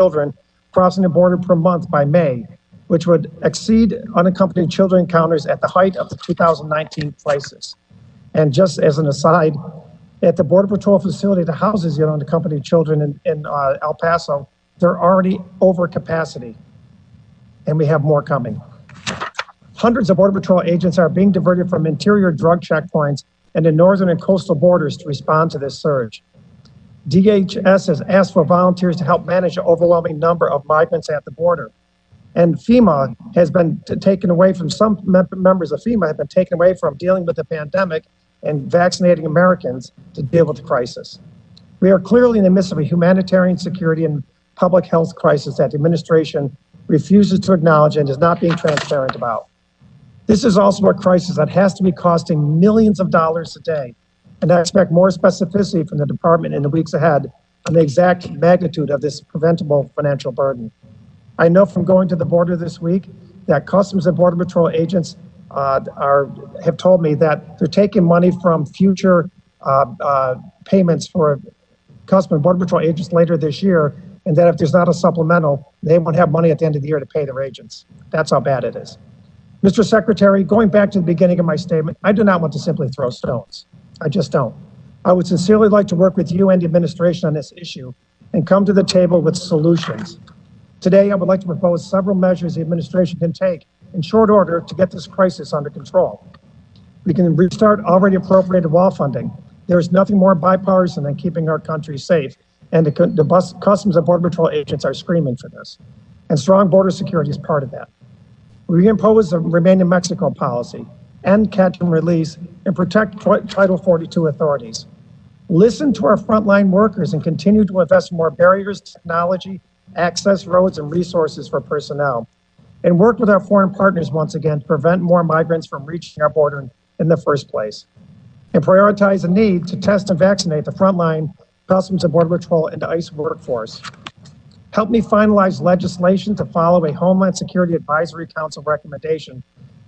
children crossing the border per month by May, which would exceed unaccompanied children encounters at the height of the 2019 crisis. And just as an aside, at the Border Patrol facility that houses the unaccompanied children in El Paso, they're already over capacity, and we have more coming. Hundreds of Border Patrol agents are being diverted from interior drug checkpoints and the northern and coastal borders to respond to this surge. DHS has asked for volunteers to help manage the overwhelming number of migrants at the border. And FEMA has been taken away from, some members of FEMA have been taken away from dealing with the pandemic and vaccinating Americans to deal with the crisis. We are clearly in the midst of a humanitarian, security, and public health crisis that the administration refuses to acknowledge and is not being transparent about. This is also a crisis that has to be costing millions of dollars a day, and I expect more specificity from the department in the weeks ahead on the exact magnitude of this preventable financial burden. I know from going to the border this week that Customs and Border Patrol agents have told me that they're taking money from future payments for Customs and Border Patrol agents later this year, and that if there's not a supplemental, they won't have money at the end of the year to pay their agents. That's how bad it is. Mr. Secretary, going back to the beginning of my statement, I do not want to simply throw stones. I just don't. I would sincerely like to work with you and the administration on this issue and come to the table with solutions. Today, I would like to propose several measures the administration can take in short order to get this crisis under control. We can restart already appropriated wall funding. There is nothing more bipartisan than keeping our country safe, and the Customs and Border Patrol agents are screaming for this. And strong border security is part of that. Reimpose the Remain in Mexico policy, end catch and release, and protect Title 42 authorities. Listen to our frontline workers and continue to invest in more barriers, technology, access roads, and resources for personnel. And work with our foreign partners once again to prevent more migrants from reaching our border in the first place. And prioritize the need to test and vaccinate the frontline Customs and Border Patrol and the ICE workforce. Help me finalize legislation to follow a Homeland Security Advisory Council recommendation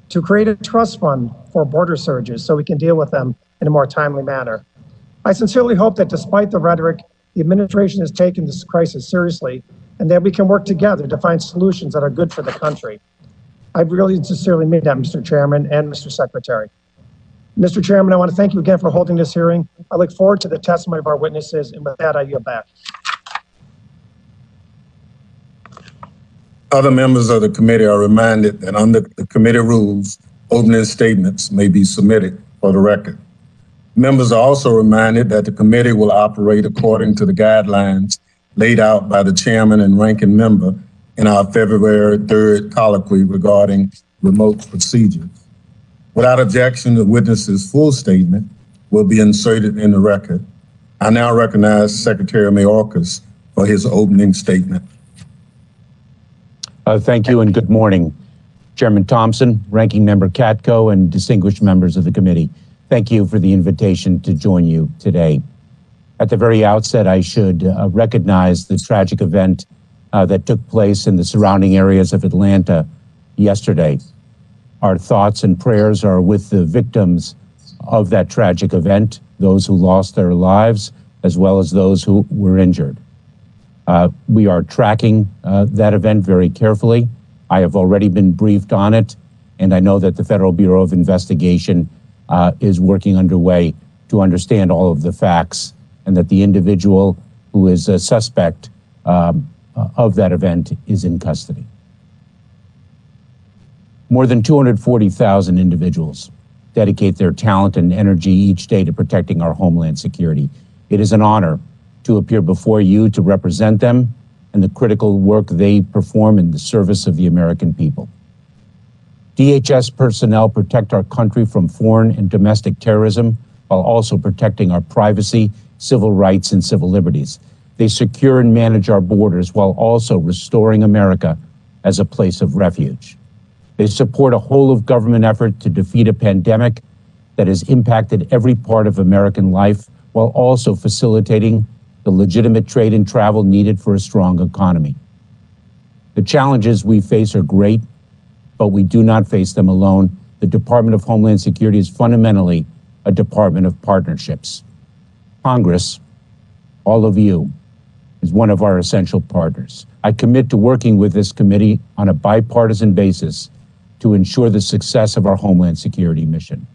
to create a trust fund for border surges so we can deal with them in a more timely manner. I sincerely hope that despite the rhetoric, the administration has taken this crisis seriously and that we can work together to find solutions that are good for the country. I really sincerely mean that, Mr. Chairman and Mr. Secretary. Mr. Chairman, I want to thank you again for holding this hearing. I look forward to the testimony of our witnesses, and with that, I yield back. Other members of the committee are reminded that under the committee rules, opening statements may be submitted for the record. Members are also reminded that the committee will operate according to the guidelines laid out by the chairman and ranking member in our February 3rd colloquy regarding remote procedures. Without objection, the witness's full statement will be inserted in the record. I now recognize Secretary Mayorkas for his opening statement. Thank you and good morning. Chairman Thompson, Ranking Member Katko, and distinguished members of the committee. Thank you for the invitation to join you today. At the very outset, I should recognize the tragic event that took place in the surrounding areas of Atlanta yesterday. Our thoughts and prayers are with the victims of that tragic event, those who lost their lives, as well as those who were injured. We are tracking that event very carefully. I have already been briefed on it, and I know that the Federal Bureau of Investigation is working underway to understand all of the facts, and that the individual who is a suspect of that event is in custody. More than 240,000 individuals dedicate their talent and energy each day to protecting our homeland security. It is an honor to appear before you to represent them and the critical work they perform in the service of the American people. DHS personnel protect our country from foreign and domestic terrorism while also protecting our privacy, civil rights, and civil liberties. They secure and manage our borders while also restoring America as a place of refuge. They support a whole-of-government effort to defeat a pandemic that has impacted every part of American life while also facilitating the legitimate trade and travel needed for a strong economy. The challenges we face are great, but we do not face them alone. The Department of Homeland Security is fundamentally a department of partnerships. Congress, all of you, is one of our essential partners. I commit to working with this committee on a bipartisan basis to ensure the success of our Homeland Security mission.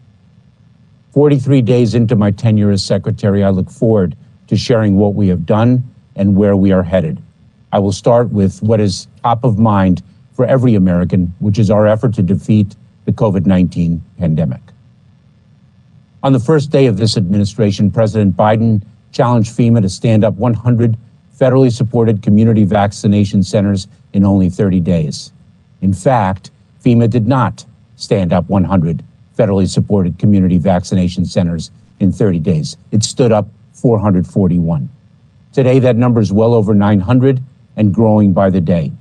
43 days into my tenure as Secretary, I look forward to sharing what we have done and where we are headed. I will start with what is top of mind for every American, which is our effort to defeat the COVID-19 pandemic. On the first day of this administration, President Biden challenged FEMA to stand up 100 federally supported community vaccination centers in only 30 days. In fact, FEMA did not stand up 100 federally supported community vaccination centers in 30 days. It stood up 441. Today, that number is well over 900 and growing by the day.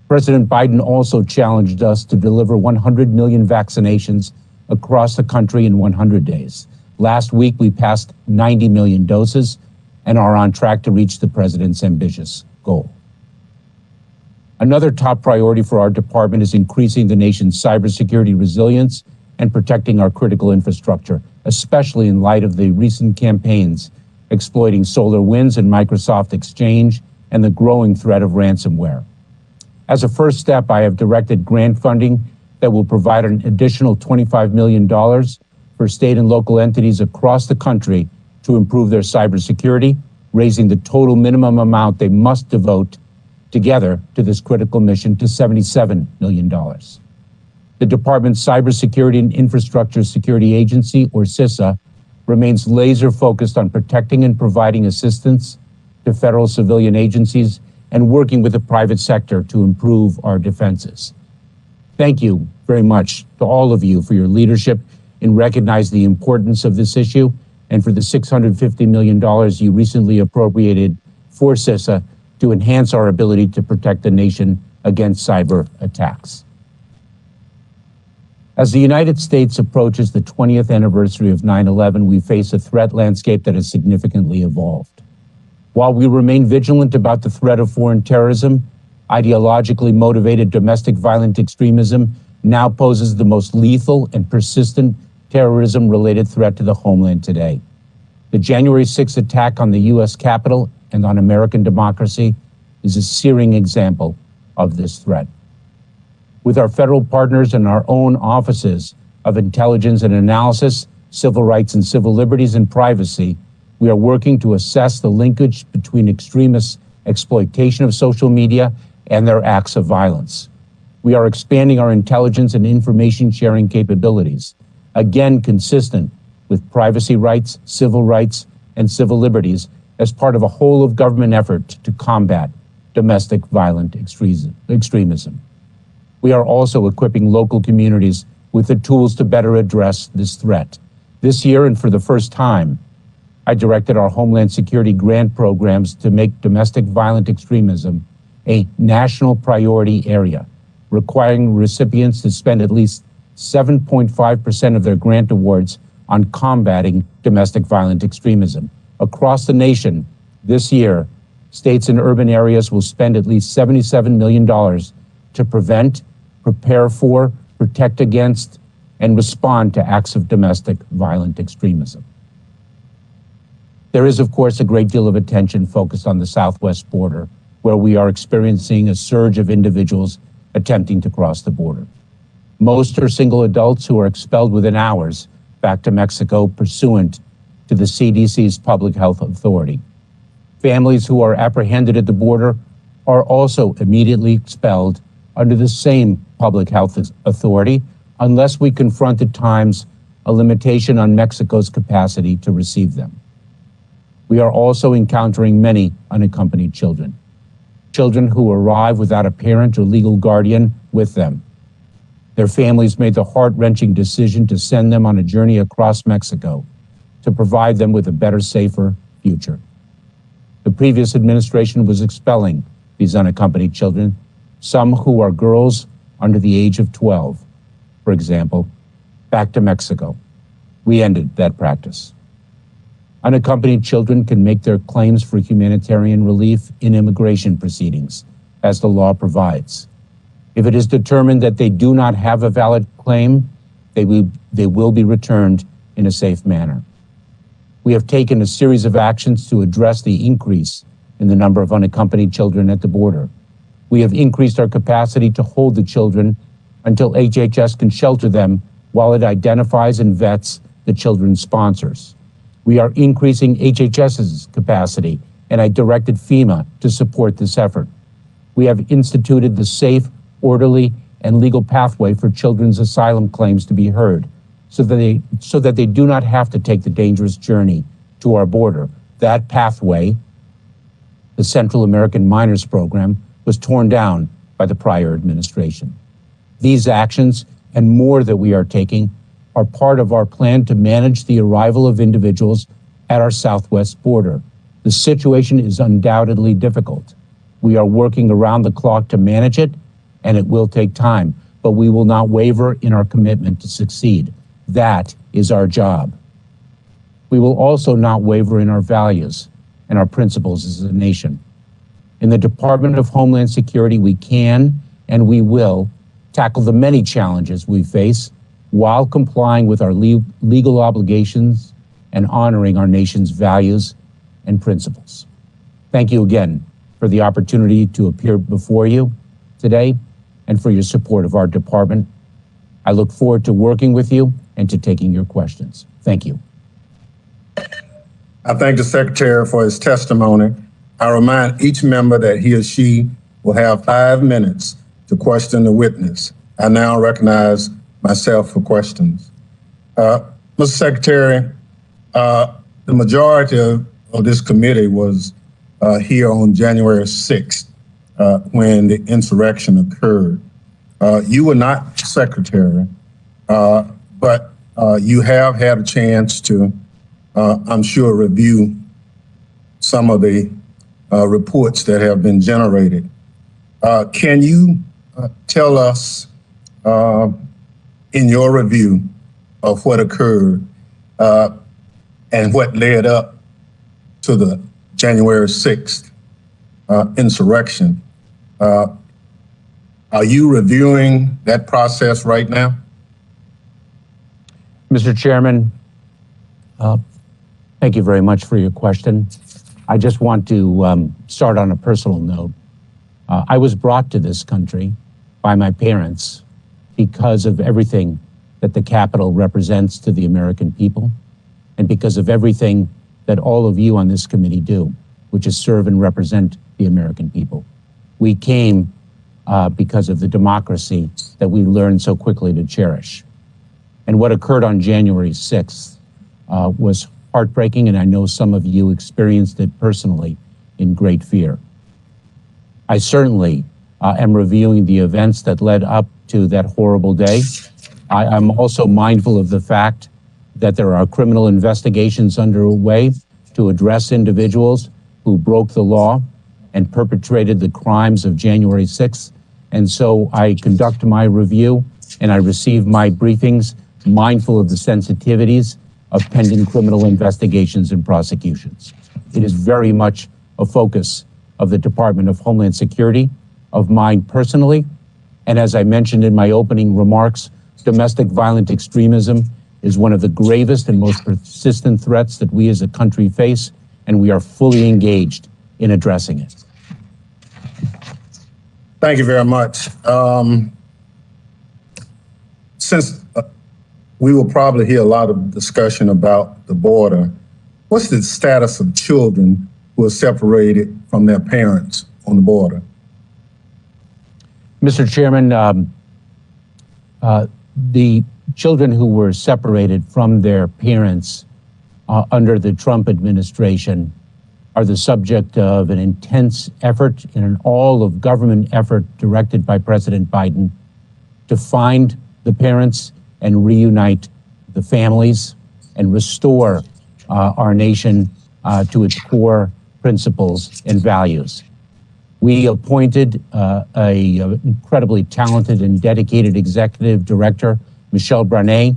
President Biden also challenged us to deliver 100 million vaccinations across the country in 100 days. Last week, we passed 90 million doses and are on track to reach the president's ambitious goal. Another top priority for our department is increasing the nation's cybersecurity resilience and protecting our critical infrastructure, especially in light of the recent campaigns exploiting SolarWinds and Microsoft Exchange and the growing threat of ransomware. As a first step, I have directed grant funding that will provide an additional $25 million for state and local entities across the country to improve their cybersecurity, raising the total minimum amount they must devote together to this critical mission to $77 million. The Department's Cybersecurity and Infrastructure Security Agency, or CISA, remains laser focused on protecting and providing assistance to federal civilian agencies and working with the private sector to improve our defenses. Thank you very much to all of you for your leadership in recognizing the importance of this issue and for the $650 million you recently appropriated for CISA to enhance our ability to protect the nation against cyber attacks. As the United States approaches the 20th anniversary of 9/11, we face a threat landscape that has significantly evolved. While we remain vigilant about the threat of foreign terrorism, ideologically motivated domestic violent extremism now poses the most lethal and persistent terrorism-related threat to the homeland today. The January 6th attack on the U.S. Capitol and on American democracy is a searing example of this threat. With our federal partners and our own offices of intelligence and analysis, civil rights and civil liberties, and privacy, we are working to assess the linkage between extremists' exploitation of social media and their acts of violence. We are expanding our intelligence and information sharing capabilities, again consistent with privacy rights, civil rights, and civil liberties as part of a whole of government effort to combat domestic violent extremism. We are also equipping local communities with the tools to better address this threat. This year, and for the first time, I directed our Homeland Security grant programs to make domestic violent extremism a national priority area, requiring recipients to spend at least 7.5% of their grant awards on combating domestic violent extremism. Across the nation, this year, states and urban areas will spend at least $77 million to prevent, prepare for, protect against, and respond to acts of domestic violent extremism. There is, of course, a great deal of attention focused on the southwest border, where we are experiencing a surge of individuals attempting to cross the border. Most are single adults who are expelled within hours back to Mexico pursuant to the CDC's public health authority. Families who are apprehended at the border are also immediately expelled under the same public health authority unless we confront at times a limitation on Mexico's capacity to receive them. We are also encountering many unaccompanied children who arrive without a parent or legal guardian with them. Their families made the heart-wrenching decision to send them on a journey across Mexico to provide them with a better, safer future. The previous administration was expelling these unaccompanied children, some who are girls under the age of 12, for example, back to Mexico. We ended that practice. Unaccompanied children can make their claims for humanitarian relief in immigration proceedings, as the law provides. If it is determined that they do not have a valid claim, they will be returned in a safe manner. We have taken a series of actions to address the increase in the number of unaccompanied children at the border. We have increased our capacity to hold the children until HHS can shelter them while it identifies and vets the children's sponsors. We are increasing HHS's capacity, and I directed FEMA to support this effort. We have instituted the safe, orderly, and legal pathway for children's asylum claims to be heard, so that they do not have to take the dangerous journey to our border. That pathway, the Central American Minors Program, was torn down by the prior administration. These actions, and more that we are taking, are part of our plan to manage the arrival of individuals at our southwest border. The situation is undoubtedly difficult. We are working around the clock to manage it, and it will take time, but we will not waver in our commitment to succeed. That is our job. We will also not waver in our values and our principles as a nation. In the Department of Homeland Security, we can and we will tackle the many challenges we face while complying with our legal obligations and honoring our nation's values and principles. Thank you again for the opportunity to appear before you today and for your support of our department. I look forward to working with you and to taking your questions. Thank you. I thank the Secretary for his testimony. I remind each member that he or she will have 5 minutes to question the witness. I now recognize myself for questions. Mr. Secretary, the majority of this committee was here on January 6th when the insurrection occurred. You were not Secretary, but you have had a chance to, I'm sure, review some of the reports that have been generated. Can you tell us, in your review of what occurred and what led up to the January 6th insurrection, are you reviewing that process right now? Mr. Chairman, thank you very much for your question. I just want to start on a personal note. I was brought to this country by my parents because of everything that the Capitol represents to the American people, and because of everything that all of you on this committee do, which is serve and represent the American people. We came because of the democracy that we learned so quickly to cherish. And what occurred on January 6th was heartbreaking, and I know some of you experienced it personally in great fear. I certainly am reviewing the events that led up to that horrible day. I'm also mindful of the fact that there are criminal investigations underway to address individuals who broke the law and perpetrated the crimes of January 6th. And so I conduct my review and I receive my briefings mindful of the sensitivities of pending criminal investigations and prosecutions. It is very much a focus of the Department of Homeland Security, of mine personally, and as I mentioned in my opening remarks, domestic violent extremism is one of the gravest and most persistent threats that we as a country face, and we are fully engaged in addressing it. Thank you very much. Since we will probably hear a lot of discussion about the border, what's the status of children who are separated from their parents on the border? Mr. Chairman, the children who were separated from their parents under the Trump administration are the subject of an intense effort and an all-of-government effort directed by President Biden to find the parents and reunite the families and restore our nation to its core principles and values. We appointed an incredibly talented and dedicated executive director, Michelle Barnett,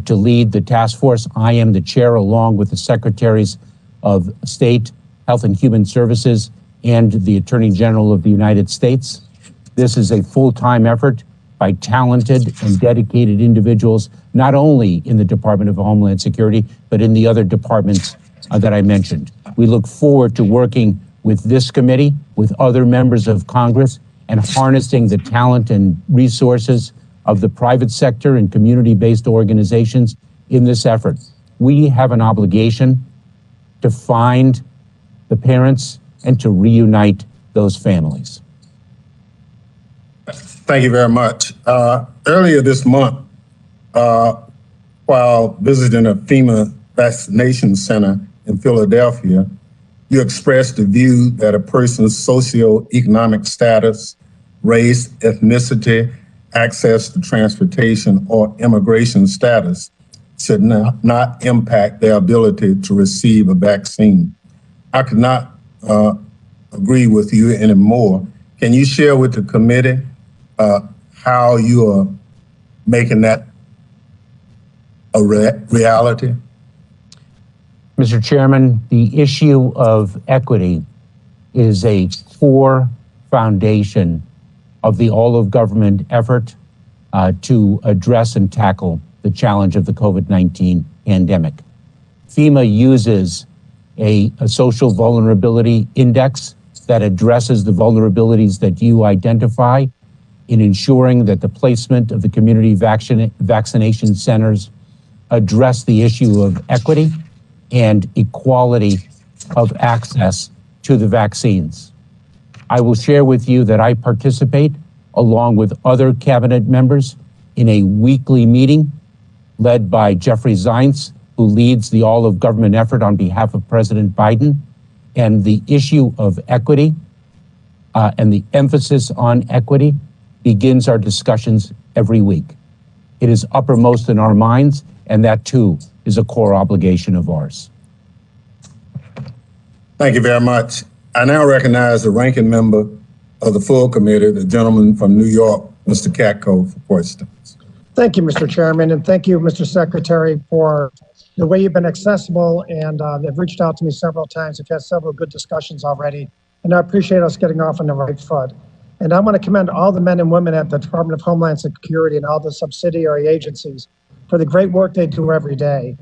to lead the task force. I am the chair, along with the Secretaries of State, Health and Human Services, and the Attorney General of the United States. This is a full-time effort by talented and dedicated individuals, not only in the Department of Homeland Security, but in the other departments that I mentioned. We look forward to working with this committee, with other members of Congress, and harnessing the talent and resources of the private sector and community-based organizations in this effort. We have an obligation to find the parents and to reunite those families. Thank you very much. Earlier this month, while visiting a FEMA vaccination center in Philadelphia, you expressed the view that a person's socioeconomic status, race, ethnicity, access to transportation, or immigration status should not impact their ability to receive a vaccine. I could not agree with you anymore. Can you share with the committee how you are making that a reality? Mr. Chairman, the issue of equity is a core foundation of the all-of-government effort to address and tackle the challenge of the COVID-19 pandemic. FEMA uses a social vulnerability index that addresses the vulnerabilities that you identify in ensuring that the placement of the community vaccination centers address the issue of equity and equality of access to the vaccines. I will share with you that I participate, along with other cabinet members, in a weekly meeting led by Jeffrey Zients, who leads the all-of-government effort on behalf of President Biden. And the issue of equity and the emphasis on equity begins our discussions every week. It is uppermost in our minds, and that too is a core obligation of ours. Thank you very much. I now recognize the ranking member of the full committee, the gentleman from New York, Mr. Katko, for questions. Thank you, Mr. Chairman, and thank you, Mr. Secretary, for the way you've been accessible and have reached out to me several times. We've had several good discussions already, and I appreciate us getting off on the right foot. And I want to commend all the men and women at the Department of Homeland Security and all the subsidiary agencies for the great work they do every day.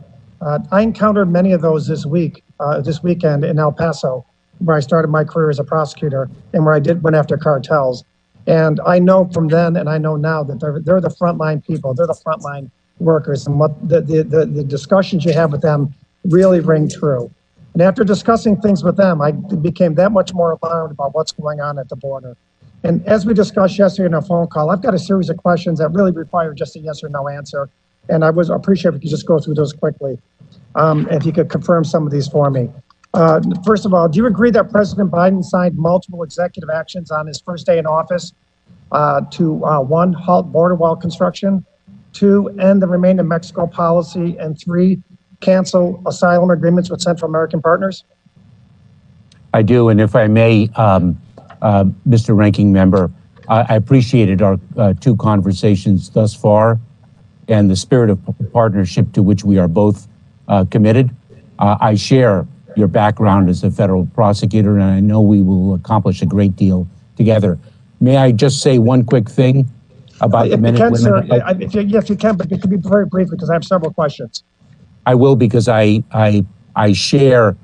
I encountered many of those this weekend in El Paso, where I started my career as a prosecutor and where I went after cartels. And I know from then and I know now that they're the frontline people, they're the frontline workers, and what the discussions you have with them really ring true. And after discussing things with them, I became that much more alarmed about what's going on at the border. And as we discussed yesterday in a phone call, I've got a series of questions that really require just a yes or no answer. And I would appreciate if you could just go through those quickly. If you could confirm some of these for me. First of all, do you agree that President Biden signed multiple executive actions on his first day in office to one, halt border wall construction, two, end the Remain in Mexico policy, and three, cancel asylum agreements with Central American partners? I do, and if I may, Mr. Ranking Member, I appreciated our two conversations thus far and the spirit of partnership to which we are both committed. I share your background as a federal prosecutor, and I know we will accomplish a great deal together. May I just say one quick thing about the men and women? Sir, if you can, but it could be very brief because I have several questions. I will, because I share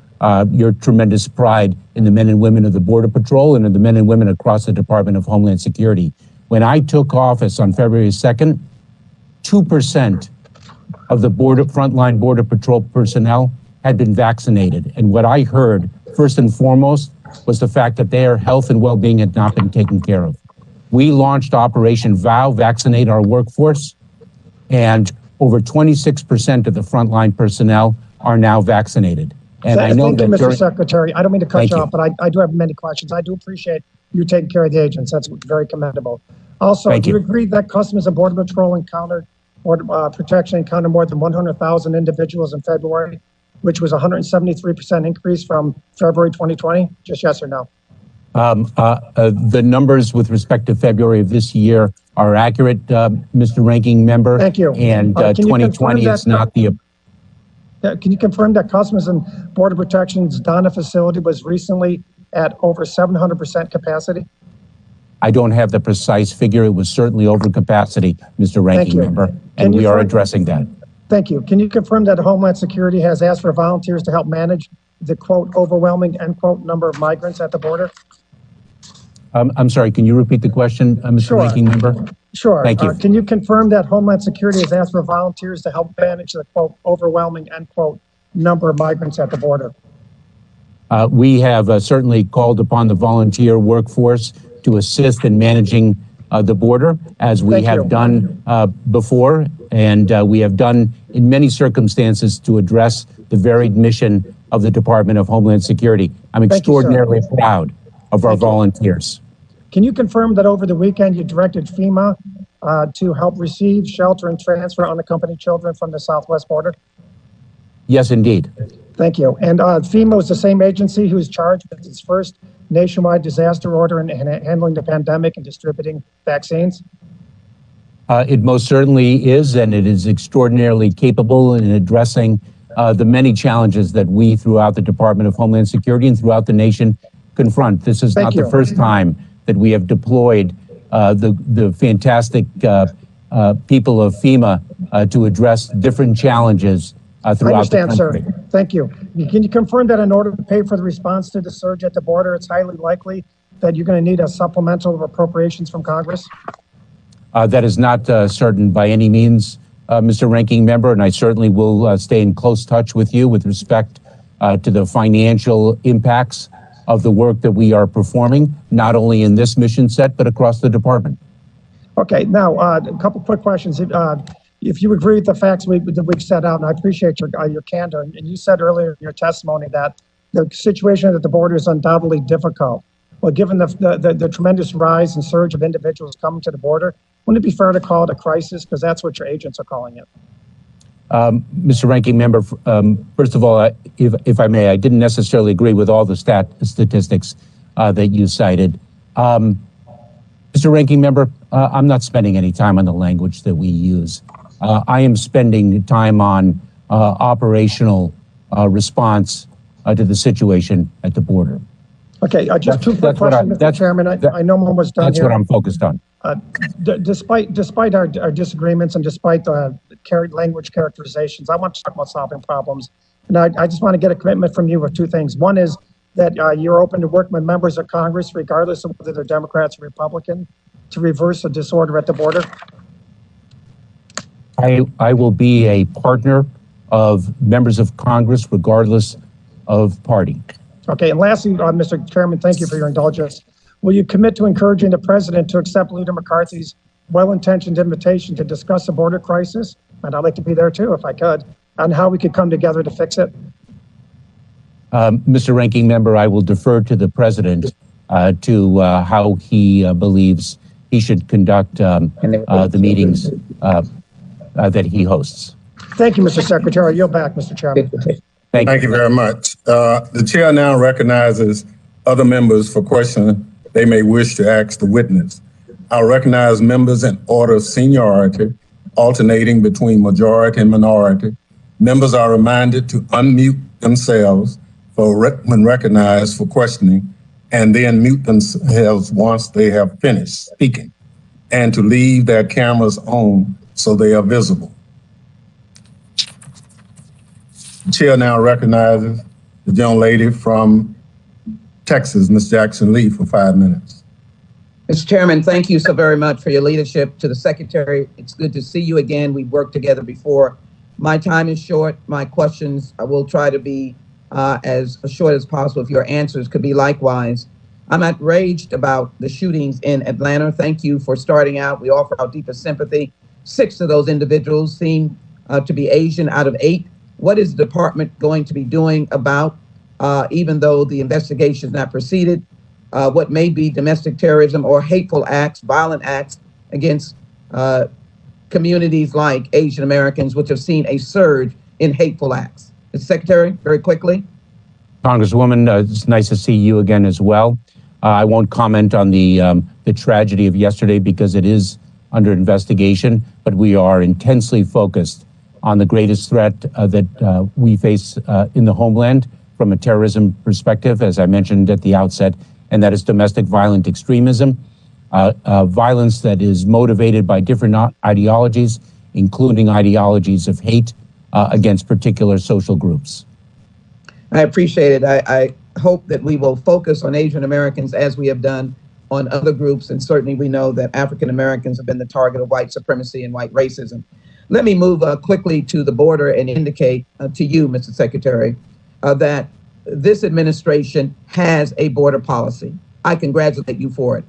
your tremendous pride in the men and women of the Border Patrol and in the men and women across the Department of Homeland Security. When I took office on February 2nd, 2% of the frontline Border Patrol personnel had been vaccinated. And what I heard, first and foremost, was the fact that their health and well-being had not been taken care of. We launched Operation VOW, Vaccinate Our Workforce, and over 26% of the frontline personnel are now vaccinated. And I know that, Mr. Secretary, I don't mean to cut you off, but I do have many questions. I do appreciate you taking care of the agents. That's very commendable. Also, do you agree that Customs and Border Patrol Border Protection encountered more than 100,000 individuals in February, which was a 173% increase from February 2020? Just yes or no? The numbers with respect to February of this year are accurate, Mr. Ranking Member. Thank you. And 2020 is not the... Can you confirm that Customs and Border Protection's Donna facility was recently at over 700% capacity? I don't have the precise figure. It was certainly over capacity, Mr. Ranking Member, and we are addressing that. Thank you. Can you confirm that Homeland Security has asked for volunteers to help manage the quote overwhelming end quote number of migrants at the border? I'm sorry, can you repeat the question, Mr. Sure. Ranking Member? Sure. Thank you. Can you confirm that Homeland Security has asked for volunteers to help manage the quote overwhelming end quote number of migrants at the border? We have certainly called upon the volunteer workforce to assist in managing the border, as we have done before, and we have done in many circumstances to address the varied mission of the Department of Homeland Security. I'm extraordinarily proud of our volunteers. Can you confirm that over the weekend you directed FEMA to help receive, shelter, and transfer unaccompanied children from the southwest border? Yes, indeed. Thank you. And FEMA was the same agency who was charged with its first nationwide disaster order in handling the pandemic and distributing vaccines? It most certainly is, and it is extraordinarily capable in addressing the many challenges that we throughout the Department of Homeland Security and throughout the nation confront. This is not the first time that we have deployed the fantastic people of FEMA to address different challenges throughout the country. Sir. Thank you. Can you confirm that in order to pay for the response to the surge at the border, it's highly likely that you're going to need a supplemental appropriations from Congress? That is not certain by any means, Mr. Ranking Member, and I certainly will stay in close touch with you with respect to the financial impacts of the work that we are performing, not only in this mission set, but across the department. Okay, now a couple quick questions. If you agree with the facts that we've set out, and I appreciate your candor, and you said earlier in your testimony that the situation at the border is undoubtedly difficult. Well, given the tremendous rise and surge of individuals coming to the border, wouldn't it be fair to call it a crisis? Because that's what your agents are calling it. Mr. Ranking Member, first of all, if I may, I didn't necessarily agree with all the statistics that you cited. Mr. Ranking Member, I'm not spending any time on the language that we use. I am spending time on operational response to the situation at the border. Okay, just two quick questions, Mr. Chairman. I know I'm almost done here. That's what I'm focused on. Despite our disagreements and despite the language characterizations, I want to talk about solving problems. And I just want to get a commitment from you of two things. One is that you're open to work with members of Congress, regardless of whether they're Democrats or Republican, to reverse the disorder at the border. I will be a partner of members of Congress, regardless of party. Okay, and lastly, Mr. Chairman, thank you for your indulgence. Will you commit to encouraging the president to accept Leader McCarthy's well-intentioned invitation to discuss the border crisis? And I'd like to be there too, if I could, on how we could come together to fix it. Mr. Ranking Member, I will defer to the president to how he believes he should conduct the meetings that he hosts. Thank you, Mr. Secretary. I yield back, Mr. Chairman. Thank you very much. The chair now recognizes other members for questions they may wish to ask the witness. I'll recognize members in order of seniority, alternating between majority and minority. Members are reminded to unmute themselves when recognized for questioning, and then mute themselves once they have finished speaking, and to leave their cameras on so they are visible. The chair now recognizes the young lady from Texas, Ms. Jackson Lee, for 5 minutes. Mr. Chairman, thank you so very much for your leadership. To the Secretary, it's good to see you again. We've worked together before. My time is short. My questions, I will try to be as short as possible if your answers could be likewise. I'm outraged about the shootings in Atlanta. Thank you for starting out. We offer our deepest sympathy. 6 of those individuals seem to be Asian out of 8. What is the department going to be doing about, even though the investigation is not proceeded, what may be domestic terrorism or hateful acts, violent acts against communities like Asian Americans, which have seen a surge in hateful acts? Mr. Secretary, very quickly. Congresswoman, it's nice to see you again as well. I won't comment on the tragedy of yesterday because it is under investigation, but we are intensely focused on the greatest threat that we face in the homeland from a terrorism perspective, as I mentioned at the outset, and that is domestic violent extremism, violence that is motivated by different ideologies, including ideologies of hate against particular social groups. I appreciate it. I hope that we will focus on Asian Americans as we have done on other groups, and certainly we know that African Americans have been the target of white supremacy and white racism. Let me move quickly to the border and indicate to you, Mr. Secretary, that this administration has a border policy. I congratulate you for it.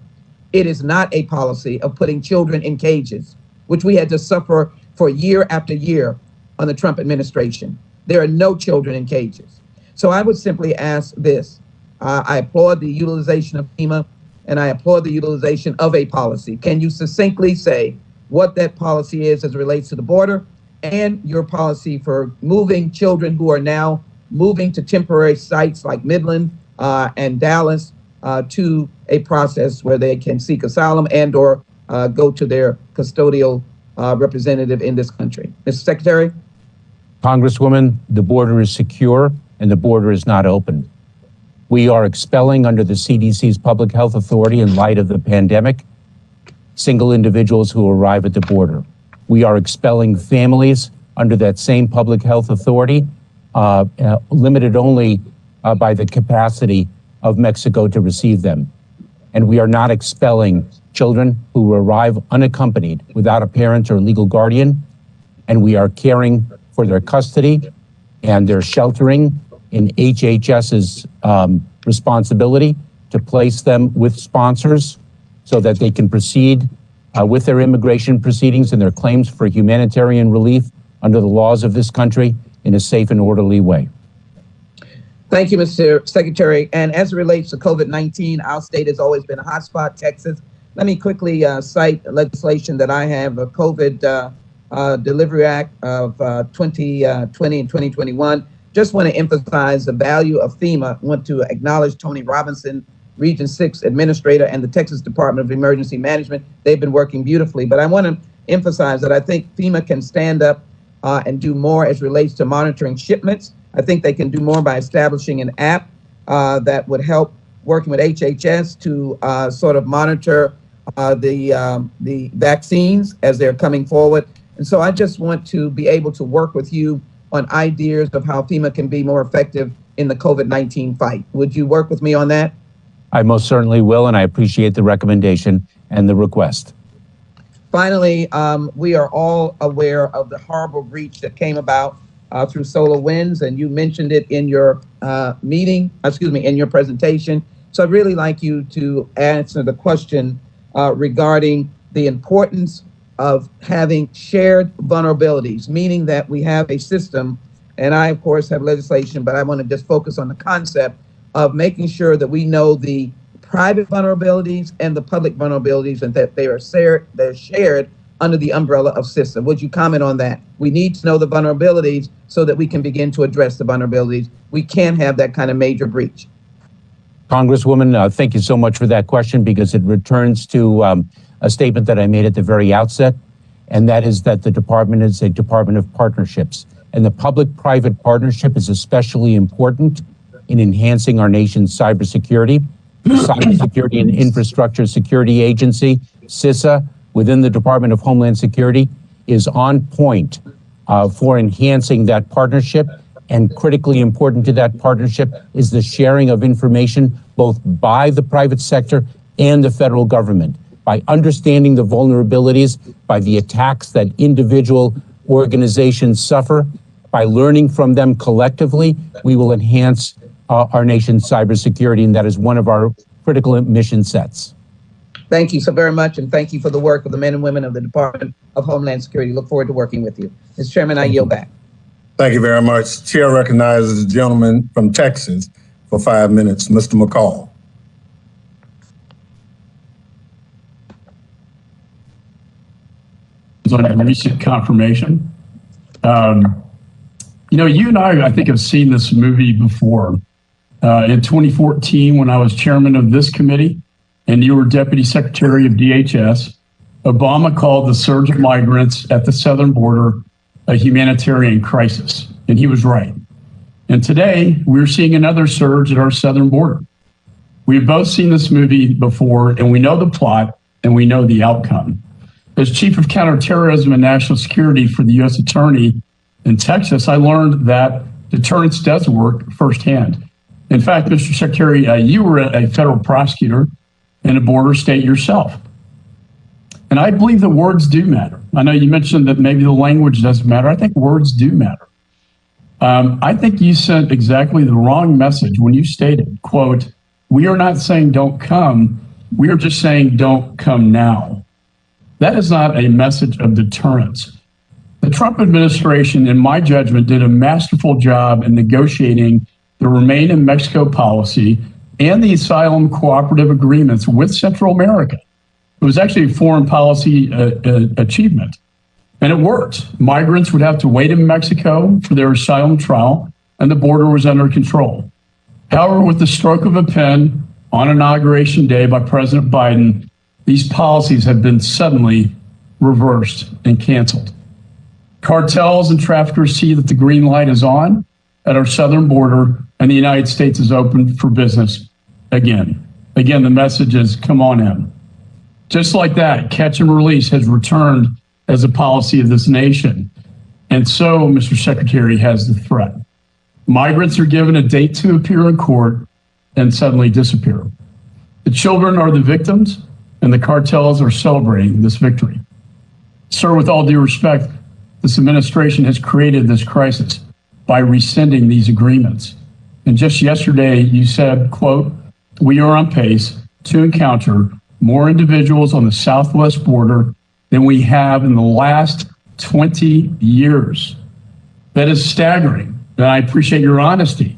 It is not a policy of putting children in cages, which we had to suffer for year after year on the Trump administration. There are no children in cages. So I would simply ask this. I applaud the utilization of FEMA, and I applaud the utilization of a policy. Can you succinctly say what that policy is as it relates to the border and your policy for moving children who are now moving to temporary sites like Midland and Dallas to a process where they can seek asylum and or go to their custodial representative in this country? Mr. Secretary? Congresswoman, the border is secure and the border is not open. We are expelling under the CDC's public health authority in light of the pandemic, single individuals who arrive at the border. We are expelling families under that same public health authority, limited only by the capacity of Mexico to receive them. And we are not expelling children who arrive unaccompanied without a parent or legal guardian, and we are caring for their custody and their sheltering in HHS's responsibility to place them with sponsors so that they can proceed with their immigration proceedings and their claims for humanitarian relief under the laws of this country in a safe and orderly way. Thank you, Mr. Secretary. And as it relates to COVID-19, our state has always been a hotspot, Texas. Let me quickly cite legislation that I have, a COVID Delivery Act of 2020 and 2021. Just want to emphasize the value of FEMA. I want to acknowledge Tony Robinson, Region 6 Administrator, and the Texas Department of Emergency Management. They've been working beautifully. But I want to emphasize that I think FEMA can stand up and do more as relates to monitoring shipments. I think they can do more by establishing an app that would help working with HHS to sort of monitor the vaccines as they're coming forward. And so I just want to be able to work with you on ideas of how FEMA can be more effective in the COVID-19 fight. Would you work with me on that? I most certainly will, and I appreciate the recommendation and the request. Finally, we are all aware of the horrible breach that came about through solar winds, and you mentioned it in your in your presentation. So I'd really like you to answer the question regarding the importance of having shared vulnerabilities, meaning that we have a system, and I, of course, have legislation, but I want to just focus on the concept of making sure that we know the private vulnerabilities and the public vulnerabilities and that they're shared under the umbrella of system. Would you comment on that? We need to know the vulnerabilities so that we can begin to address the vulnerabilities. We can't have that kind of major breach. Congresswoman, thank you so much for that question, because it returns to a statement that I made at the very outset, and that is that the department is a department of partnerships. And the public-private partnership is especially important in enhancing our nation's cybersecurity. The Cybersecurity and Infrastructure Security Agency, CISA, within the Department of Homeland Security, is on point for enhancing that partnership. And critically important to that partnership is the sharing of information both by the private sector and the federal government. By understanding the vulnerabilities, by the attacks that individual organizations suffer, by learning from them collectively, we will enhance our nation's cybersecurity, and that is one of our critical mission sets. Thank you so very much, and thank you for the work of the men and women of the Department of Homeland Security. Look forward to working with you. Mr. Chairman, I yield back. Thank you very much. Chair recognizes the gentleman from Texas for 5 minutes, Mr. McCall. On a recent confirmation. You know, you and I think, have seen this movie before. In 2014, when I was chairman of this committee and you were deputy secretary of DHS, Obama called the surge of migrants at the southern border a humanitarian crisis, and he was right. And today, we're seeing another surge at our southern border. We've both seen this movie before, and we know the plot, and we know the outcome. As chief of counterterrorism and national security for the U.S. Attorney in Texas, I learned that Deterrence does work firsthand. In fact, Mr. Secretary, you were a federal prosecutor in a border state yourself. And I believe that words do matter. I know you mentioned that maybe the language doesn't matter. I think words do matter. I think you sent exactly the wrong message when you stated, quote, "We are not saying don't come. We are just saying don't come now." That is not a message of deterrence. The Trump administration, in my judgment, did a masterful job in negotiating the Remain in Mexico policy and the asylum cooperative agreements with Central America. It was actually a foreign policy achievement. And it worked. Migrants would have to wait in Mexico for their asylum trial, and the border was under control. However, with the stroke of a pen on Inauguration Day by President Biden, these policies have been suddenly reversed and canceled. Cartels and traffickers see that the green light is on at our southern border, and the United States is open for business again. Again, the message is, come on in. Just like that, catch and release has returned as a policy of this nation. And so, Mr. Secretary, has the threat. Migrants are given a date to appear in court and suddenly disappear. The children are the victims, and the cartels are celebrating this victory. Sir, with all due respect, this administration has created this crisis by rescinding these agreements. And just yesterday, you said, quote, "We are on pace to encounter more individuals on the southwest border than we have in the last 20 years. That is staggering. And I appreciate your honesty.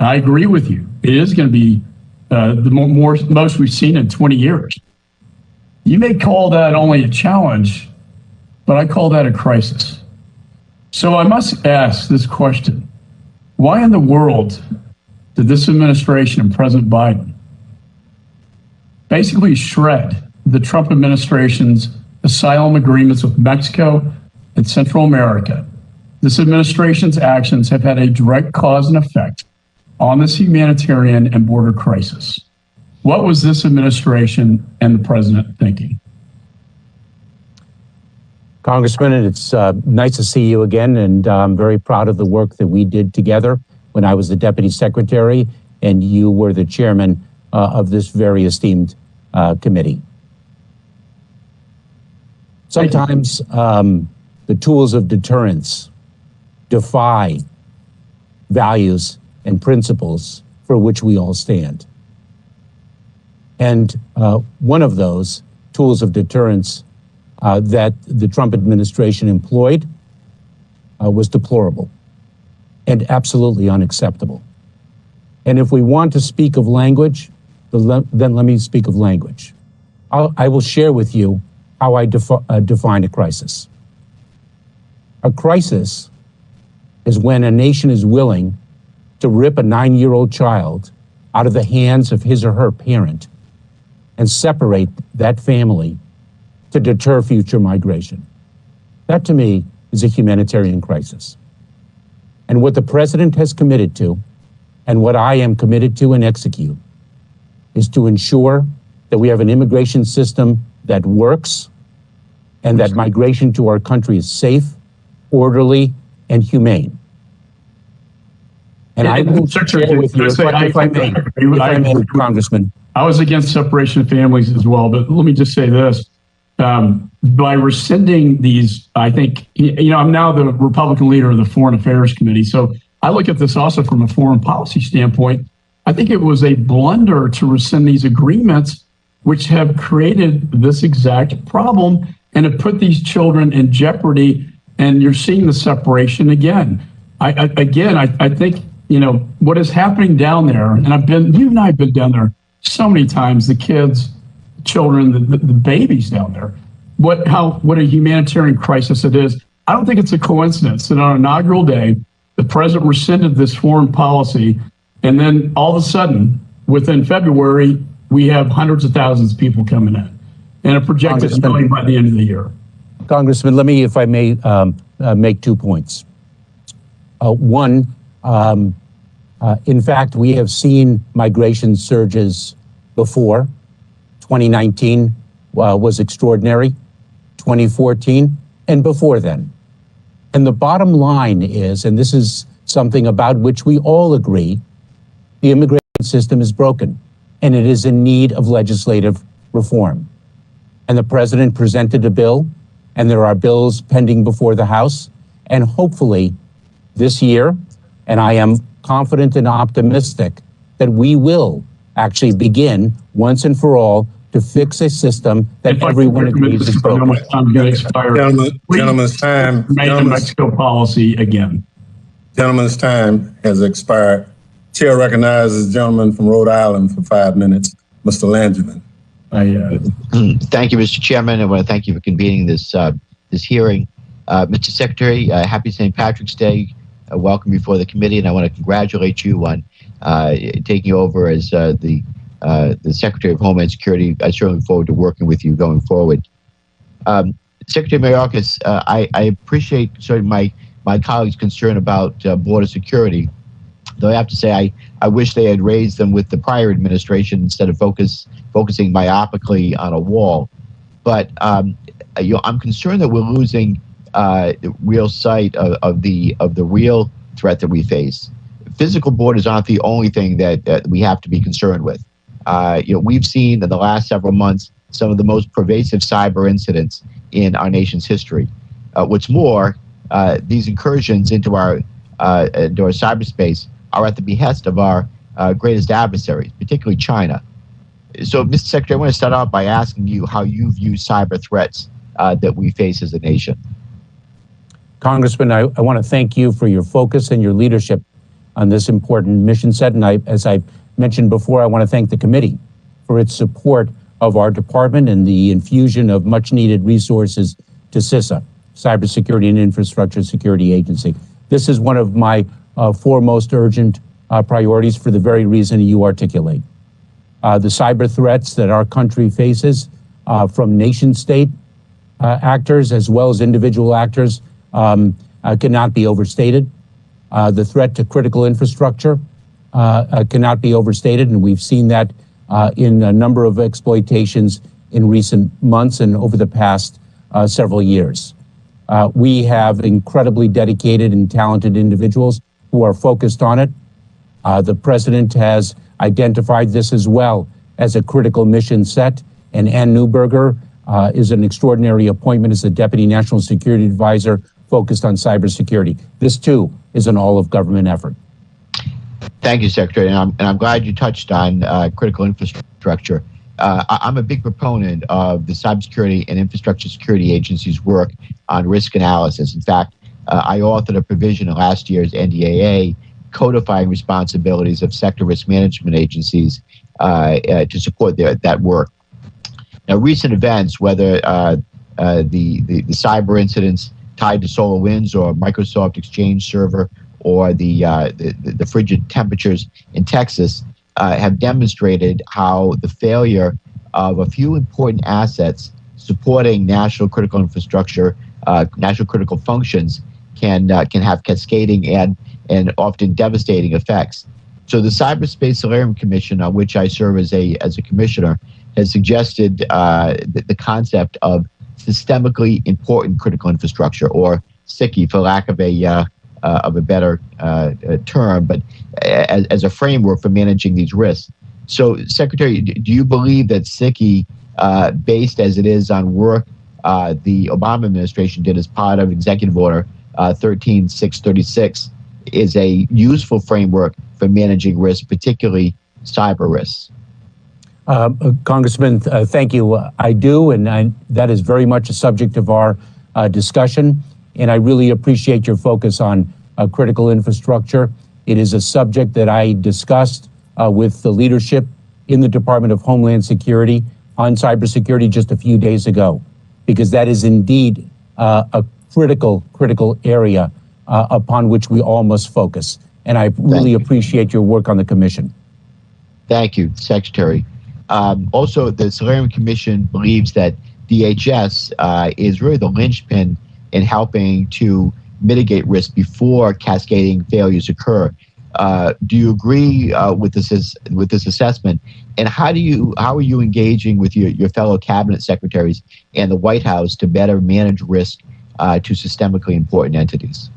I agree with you. It is going to be the most we've seen in 20 years. You may call that only a challenge, but I call that a crisis. So I must ask this question. Why in the world did this administration and President Biden basically shred the Trump administration's asylum agreements with Mexico and Central America? This administration's actions have had a direct cause and effect on this humanitarian and border crisis. What was this administration and the president thinking? Congressman, it's nice to see you again, and I'm very proud of the work that we did together when I was the deputy secretary and you were the chairman of this very esteemed committee. Sometimes the tools of deterrence defy values and principles for which we all stand. And one of those tools of deterrence that the Trump administration employed was deplorable and absolutely unacceptable. And if we want to speak of language, then let me speak of language. I will share with you how I define a crisis. A crisis is when a nation is willing to rip a 9-year-old child out of the hands of his or her parent and separate that family to deter future migration. That, to me, is a humanitarian crisis. And what the president has committed to, and what I am committed to and execute, is to ensure that we have an immigration system that works and that migration to our country is safe, orderly, and humane. And I will share with you, if I may, Congressman. I was against separation of families as well, but let me just say this. By rescinding these, I think, I'm now the Republican leader of the Foreign Affairs Committee, so I look at this also from a foreign policy standpoint. I think it was a blunder to rescind these agreements, which have created this exact problem and have put these children in jeopardy, and you're seeing the separation again. I think, what is happening down there, and you and I have been down there so many times, the kids, the children, the babies down there, what a humanitarian crisis it is. I don't think it's a coincidence that on inaugural day, the president rescinded this foreign policy, and then all of a sudden, within February, we have hundreds of thousands of people coming in, and a projected million by the end of the year. Congressman, let me, if I may, make 2 points. One, in fact, we have seen migration surges before. 2019 was extraordinary, 2014, and before then. And the bottom line is, and this is something about which we all agree. The immigration system is broken, and it is in need of legislative reform. And the president presented a bill, and there are bills pending before the House, and hopefully this year, and I am confident and optimistic that we will actually begin once and for all to fix a system that everyone agrees is broken. Gentleman's time. Remain the Mexico policy again. Gentleman's time has expired. Chair recognizes the gentleman from Rhode Island for 5 minutes, Mr. Langevin. Thank you, Mr. Chairman. I want to thank you for convening this this hearing. Mr. Secretary, happy St. Patrick's Day. Welcome before the committee, and I want to congratulate you on taking over as the Secretary of Homeland Security. I certainly look forward to working with you going forward. Secretary Mayorkas, I appreciate sort of my colleagues' concern about border security, though I have to say I wish they had raised them with the prior administration instead of focusing myopically on a wall. But I'm concerned that we're losing real sight of the real threat that we face. Physical borders aren't the only thing that we have to be concerned with. We've seen in the last several months some of the most pervasive cyber incidents in our nation's history. What's more, these incursions into our cyberspace are at the behest of our greatest adversaries, particularly China. So, Mr. Secretary, I want to start out by asking you how you view cyber threats that we face as a nation. Congressman, I want to thank you for your focus and your leadership on this important mission set. And as I mentioned before, I want to thank the committee for its support of our department and the infusion of much needed resources to CISA, Cybersecurity and Infrastructure Security Agency. This is one of my foremost urgent priorities for the very reason you articulate. The cyber threats that our country faces from nation state actors as well as individual actors cannot be overstated. The threat to critical infrastructure cannot be overstated, and we've seen that in a number of exploitations in recent months and over the past several years. We have incredibly dedicated and talented individuals who are focused on it. The president has identified this as well as a critical mission set, and Ann Neuberger is an extraordinary appointment as the Deputy National Security Advisor focused on cybersecurity. This, too, is an all-of-government effort. Thank you, Secretary, and I'm glad you touched on critical infrastructure. I'm a big proponent of the Cybersecurity and Infrastructure Security Agency's work on risk analysis. In fact, I authored a provision in last year's NDAA codifying responsibilities of sector risk management agencies to support that work. Now, recent events, whether the cyber incidents tied to SolarWinds or Microsoft Exchange server or the frigid temperatures in Texas, have demonstrated how the failure of a few important assets supporting national critical infrastructure, national critical functions, can have cascading and often devastating effects. So the Cyberspace Solarium Commission, on which I serve as a commissioner, has suggested the concept of systemically important critical infrastructure, or SICI, for lack of a better term, but as a framework for managing these risks. So, Secretary, do you believe that SICI, based as it is on work the Obama administration did as part of Executive Order 13636, is a useful framework for managing risks, particularly cyber risks? Congressman, thank you. I do, and that is very much a subject of our discussion, and I really appreciate your focus on critical infrastructure. It is a subject that I discussed with the leadership in the Department of Homeland Security on cybersecurity just a few days ago, because that is indeed a critical area upon which we all must focus. And I really appreciate your work on the commission. Thank you, Secretary. Also, the Solarium Commission believes that DHS is really the linchpin in helping to mitigate risk before cascading failures occur. Do you agree with this assessment? And how are you engaging with your fellow cabinet secretaries and the White House to better manage risk to systemically important entities?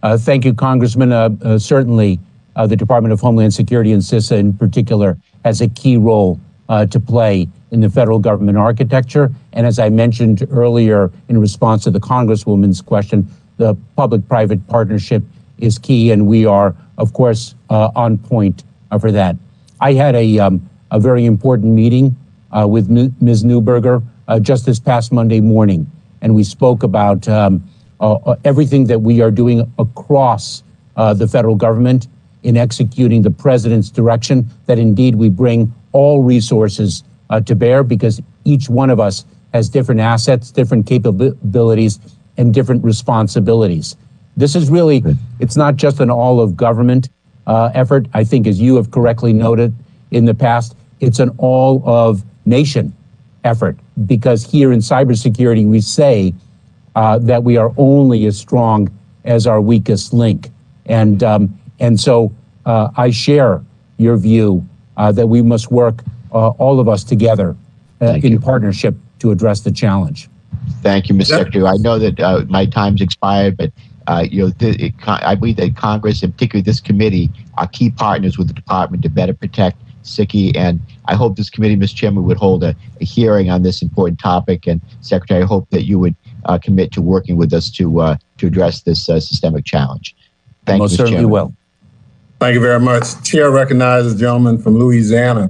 Thank you, Congressman. Certainly, the Department of Homeland Security and CISA in particular has a key role to play in the federal government architecture. And as I mentioned earlier in response to the Congresswoman's question, the public-private partnership is key, and we are, of course, on point for that. I had a very important meeting with Ms. Neuberger just this past Monday morning, and we spoke about everything that we are doing across the federal government in executing the president's direction, that indeed we bring all resources to bear, because each one of us has different assets, different capabilities, and different responsibilities. This is really, it's not just an all of government effort. I think, as you have correctly noted in the past, it's an all of nation effort, because here in cybersecurity, we say that we are only as strong as our weakest link. And so I share your view that we must work, all of us together in partnership to address the challenge. Thank you, Mr. Secretary. I know that my time's expired, but I believe that Congress, and particularly this committee, are key partners with the department to better protect SICI. And I hope this committee, Mr. Chairman, would hold a hearing on this important topic. And Secretary, I hope that you would commit to working with us to address this systemic challenge. Thank you, Mr. Certainly Chairman. will. Thank you very much. Chair recognizes the gentleman from Louisiana,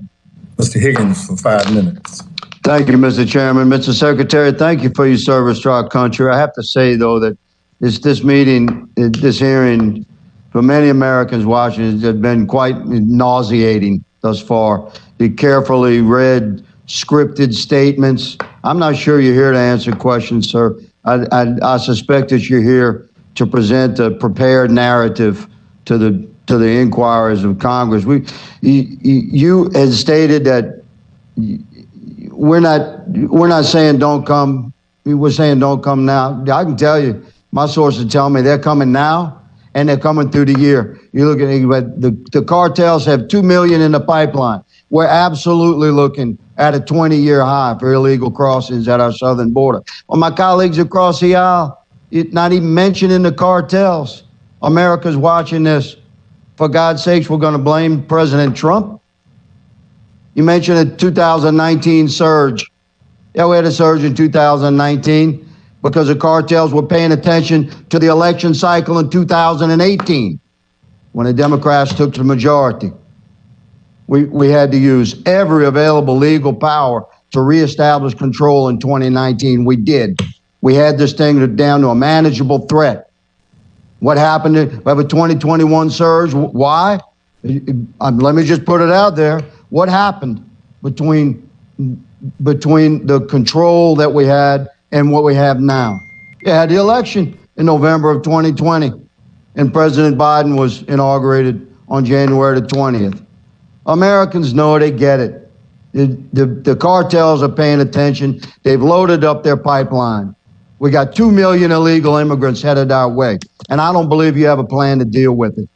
Mr. Higgins, for 5 minutes. Thank you, Mr. Chairman. Mr. Secretary, thank you for your service to our country. I have to say, though, that this hearing, for many Americans watching, has been quite nauseating thus far. The carefully read, scripted statements. I'm not sure you're here to answer questions, sir. I suspect that you're here to present a prepared narrative to the inquirers of Congress. You had stated that we're not saying don't come. We're saying don't come now. I can tell you, my sources tell me they're coming now, and they're coming through the year. You look at the cartels have 2 million in the pipeline. We're absolutely looking at a 20-year high for illegal crossings at our southern border. Well, my colleagues across the aisle, not even mentioning the cartels. America's watching this. For God's sakes, we're going to blame President Trump? You mentioned a 2019 surge. Yeah, we had a surge in 2019 because the cartels were paying attention to the election cycle in 2018 when the Democrats took the majority. We had to use every available legal power to reestablish control in 2019. We did. We had this thing down to a manageable threat. What happened? We have a 2021 surge. Why? Let me just put it out there. What happened between the control that we had and what we have now? You had the election in November of 2020, and President Biden was inaugurated on January the 20th. Americans know, they get it. The cartels are paying attention. They've loaded up their pipeline. We got 2 million illegal immigrants headed our way, and I don't believe you have a plan to deal with it.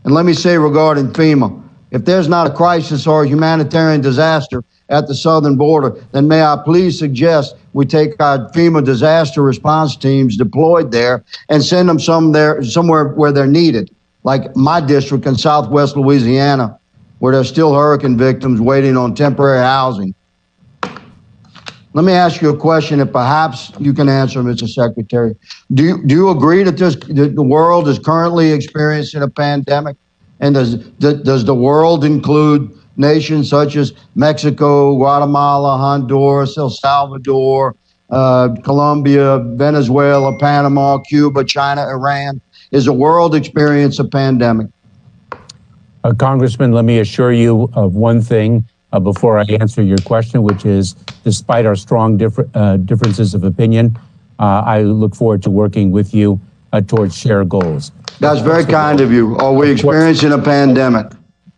And let me say regarding FEMA, if there's not a crisis or a humanitarian disaster at the southern border, then may I please suggest we take our FEMA disaster response teams deployed there and send them somewhere where they're needed, like my district in southwest Louisiana, where there's still hurricane victims waiting on temporary housing. Let me ask you a question that perhaps you can answer, Mr. Secretary. Do you agree that the world is currently experiencing a pandemic? And does the world include nations such as Mexico, Guatemala, Honduras, El Salvador, Colombia, Venezuela, Panama, Cuba, China, Iran? Is the world experiencing a pandemic? Congressman, let me assure you of one thing before I answer your question, which is, despite our strong differences of opinion, I look forward to working with you towards shared goals. That's very kind of you. Are we experiencing a pandemic?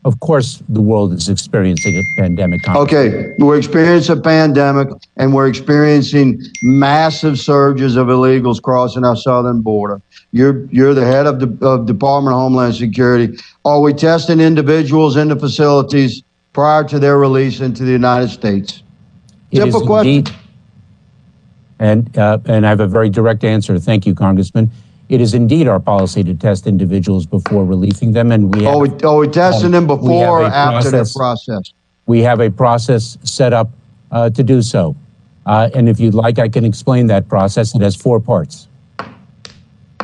Of course, the world is experiencing a pandemic. Okay, we're experiencing a pandemic, and we're experiencing massive surges of illegals crossing our southern border. You're the head of the Department of Homeland Security. Are we testing individuals in the facilities prior to their release into the United States? Simple question. And I have a very direct answer. Thank you, Congressman. It is indeed our policy to test individuals before releasing them, and we have, Are we testing them we before or have a after they're process. processed? We have a process set up to do so. And if you'd like, I can explain that process. It has 4 parts.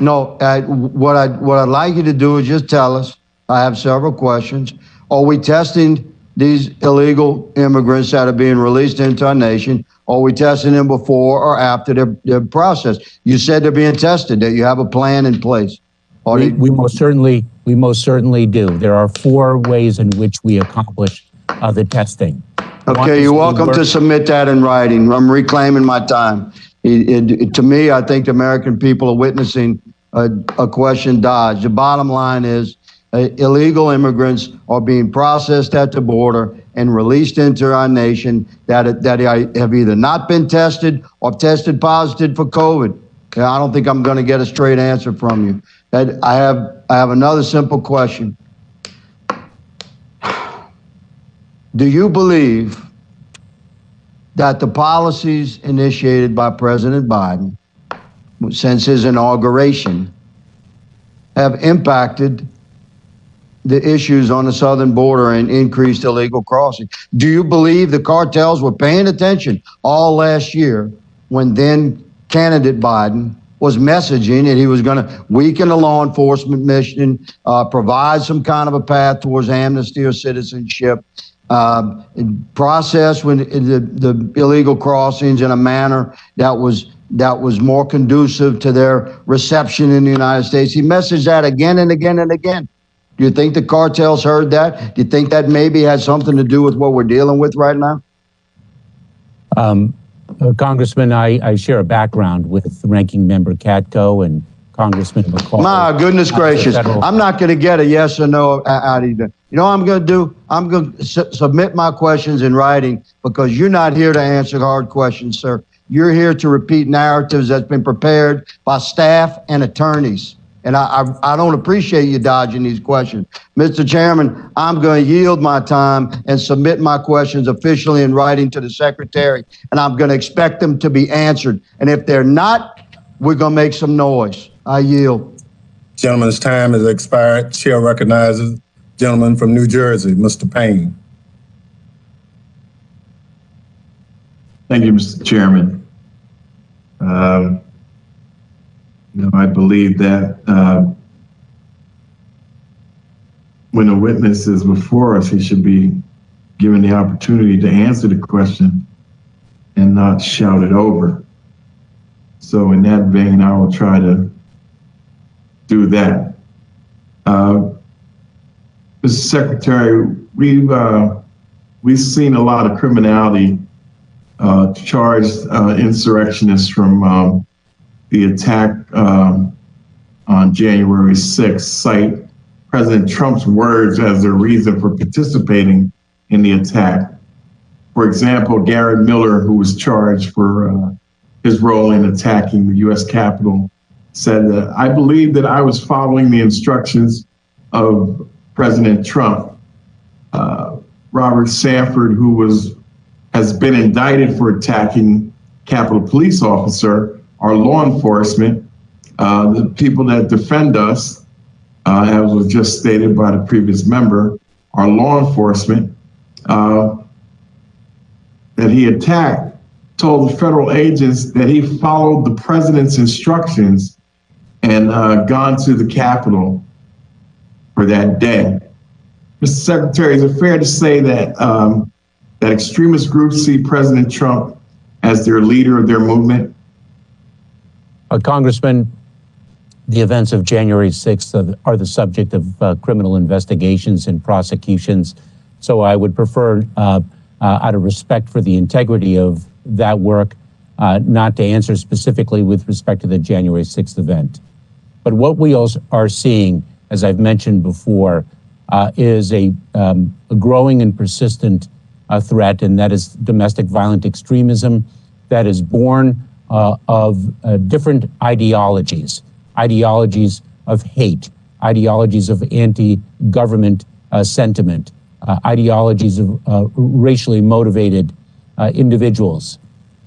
No, what I'd like you to do is just tell us. I have several questions. Are we testing these illegal immigrants that are being released into our nation? Are we testing them before or after they're processed? You said they're being tested, that you have a plan in place. We most certainly do. There are 4 ways in which we accomplish the testing. Okay, you're welcome to submit that in writing. I'm reclaiming my time. To me, I think the American people are witnessing a question dodged. The bottom line is illegal immigrants are being processed at the border and released into our nation that have either not been tested or tested positive for COVID. I don't think I'm going to get a straight answer from you. I have another simple question. Do you believe that the policies initiated by President Biden since his inauguration have impacted the issues on the southern border and increased illegal crossing? Do you believe the cartels were paying attention all last year when then candidate Biden was messaging that he was going to weaken the law enforcement mission, provide some kind of a path towards amnesty or citizenship, process when the illegal crossings in a manner that was more conducive to their reception in the United States? He messaged that again and again and again. Do you think the cartels heard that? Do you think that maybe had something to do with what we're dealing with right now? Congressman, I share a background with Ranking Member Katko and Congressman McCall. My goodness gracious. I'm not going to get a yes or no out of you. You know what I'm going to do? I'm going to submit my questions in writing because you're not here to answer hard questions, sir. You're here to repeat narratives that's been prepared by staff and attorneys. And I don't appreciate you dodging these questions. Mr. Chairman, I'm going to yield my time and submit my questions officially in writing to the Secretary, and I'm going to expect them to be answered. And if they're not, we're going to make some noise. I yield. Gentleman's time has expired. Chair recognizes gentleman from New Jersey, Mr. Payne. Thank you, Mr. Chairman. I believe that when a witness is before us, he should be given the opportunity to answer the question and not shout it over. So in that vein, I will try to do that. Mr. Secretary, we've seen a lot of criminality charged insurrectionists from the attack on January 6th cite President Trump's words as a reason for participating in the attack. For example, Garrett Miller, who was charged for his role in attacking the U.S. Capitol, said that I believe that I was following the instructions of President Trump. Robert Sanford, who has been indicted for attacking Capitol Police officer, our law enforcement, the people that defend us, as was just stated by the previous member, our law enforcement, that he attacked, told the federal agents that he followed the president's instructions and gone to the Capitol for that day. Mr. Secretary, is it fair to say that that extremist groups see President Trump as their leader of their movement? Congressman, the events of January 6th are the subject of criminal investigations and prosecutions. So I would prefer, out of respect for the integrity of that work, not to answer specifically with respect to the January 6th event. But what we also are seeing, as I've mentioned before, is a growing and persistent threat, and that is domestic violent extremism that is born of different ideologies of hate, ideologies of anti-government sentiment, ideologies of racially motivated individuals.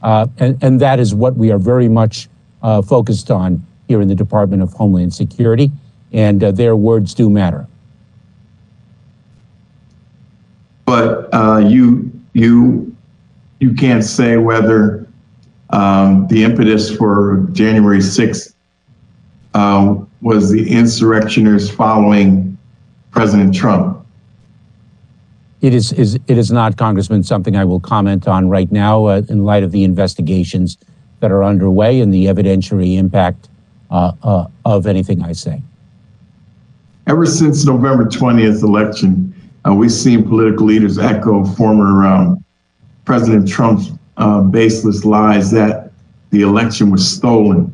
And that is what we are very much focused on here in the Department of Homeland Security, and their words do matter. But you can't say whether the impetus for January 6th was the insurrectioners following President Trump. It is not, Congressman, something I will comment on right now in light of the investigations that are underway and the evidentiary impact of anything I say. Ever since November 20th election, we've seen political leaders echo former President Trump's baseless lies that the election was stolen.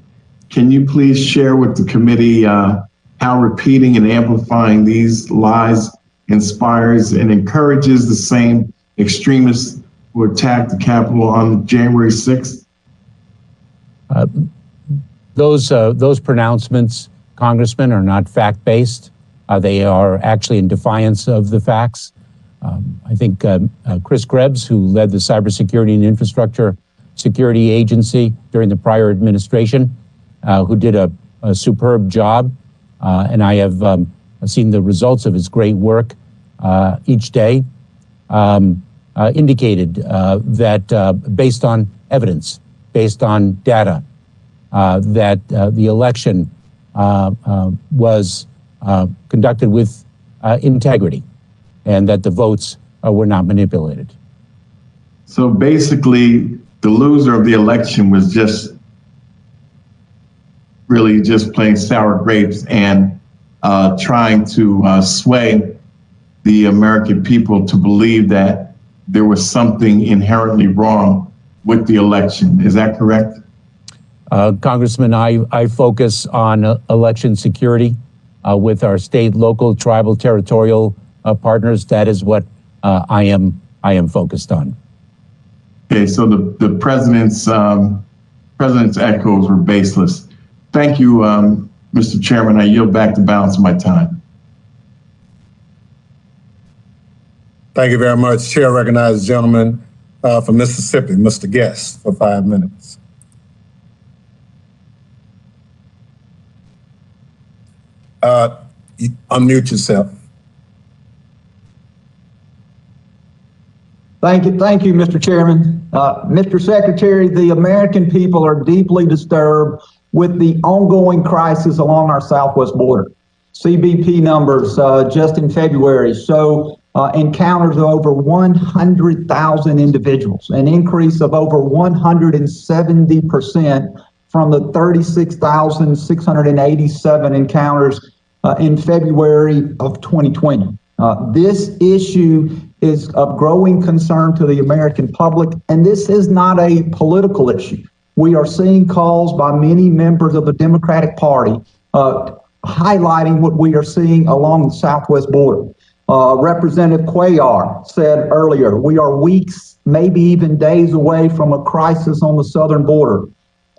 Can you please share with the committee how repeating and amplifying these lies inspires and encourages the same extremists who attacked the Capitol on January 6th? Those pronouncements, Congressman, are not fact-based. They are actually in defiance of the facts. I think Chris Krebs, who led the Cybersecurity and Infrastructure Security Agency during the prior administration, who did a superb job, and I have seen the results of his great work each day, indicated that based on evidence, based on data, that the election was conducted with integrity and that the votes were not manipulated. So basically, the loser of the election was really just playing sour grapes and trying to sway the American people to believe that there was something inherently wrong with the election. Is that correct? Congressman, I focus on election security with our state, local, tribal, territorial partners. That is what I am focused on. Okay, so the president's echoes were baseless. Thank you, Mr. Chairman. I yield back the balance of my time. Thank you very much. Chair recognizes the gentleman from Mississippi, Mr. Guest, for 5 minutes. Unmute yourself. Thank you, Mr. Chairman. Mr. Secretary, the American people are deeply disturbed with the ongoing crisis along our southwest border. CBP numbers just in February show encounters of over 100,000 individuals, an increase of over 170% from the 36,687 encounters in February of 2020. This issue is of growing concern to the American public, and this is not a political issue. We are seeing calls by many members of the Democratic Party highlighting what we are seeing along the southwest border. Representative Cuellar said earlier, we are weeks, maybe even days away from a crisis on the southern border,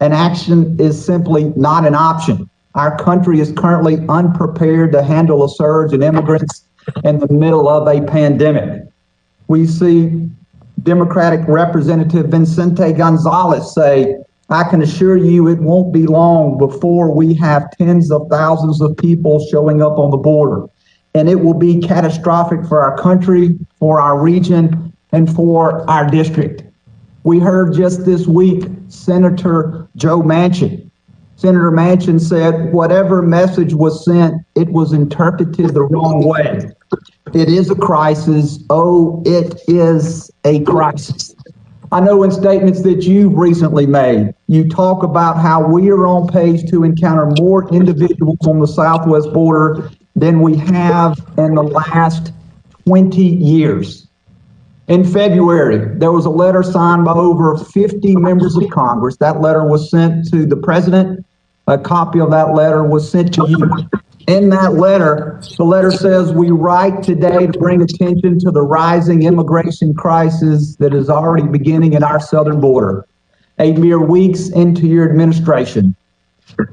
and action is simply not an option. Our country is currently unprepared to handle a surge in immigrants in the middle of a pandemic. We see Democratic Representative Vicente Gonzalez say, I can assure you it won't be long before we have tens of thousands of people showing up on the border. And it will be catastrophic for our country, for our region, and for our district. We heard just this week, Senator Joe Manchin. Senator Manchin said, whatever message was sent, it was interpreted the wrong way. It is a crisis. Oh, it is a crisis. I know in statements that you've recently made, you talk about how we are on pace to encounter more individuals on the southwest border than we have in the last 20 years. In February, there was a letter signed by over 50 members of Congress. That letter was sent to the president. A copy of that letter was sent to you. In that letter, the letter says, we write today to bring attention to the rising immigration crisis that is already beginning at our southern border, a mere weeks into your administration.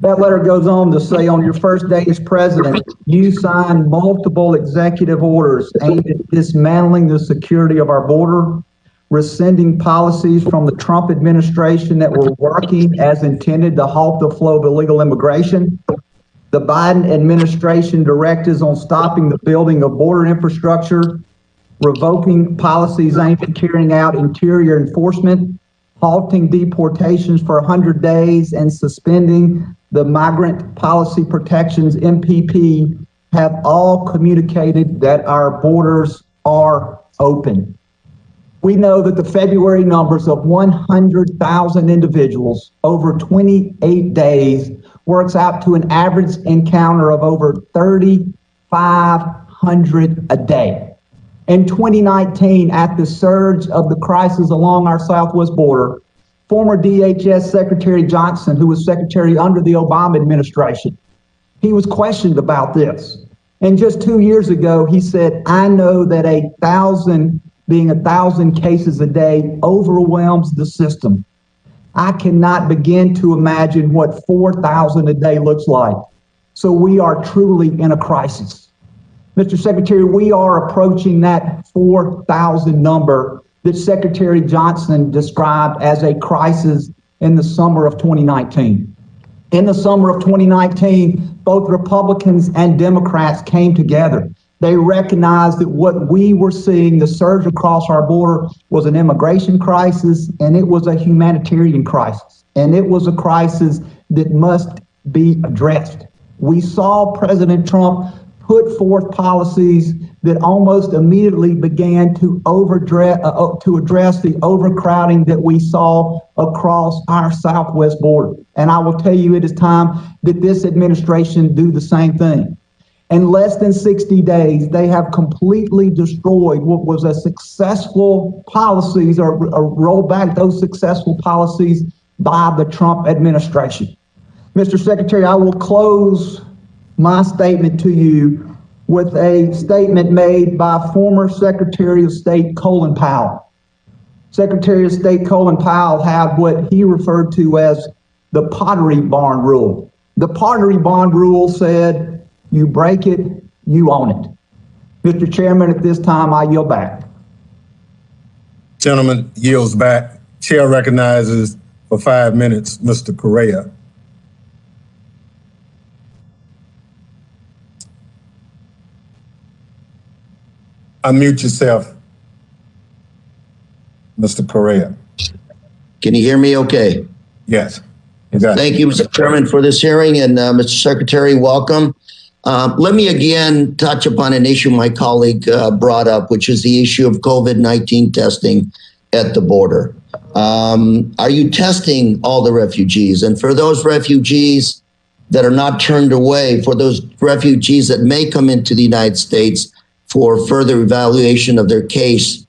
That letter goes on to say, on your first day as president, you signed multiple executive orders aimed at dismantling the security of our border, rescinding policies from the Trump administration that were working as intended to halt the flow of illegal immigration, the Biden administration directives on stopping the building of border infrastructure, revoking policies aimed at carrying out interior enforcement, halting deportations for 100 days, and suspending the Migrant Policy Protections, MPP, have all communicated that our borders are open. We know that the February numbers of 100,000 individuals over 28 days works out to an average encounter of over 3,500 a day. In 2019, at the surge of the crisis along our southwest border, former DHS Secretary Johnson, who was secretary under the Obama administration, he was questioned about this. And just 2 years ago, he said, I know that 1,000 cases a day overwhelms the system. I cannot begin to imagine what 4,000 a day looks like. So we are truly in a crisis. Mr. Secretary, we are approaching that 4,000 number that Secretary Johnson described as a crisis in the summer of 2019. In the summer of 2019, both Republicans and Democrats came together. They recognized that what we were seeing, the surge across our border, was an immigration crisis, and it was a humanitarian crisis, and it was a crisis that must be addressed. We saw President Trump put forth policies that almost immediately began to address the overcrowding that we saw across our southwest border. And I will tell you, it is time that this administration do the same thing. In less than 60 days, they have completely destroyed what was a successful policies or roll back those successful policies by the Trump administration. Mr. Secretary, I will close my statement to you with a statement made by former Secretary of State Colin Powell. Secretary of State Colin Powell had what he referred to as the Pottery Barn Rule. The Pottery Barn Rule said, you break it, you own it. Mr. Chairman, at this time, I yield back. Gentleman yields back. Chair recognizes for 5 minutes, Mr. Correa. Unmute yourself, Mr. Correa. Can you hear me okay? Yes. Exactly. Thank you, Mr. Chairman, for this hearing, and Mr. Secretary, welcome. Let me again touch upon an issue my colleague brought up, which is the issue of COVID-19 testing at the border. Are you testing all the refugees? And for those refugees that are not turned away, for those refugees that may come into the United States for further evaluation of their case,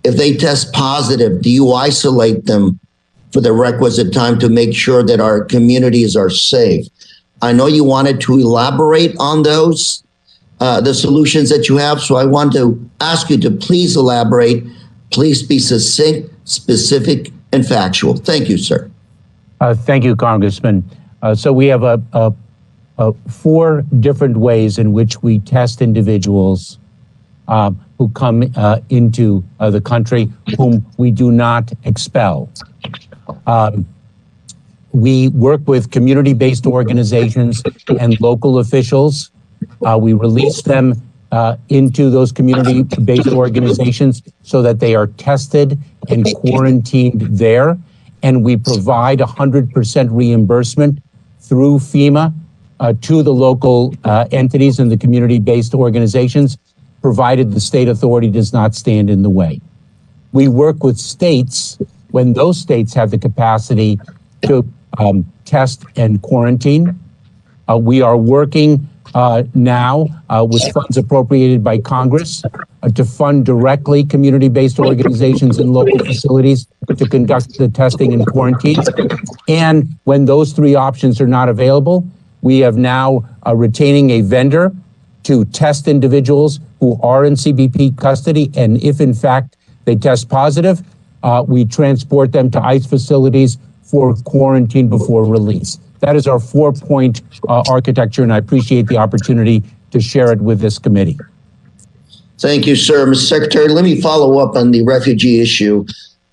if they test positive, do you isolate them for the requisite time to make sure that our communities are safe? I know you wanted to elaborate on those, the solutions that you have. So I want to ask you to please elaborate. Please be succinct, specific, and factual. Thank you, sir. Thank you, Congressman. So we have 4 different ways in which we test individuals who come into the country whom we do not expel. We work with community-based organizations and local officials. We release them into those community-based organizations so that they are tested and quarantined there. And we provide 100% reimbursement through FEMA to the local entities and the community-based organizations, provided the state authority does not stand in the way. We work with states when those states have the capacity to test and quarantine. We are working now with funds appropriated by Congress to fund directly community-based organizations and local facilities to conduct the testing and quarantine. And when those 3 options are not available, we have now retaining a vendor to test individuals who are in CBP custody. And if in fact they test positive, we transport them to ICE facilities for quarantine before release. That is our 4-point architecture, and I appreciate the opportunity to share it with this committee. Thank you, sir. Mr. Secretary, let me follow up on the refugee issue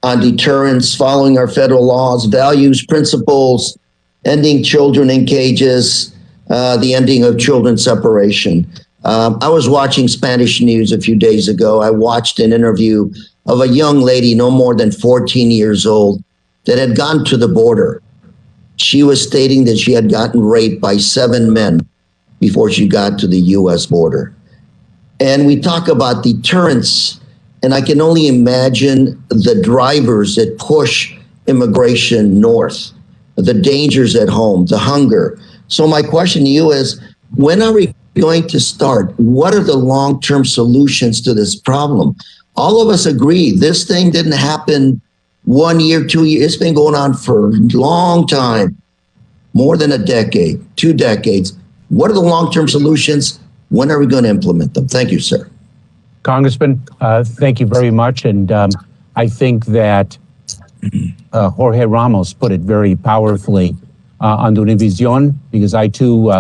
on deterrence, following our federal laws, values, principles, ending children in cages, the ending of children separation. I was watching Spanish news a few days ago. I watched an interview of a young lady, no more than 14 years old, that had gone to the border. She was stating that she had gotten raped by 7 men before she got to the U.S. border. And we talk about deterrence, and I can only imagine the drivers that push immigration north, the dangers at home, the hunger. So my question to you is, when are we going to start? What are the long-term solutions to this problem? All of us agree this thing didn't happen 1 year, 2 years. It's been going on for a long time, more than a decade, 2 decades. What are the long-term solutions? When are we going to implement them? Thank you, sir. Congressman, thank you very much. And I think that Jorge Ramos put it very powerfully on Univision, because I too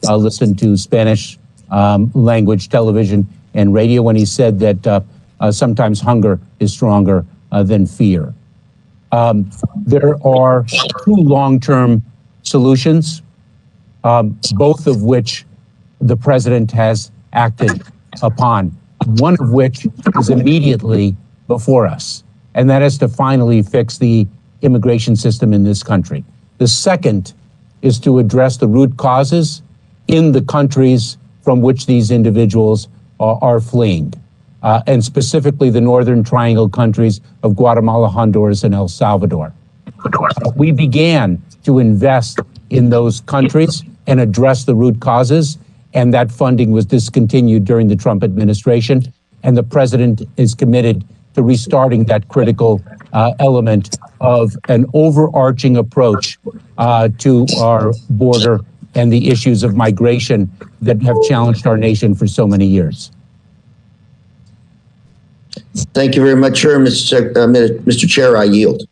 listen to Spanish language television and radio, when he said that sometimes hunger is stronger than fear. There are 2 long-term solutions, both of which the president has acted upon, one of which is immediately before us, and that is to finally fix the immigration system in this country. The second is to address the root causes in the countries from which these individuals are fleeing, and specifically the Northern Triangle countries of Guatemala, Honduras, and El Salvador. We began to invest in those countries and address the root causes, and that funding was discontinued during the Trump administration, and the president is committed to restarting that critical element of an overarching approach to our border and the issues of migration that have challenged our nation for so many years. Thank you very much, sir. Mr. Chair, I yield.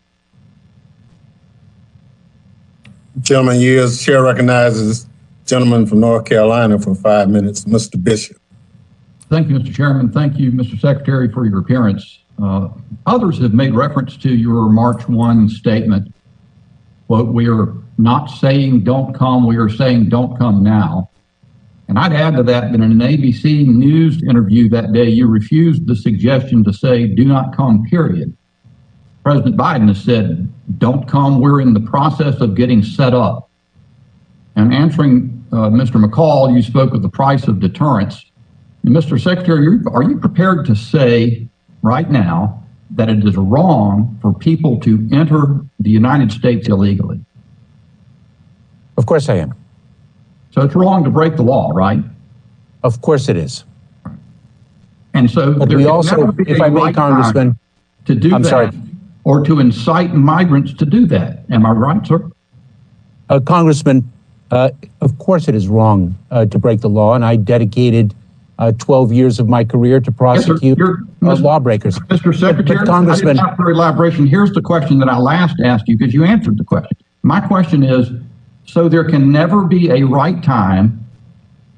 Gentleman yields. Chair recognizes gentleman from North Carolina for 5 minutes, Mr. Bishop. Thank you, Mr. Chairman. Thank you, Mr. Secretary, for your appearance. Others have made reference to your March 1 statement. Quote, "We are not saying don't come, we are saying don't come now." And I'd add to that in an ABC News interview that day, you refused the suggestion to say do not come, period. President Biden has said, don't come, we're in the process of getting set up. And answering Mr. McCall, you spoke of the price of deterrence. And Mr. Secretary, are you prepared to say right now that it is wrong for people to enter the United States illegally? Of course I am. So it's wrong to break the law, right? Of course it is. And so but there we can also, never be if a I may, right Congressman, time to do I'm that, sorry. or to incite migrants to do that. Am I right, sir? Congressman, of course it is wrong to break the law, and I dedicated 12 years of my career to prosecute lawbreakers. Mr. Secretary, Congressman, I didn't ask for elaboration. Here's the question that I last asked you, because you answered the question. My question is, so there can never be a right time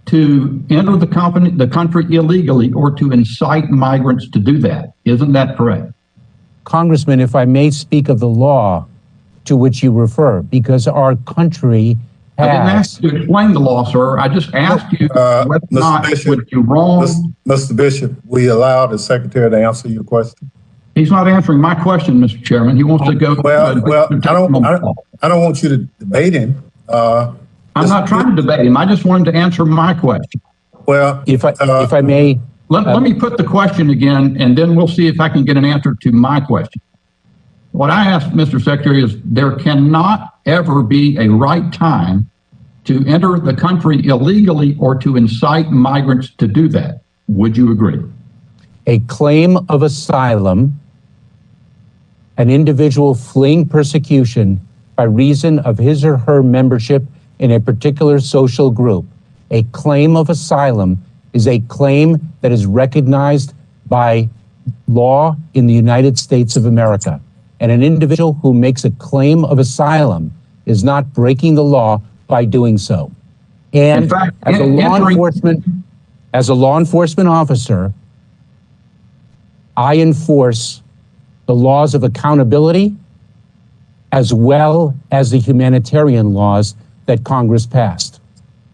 to enter the country illegally or to incite migrants to do that. Isn't that correct? Congressman, if I may speak of the law to which you refer, because our country has... I didn't ask you to explain the law, sir. I just asked you whether or not would you wrong... Mr. Bishop, we allow the Secretary to answer your question. He's not answering my question, Mr. Chairman. He wants to go... I don't want you to debate him. I'm not trying to debate him. I just want him to answer my question. Well, if I may... Let me put the question again, and then we'll see if I can get an answer to my question. What I asked, Mr. Secretary, is there cannot ever be a right time to enter the country illegally or to incite migrants to do that. Would you agree? A claim of asylum, an individual fleeing persecution by reason of his or her membership in a particular social group. A claim of asylum is a claim that is recognized by law in the United States of America. And an individual who makes a claim of asylum is not breaking the law by doing so. And in fact, as a law enforcement officer, I enforce the laws of accountability as well as the humanitarian laws that Congress passed.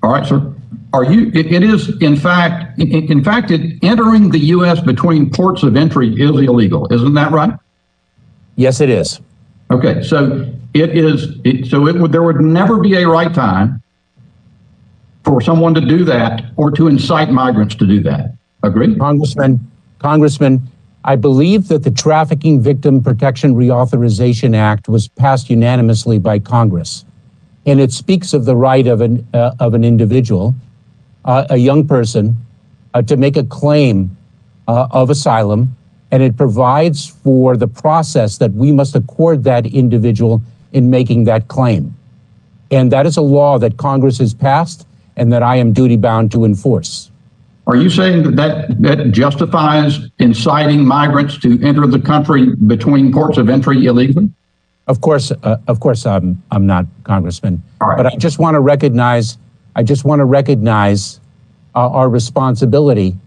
All right, sir. It is, in fact, entering the U.S. between ports of entry is illegal. Isn't that right? Yes, it is. Okay, so there would never be a right time for someone to do that or to incite migrants to do that. Agree? Congressman, I believe that the Trafficking Victim Protection Reauthorization Act was passed unanimously by Congress, and it speaks of the right of an individual, a young person, to make a claim of asylum, and it provides for the process that we must accord that individual in making that claim. And that is a law that Congress has passed and that I am duty-bound to enforce. Are you saying that justifies inciting migrants to enter the country between ports of entry illegally? Of course, I'm not, Congressman. All right. But I just want to recognize our responsibility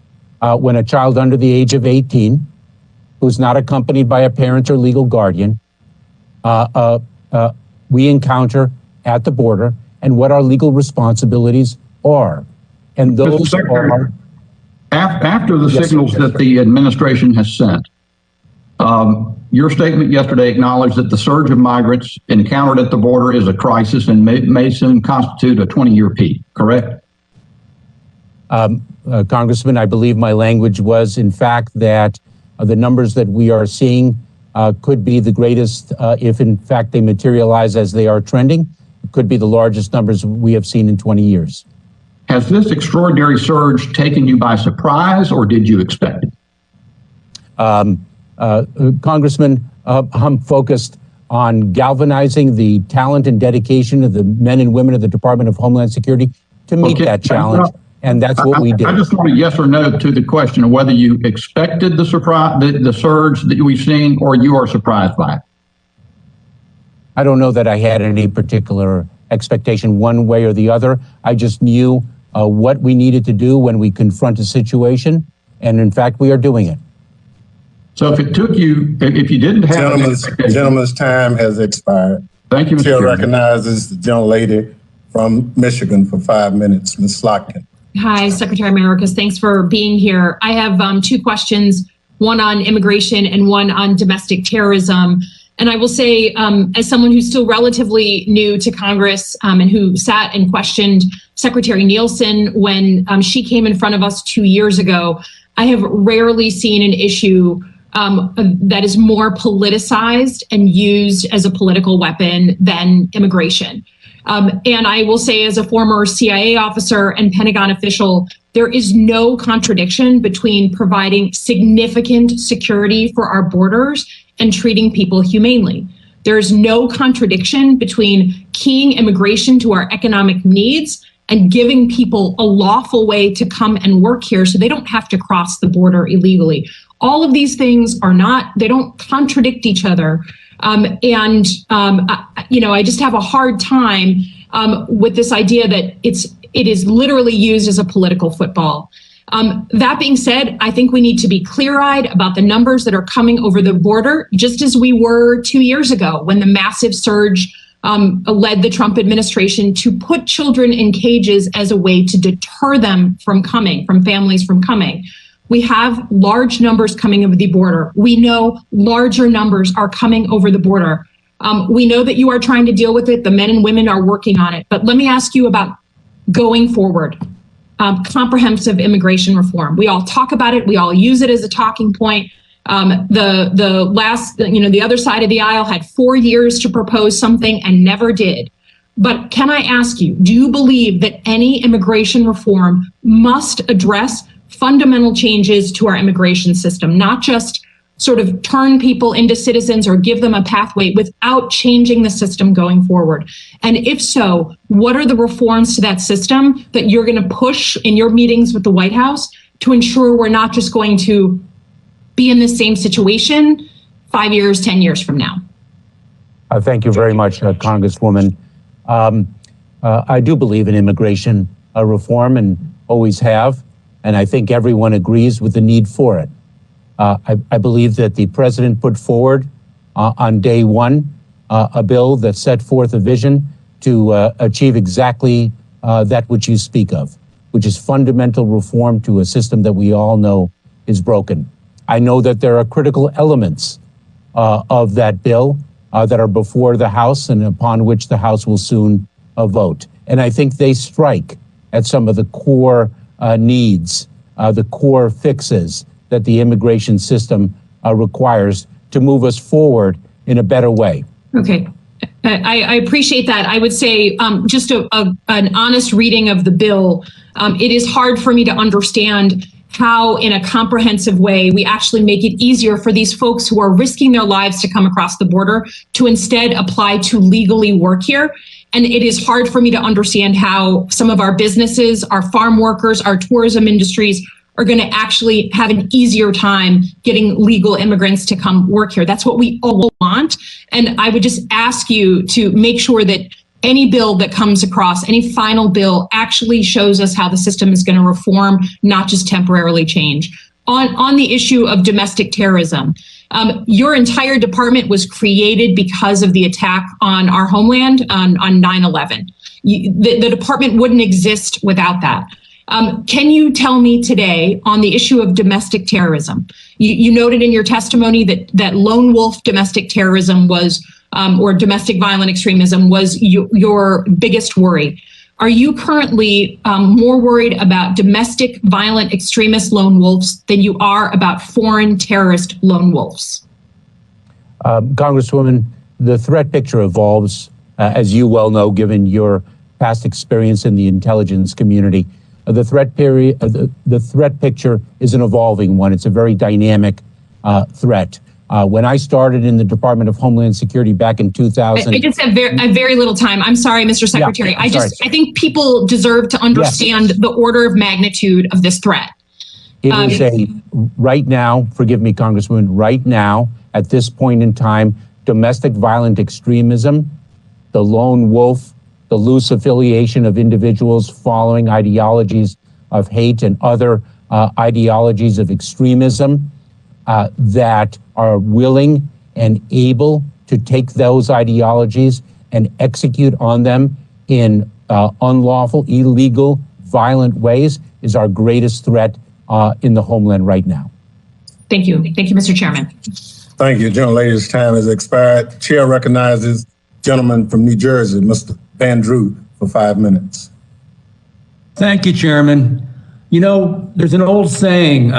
when a child under the age of 18, who's not accompanied by a parent or legal guardian, we encounter at the border, and what our legal responsibilities are. And those are... After the signals that the administration has sent, your statement yesterday acknowledged that the surge of migrants encountered at the border is a crisis and may soon constitute a 20-year peak, correct? Congressman, I believe my language was, in fact, that the numbers that we are seeing could be the greatest, if in fact they materialize as they are trending, could be the largest numbers we have seen in 20 years. Has this extraordinary surge taken you by surprise, or did you expect it? Congressman, I'm focused on galvanizing the talent and dedication of the men and women of the Department of Homeland Security to meet that challenge, and that's what we did. I just want a yes or no to the question of whether you expected the surge that we've seen, or you are surprised by it. I don't know that I had any particular expectation one way or the other. I just knew what we needed to do when we confront a situation, and in fact, we are doing it. So if it took you, if you didn't have... Gentleman's time has expired. Thank you, Mr. Chair Chairman. recognizes the gentlelady from Michigan for 5 minutes, Ms. Slotkin. Hi, Secretary Mayorkas. Thanks for being here. I have two questions, one on immigration and one on domestic terrorism. And I will say, as someone who's still relatively new to Congress and who sat and questioned Secretary Nielsen when she came in front of us 2 years ago, I have rarely seen an issue that is more politicized and used as a political weapon than immigration. And I will say, as a former CIA officer and Pentagon official, there is no contradiction between providing significant security for our borders and treating people humanely. There's no contradiction between keying immigration to our economic needs and giving people a lawful way to come and work here so they don't have to cross the border illegally. All of these things they don't contradict each other. I just have a hard time with this idea that it is literally used as a political football. That being said, I think we need to be clear-eyed about the numbers that are coming over the border, just as we were 2 years ago when the massive surge led the Trump administration to put children in cages as a way to deter them from families from coming. We have large numbers coming over the border. We know larger numbers are coming over the border. We know that you are trying to deal with it. The men and women are working on it. But let me ask you about going forward. Comprehensive immigration reform. We all talk about it. We all use it as a talking point. The other side of the aisle had 4 years to propose something and never did. But can I ask you, do you believe that any immigration reform must address fundamental changes to our immigration system, not just sort of turn people into citizens or give them a pathway without changing the system going forward? And if so, what are the reforms to that system that you're going to push in your meetings with the White House to ensure we're not just going to be in the same situation 5 years, 10 years from now? Thank you very much, Congresswoman. I do believe in immigration reform and always have, and I think everyone agrees with the need for it. I believe that the president put forward on day one a bill that set forth a vision to achieve exactly that which you speak of, which is fundamental reform to a system that we all know is broken. I know that there are critical elements of that bill that are before the House and upon which the House will soon vote. And I think they strike at some of the core needs, the core fixes that the immigration system requires to move us forward in a better way. Okay. I appreciate that. I would say just an honest reading of the bill, it is hard for me to understand how in a comprehensive way we actually make it easier for these folks who are risking their lives to come across the border to instead apply to legally work here. And it is hard for me to understand how some of our businesses, our farm workers, our tourism industries are going to actually have an easier time getting legal immigrants to come work here. That's what we all want. And I would just ask you to make sure that any bill that comes across, any final bill, actually shows us how the system is going to reform, not just temporarily change. On the issue of domestic terrorism, your entire department was created because of the attack on our homeland on 9/11. The department wouldn't exist without that. Can you tell me today on the issue of domestic terrorism? You noted in your testimony that lone wolf domestic terrorism was, or domestic violent extremism was your biggest worry. Are you currently more worried about domestic violent extremist lone wolves than you are about foreign terrorist lone wolves? Congresswoman, the threat picture evolves, as you well know, given your past experience in the intelligence community. The threat picture is an evolving one. It's a very dynamic threat. When I started in the Department of Homeland Security back in 2000, I just have very little time. I'm sorry, Mr. Secretary. Yeah, I think people deserve to understand the order of magnitude of this threat. It is right now, forgive me, Congresswoman, right now, at this point in time, domestic violent extremism, the lone wolf, the loose affiliation of individuals following ideologies of hate and other ideologies of extremism that are willing and able to take those ideologies and execute on them in unlawful, illegal, violent ways is our greatest threat in the homeland right now. Thank you. Thank you, Mr. Chairman. Thank you. Gentlelady's time has expired. Chair recognizes gentleman from New Jersey, Mr. Van Drew, for 5 minutes. Thank you, Chairman. You know, there's an old saying,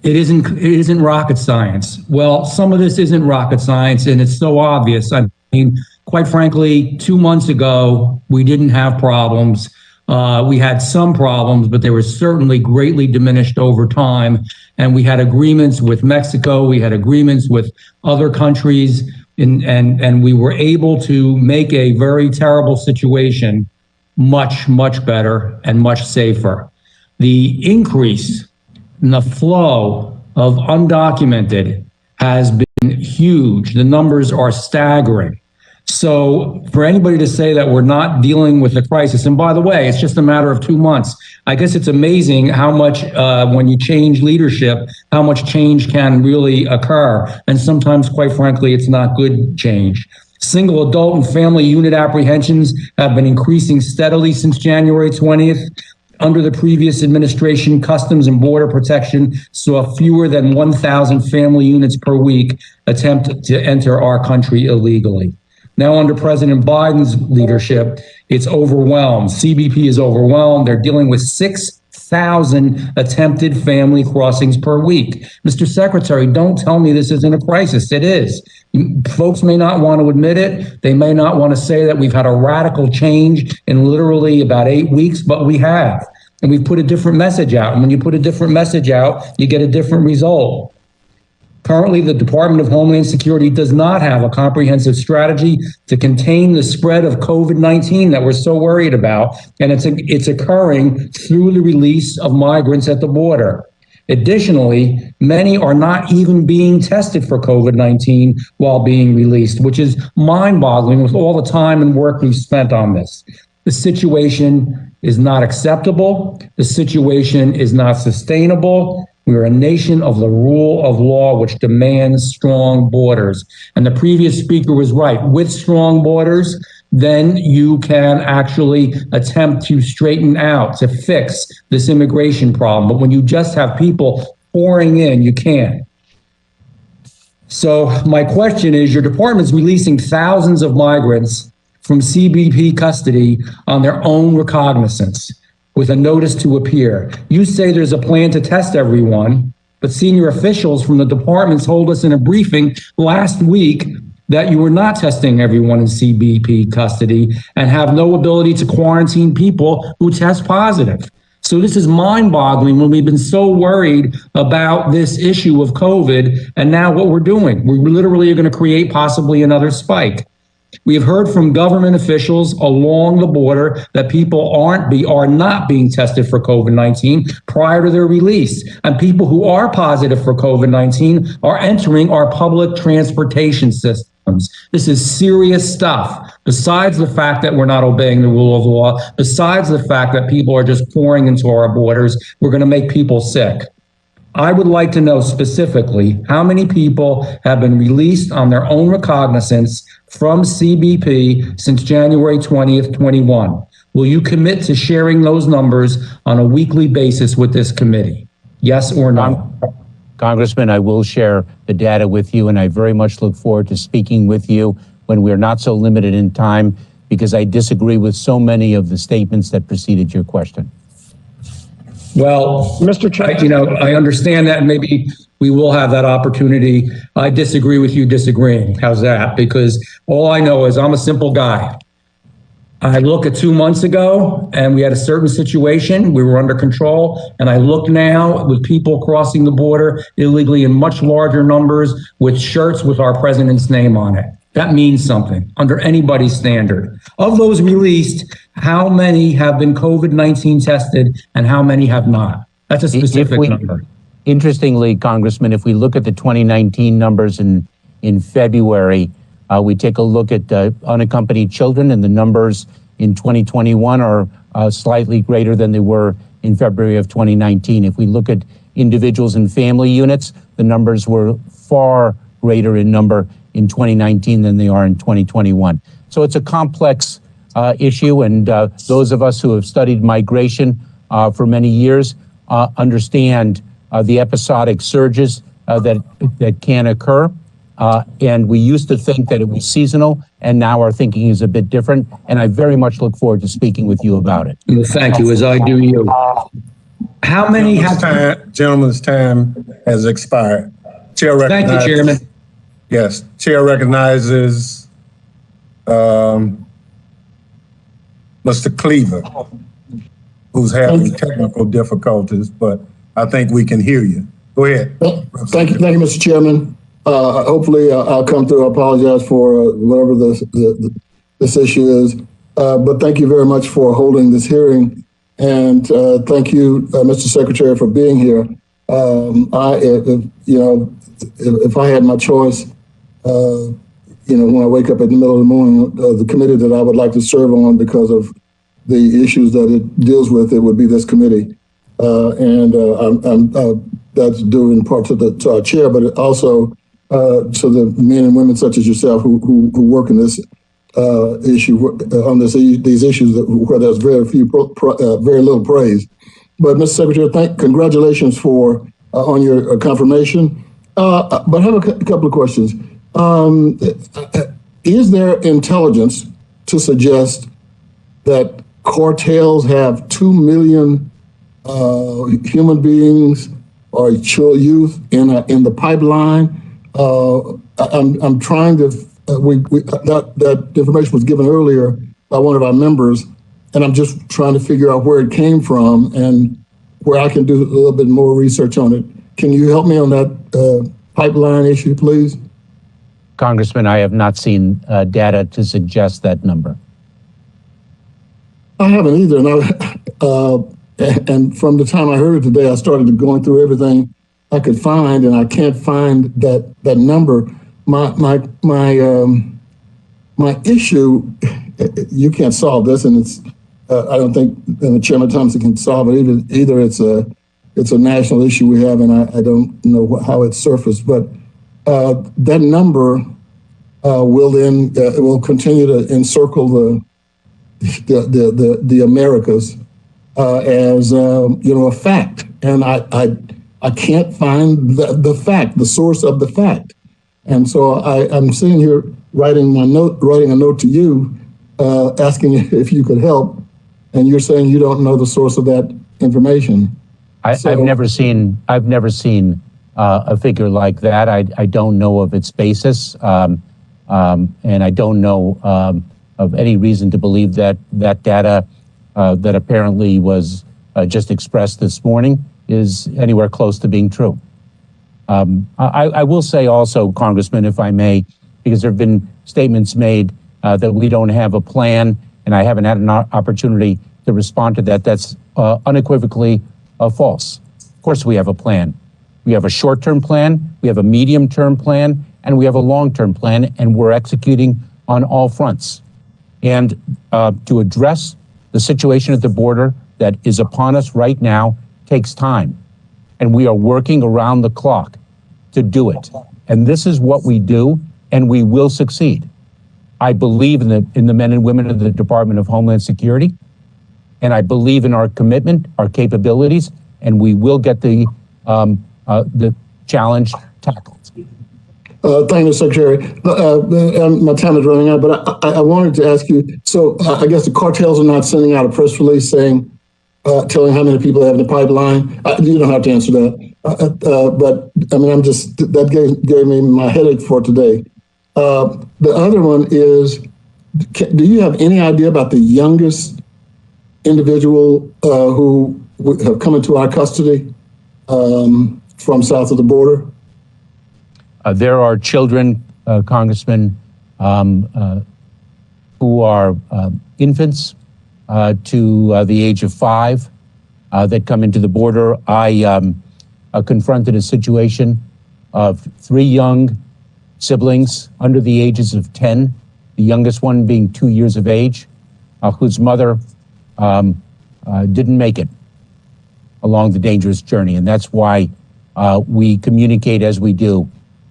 it isn't rocket science. Well, some of this isn't rocket science, and it's so obvious. I mean, quite frankly, 2 months ago, we didn't have problems. We had some problems, but they were certainly greatly diminished over time. And we had agreements with Mexico. We had agreements with other countries. And we were able to make a very terrible situation much, much better and much safer. The increase in the flow of undocumented has been huge. The numbers are staggering. So for anybody to say that we're not dealing with a crisis, and by the way, it's just a matter of 2 months. I guess it's amazing how much, when you change leadership, how much change can really occur. And sometimes, quite frankly, it's not good change. Single adult and family unit apprehensions have been increasing steadily since January 20th. Under the previous administration, Customs and Border Protection saw fewer than 1,000 family units per week attempt to enter our country illegally. Now, under President Biden's leadership, it's overwhelmed. CBP is overwhelmed. They're dealing with 6,000 attempted family crossings per week. Mr. Secretary, don't tell me this isn't a crisis. It is. Folks may not want to admit it. They may not want to say that we've had a radical change in literally about 8 weeks, but we have. And we've put a different message out. And when you put a different message out, you get a different result. Currently, the Department of Homeland Security does not have a comprehensive strategy to contain the spread of COVID-19 that we're so worried about, and it's occurring through the release of migrants at the border. Additionally, many are not even being tested for COVID-19 while being released, which is mind-boggling with all the time and work we've spent on this. The situation is not acceptable. The situation is not sustainable. We are a nation of the rule of law, which demands strong borders. And the previous speaker was right. With strong borders, then you can actually attempt to straighten out, to fix this immigration problem. But when you just have people pouring in, you can't. So my question is, your department's releasing thousands of migrants from CBP custody on their own recognizance with a notice to appear. You say there's a plan to test everyone, but senior officials from the departments told us in a briefing last week that you were not testing everyone in CBP custody and have no ability to quarantine people who test positive. So this is mind-boggling when we've been so worried about this issue of COVID, and now what we're doing, we literally are going to create possibly another spike. We have heard from government officials along the border that people are not being tested for COVID-19 prior to their release. And people who are positive for COVID-19 are entering our public transportation systems. This is serious stuff. Besides the fact that we're not obeying the rule of law, besides the fact that people are just pouring into our borders, we're going to make people sick. I would like to know specifically how many people have been released on their own recognizance from CBP since January 20th, 21. Will you commit to sharing those numbers on a weekly basis with this committee? Yes or no? Congressman, I will share the data with you, and I very much look forward to speaking with you when we're not so limited in time, because I disagree with so many of the statements that preceded your question. Well, Mr. Chair, I understand that, and maybe we will have that opportunity. I disagree with you disagreeing. How's that? Because all I know is I'm a simple guy. I look at 2 months ago and we had a certain situation, we were under control, and I look now with people crossing the border illegally in much larger numbers with shirts with our president's name on it. That means something under anybody's standard. Of those released, how many have been COVID-19 tested and how many have not? That's a specific number. Interestingly, Congressman, if we look at the 2019 numbers in February, we take a look at unaccompanied children, and the numbers in 2021 are slightly greater than they were in February of 2019. If we look at individuals and family units, the numbers were far greater in number in 2019 than they are in 2021. So it's a complex issue, and those of us who have studied migration for many years understand the episodic surges that can occur. And we used to think that it was seasonal, and now our thinking is a bit different. And I very much look forward to speaking with you about it. Well, thank you, as I do you. How many have... Gentleman's time has expired. Chair recognizes... Thank you, Chairman. Yes, Chair recognizes Mr. Cleaver, who's having technical difficulties, but I think we can hear you. Go ahead. Thank you, Mr. Chairman. Hopefully I'll come through. I apologize for whatever this issue is, but thank you very much for holding this hearing, and thank you, Mr. Secretary, for being here. If I had my choice, when I wake up in the middle of the morning, the committee that I would like to serve on because of the issues that it deals with, it would be this committee, and that's due in part to our chair, but also to the men and women such as yourself who work in this issue on these issues where there's very little praise. But Mr. Secretary, congratulations on your confirmation. But I have a couple of questions. Is there intelligence to suggest that cartels have 2 million human beings or youth in the pipeline? I'm trying to. That information was given earlier by one of our members, and I'm just trying to figure out where it came from and where I can do a little bit more research on it. Can you help me on that pipeline issue, please? Congressman, I have not seen data to suggest that number. I haven't either, and from the time I heard it today, I started going through everything I could find, and I can't find that number. My issue, you can't solve this, and it's I don't think Chairman Thompson can solve it either. Either it's it's a national issue we have, and I don't know how it surfaced, but that number will then will continue to encircle the Americas as a fact, and I can't find the fact, the source of the fact, and so I'm sitting here writing a note to you, asking if you could help, and you're saying you don't know the source of that information. I've never seen a figure like that. I don't know of its basis, and I don't know of any reason to believe that data that apparently was just expressed this morning is anywhere close to being true. I will say also, Congressman, if I may, because there have been statements made that we don't have a plan, and I haven't had an opportunity to respond to that. That's unequivocally false. Of course we have a plan. We have a short-term plan, we have a medium-term plan, and we have a long-term plan, and we're executing on all fronts. And to address the situation at the border that is upon us right now takes time. And we are working around the clock to do it. And this is what we do, and we will succeed. I believe in the men and women of the Department of Homeland Security, and I believe in our commitment, our capabilities, and we will get the challenge tackled. Thank you, Secretary. My time is running out, but I wanted to ask you, so I guess the cartels are not sending out a press release saying, telling how many people they have in the pipeline. You don't have to answer that. But I mean, that gave me my headache for today. The other one is, do you have any idea about the youngest individual who have come into our custody from south of the border? There are children, Congressman, who are infants to the age of 5 that come into the border. I confronted a situation of 3 young siblings under the ages of 10, the youngest one being 2 years of age, whose mother didn't make it along the dangerous journey. And that's why we communicate as we do,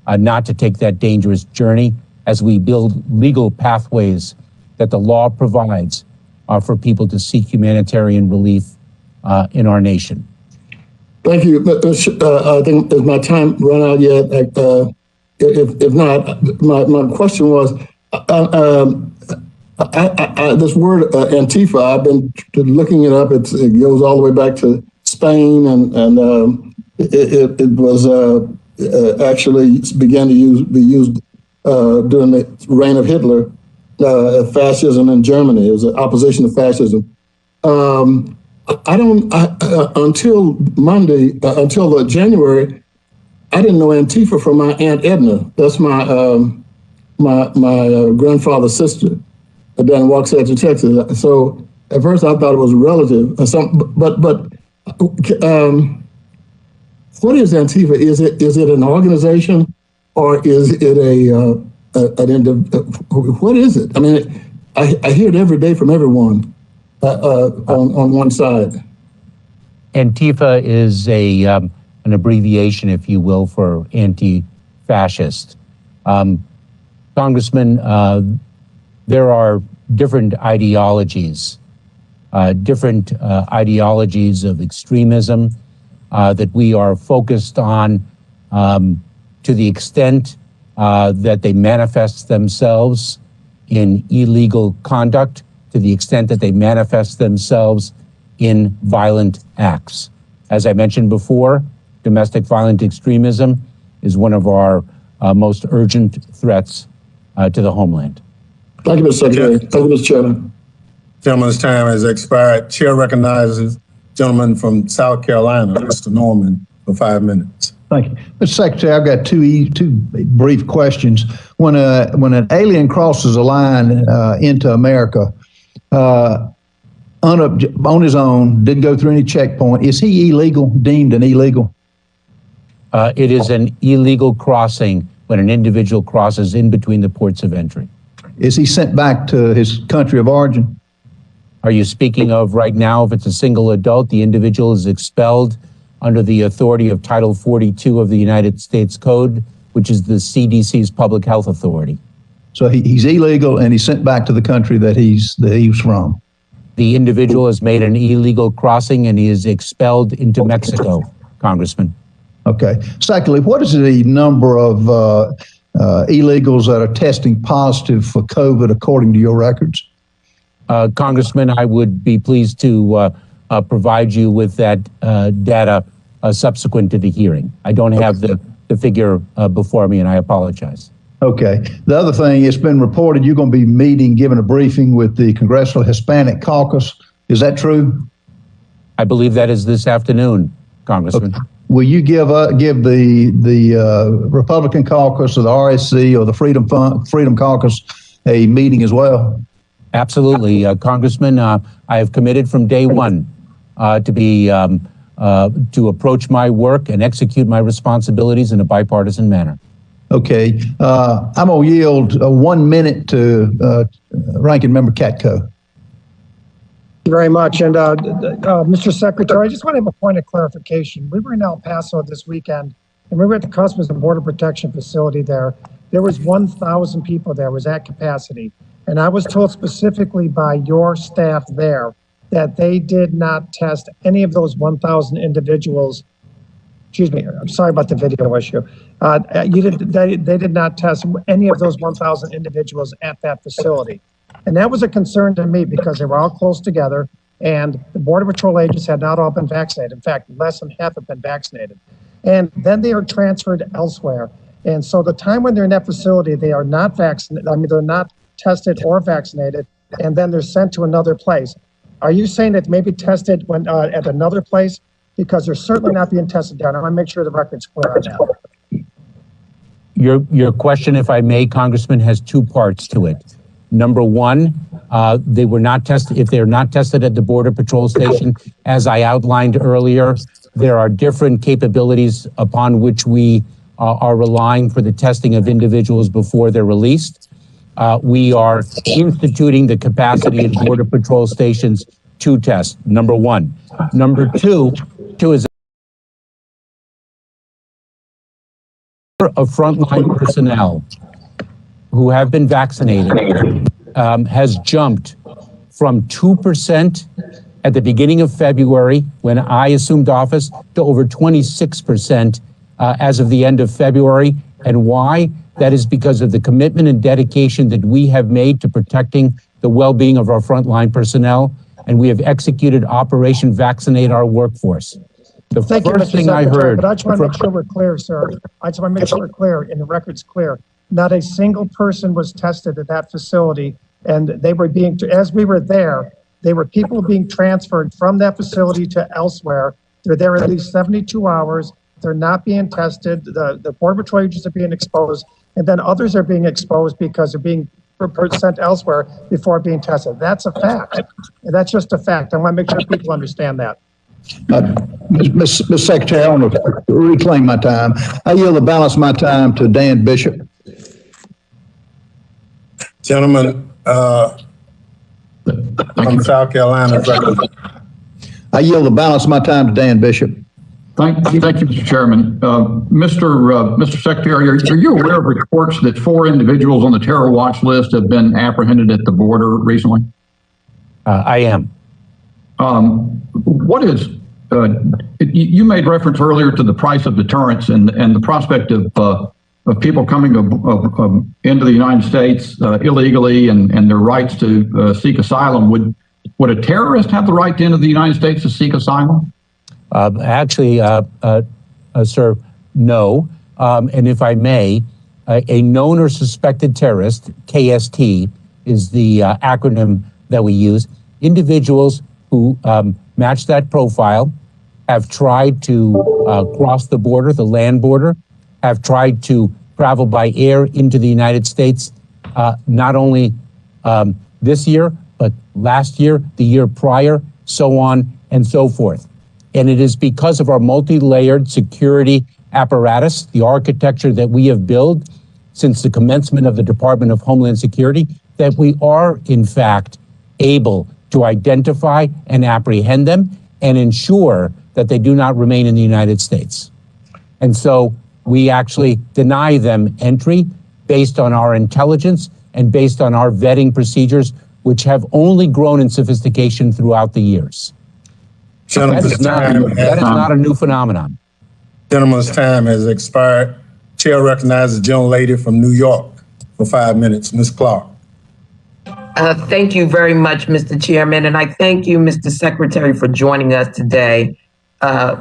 not to take that dangerous journey as we build legal pathways that the law provides for people to seek humanitarian relief in our nation. Thank you. I think, has my time run out yet? If not, my question was, this word Antifa, I've been looking it up. It goes all the way back to Spain, and it was actually began to be used during the reign of Hitler, fascism in Germany. It was an opposition to fascism. Until Monday, until January, I didn't know Antifa from my Aunt Edna. That's my grandfather's sister down in Waxahachie, Texas. So at first I thought it was a relative or something, but what is Antifa? Is it an organization, or is it what is it? I mean, I hear it every day from everyone on one side. Antifa is an abbreviation, if you will, for anti-fascist. Congressman, there are different ideologies of extremism that we are focused on to the extent that they manifest themselves in illegal conduct, to the extent that they manifest themselves in violent acts. As I mentioned before, domestic violent extremism is one of our most urgent threats to the homeland. Thank you, Mr. Secretary. Thank you, Mr. Chairman. Gentleman's time has expired. Chair recognizes gentleman from South Carolina, Mr. Norman, for 5 minutes. Thank you. Mr. Secretary, I've got two brief questions. When an alien crosses a line into America on his own, didn't go through any checkpoint, is he deemed an illegal? It is an illegal crossing when an individual crosses in between the ports of entry. Is he sent back to his country of origin? Are you speaking of right now, if it's a single adult, the individual is expelled under the authority of Title 42 of the United States Code, which is the CDC's public health authority. So he's illegal and he's sent back to the country that he's from. The individual has made an illegal crossing and he is expelled into Mexico, Congressman. Okay. Secondly, what is the number of illegals that are testing positive for COVID according to your records? Congressman, I would be pleased to provide you with that data subsequent to the hearing. I don't have the figure before me, and I apologize. Okay. The other thing, it's been reported you're going to be giving a briefing with the Congressional Hispanic Caucus. Is that true? I believe that is this afternoon, Congressman. Okay. Will you give the Republican Caucus or the RSC or the Freedom Caucus a meeting as well? Absolutely, Congressman. I have committed from day one to approach my work and execute my responsibilities in a bipartisan manner. Okay. I'm going to yield 1 minute to Ranking Member Katko. Thank you very much. And Mr. Secretary, I just want to have a point of clarification. We were in El Paso this weekend, and we were at the Customs and Border Protection facility there. There was 1,000 people there, was at capacity. And I was told specifically by your staff there that they did not test any of those 1,000 individuals. Excuse me, I'm sorry about the video issue. They did not test any of those 1,000 individuals at that facility. And that was a concern to me because they were all close together and the Border Patrol agents had not all been vaccinated. In fact, less than half have been vaccinated. And then they are transferred elsewhere. And so the time when they're in that facility, they are not vaccinated. I mean, they're not tested or vaccinated, and then they're sent to another place. Are you saying that maybe tested when at another place? Because they're certainly not being tested down. I want to make sure the record's clear on that. Your question, if I may, Congressman, has two parts to it. Number one, they were not tested. If they're not tested at the Border Patrol station, as I outlined earlier, there are different capabilities upon which we are relying for the testing of individuals before they're released. We are instituting the capacity at Border Patrol stations to test, number one. Number two is of frontline personnel who have been vaccinated has jumped from 2% at the beginning of February when I assumed office to over 26% as of the end of February. And why? That is because of the commitment and dedication that we have made to protecting the well-being of our frontline personnel, and we have executed Operation Vaccinate Our Workforce. The first thing I heard. But I just want to make sure we're clear, sir. I just want to make sure we're clear and the record's clear. Not a single person was tested at that facility, and they were being, as we were there, they were people being transferred from that facility to elsewhere. They're there at least 72 hours. They're not being tested. The Border Patrol agents are being exposed, and then others are being exposed because they're being sent elsewhere before being tested. That's a fact. And that's just a fact. I want to make sure people understand that. Ms. Secretary, I want to reclaim my time. I yield the balance of my time to Dan Bishop. Gentlemen, from South Carolina. I yield the balance of my time to Dan Bishop. Thank you, Mr. Chairman. Mr. Secretary, are you aware of reports that 4 individuals on the terror watch list have been apprehended at the border recently? I am. What is, you made reference earlier to the price of deterrence and the prospect of people coming into the United States illegally and their rights to seek asylum. Would a terrorist have the right to enter the United States to seek asylum? Actually, sir, no. And if I may, a known or suspected terrorist, KST, is the acronym that we use. Individuals who match that profile have tried to cross the border, the land border, have tried to travel by air into the United States, not only this year, but last year, the year prior, so on and so forth. And it is because of our multi-layered security apparatus, the architecture that we have built since the commencement of the Department of Homeland Security, that we are, in fact, able to identify and apprehend them and ensure that they do not remain in the United States. And so we actually deny them entry based on our intelligence and based on our vetting procedures, which have only grown in sophistication throughout the years. That is not a new phenomenon. Gentleman's time has expired. Chair recognizes the gentlelady from New York for 5 minutes, Ms. Clark. Thank you very much, Mr. Chairman, and I thank you, Mr. Secretary, for joining us today.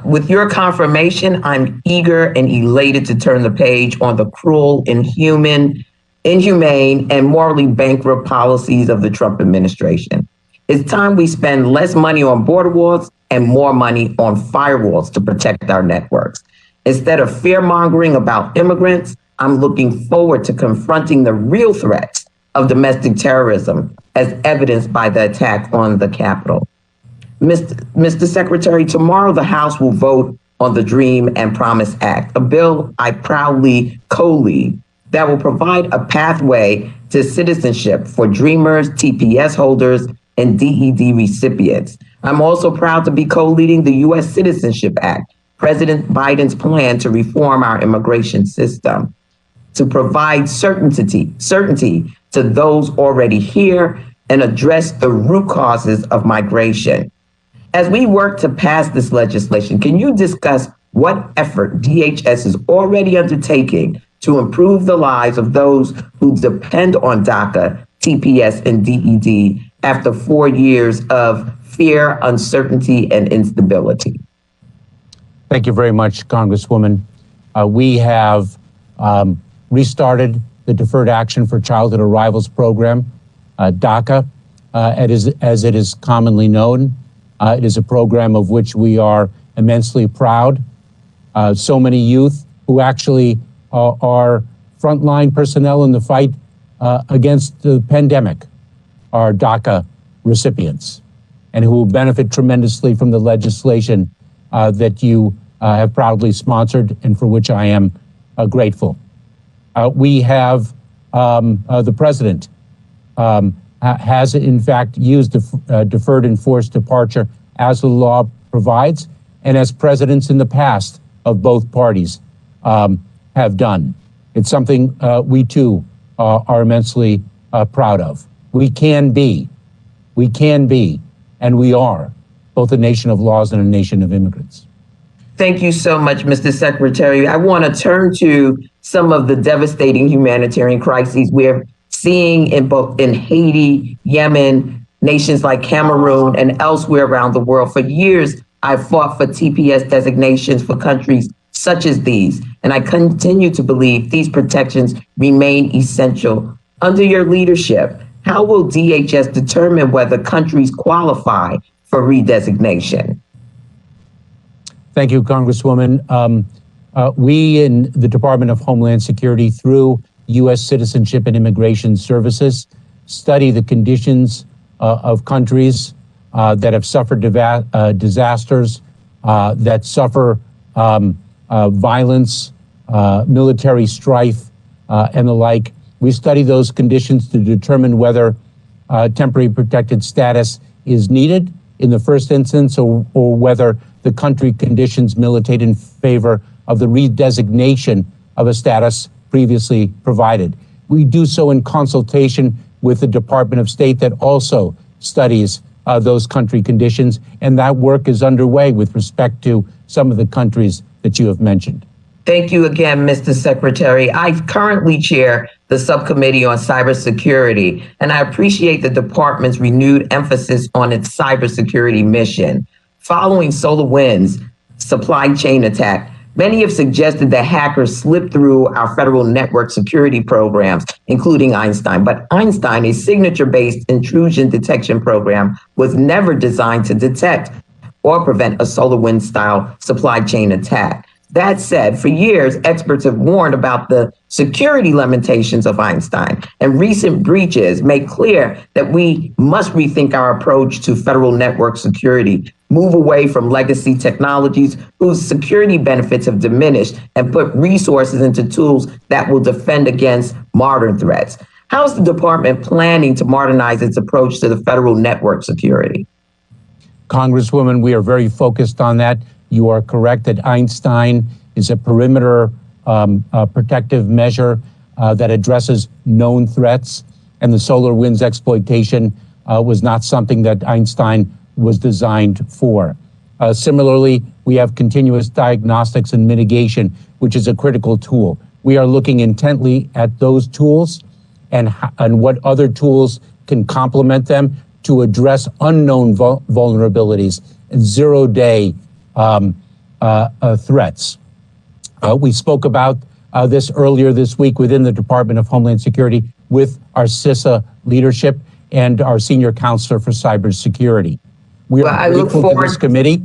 With your confirmation, I'm eager and elated to turn the page on the cruel, inhumane, and morally bankrupt policies of the Trump administration. It's time we spend less money on border walls and more money on firewalls to protect our networks. Instead of fear-mongering about immigrants, I'm looking forward to confronting the real threats of domestic terrorism as evidenced by the attack on the Capitol. Mr. Secretary, tomorrow the House will vote on the Dream and Promise Act, a bill I proudly co-lead that will provide a pathway to citizenship for Dreamers, TPS holders, and DED recipients. I'm also proud to be co-leading the U.S. Citizenship Act, President Biden's plan to reform our immigration system, to provide certainty to those already here and address the root causes of migration. As we work to pass this legislation, can you discuss what effort DHS is already undertaking to improve the lives of those who depend on DACA, TPS, and DED after 4 years of fear, uncertainty, and instability? Thank you very much, Congresswoman. We have restarted the Deferred Action for Childhood Arrivals program, DACA, as it is commonly known. It is a program of which we are immensely proud. So many youth who actually are frontline personnel in the fight against the pandemic are DACA recipients and who benefit tremendously from the legislation that you have proudly sponsored and for which I am grateful. We have the president has in fact used deferred enforced departure as the law provides and as presidents in the past of both parties have done. It's something we too are immensely proud of. We can be, and we are both a nation of laws and a nation of immigrants. Thank you so much, Mr. Secretary. I want to turn to some of the devastating humanitarian crises we're seeing in Haiti, Yemen, nations like Cameroon, and elsewhere around the world. For years, I've fought for TPS designations for countries such as these, and I continue to believe these protections remain essential. Under your leadership, how will DHS determine whether countries qualify for redesignation? Thank you, Congresswoman. We in the Department of Homeland Security, through U.S. Citizenship and Immigration Services, study the conditions of countries that have suffered disasters, that suffer violence, military strife, and the like. We study those conditions to determine whether temporary protected status is needed in the first instance, or whether the country conditions militate in favor of the redesignation of a status previously provided. We do so in consultation with the Department of State that also studies those country conditions, and that work is underway with respect to some of the countries that you have mentioned. Thank you again, Mr. Secretary. I currently chair the subcommittee on cybersecurity, and I appreciate the department's renewed emphasis on its cybersecurity mission. Following SolarWinds' supply chain attack, many have suggested that hackers slipped through our federal network security programs, including Einstein. But Einstein, a signature-based intrusion detection program, was never designed to detect or prevent a SolarWinds-style supply chain attack. That said, for years, experts have warned about the security limitations of Einstein, and recent breaches make clear that we must rethink our approach to federal network security, move away from legacy technologies whose security benefits have diminished, and put resources into tools that will defend against modern threats. How is the department planning to modernize its approach to the federal network security? Congresswoman, we are very focused on that. You are correct that Einstein is a perimeter protective measure that addresses known threats, and the solar winds exploitation was not something that Einstein was designed for. Similarly, we have continuous diagnostics and mitigation, which is a critical tool. We are looking intently at those tools and what other tools can complement them to address unknown vulnerabilities and zero-day threats. We spoke about this earlier this week within the Department of Homeland Security with our CISA leadership and our senior counselor for cybersecurity. We are grateful to this committee.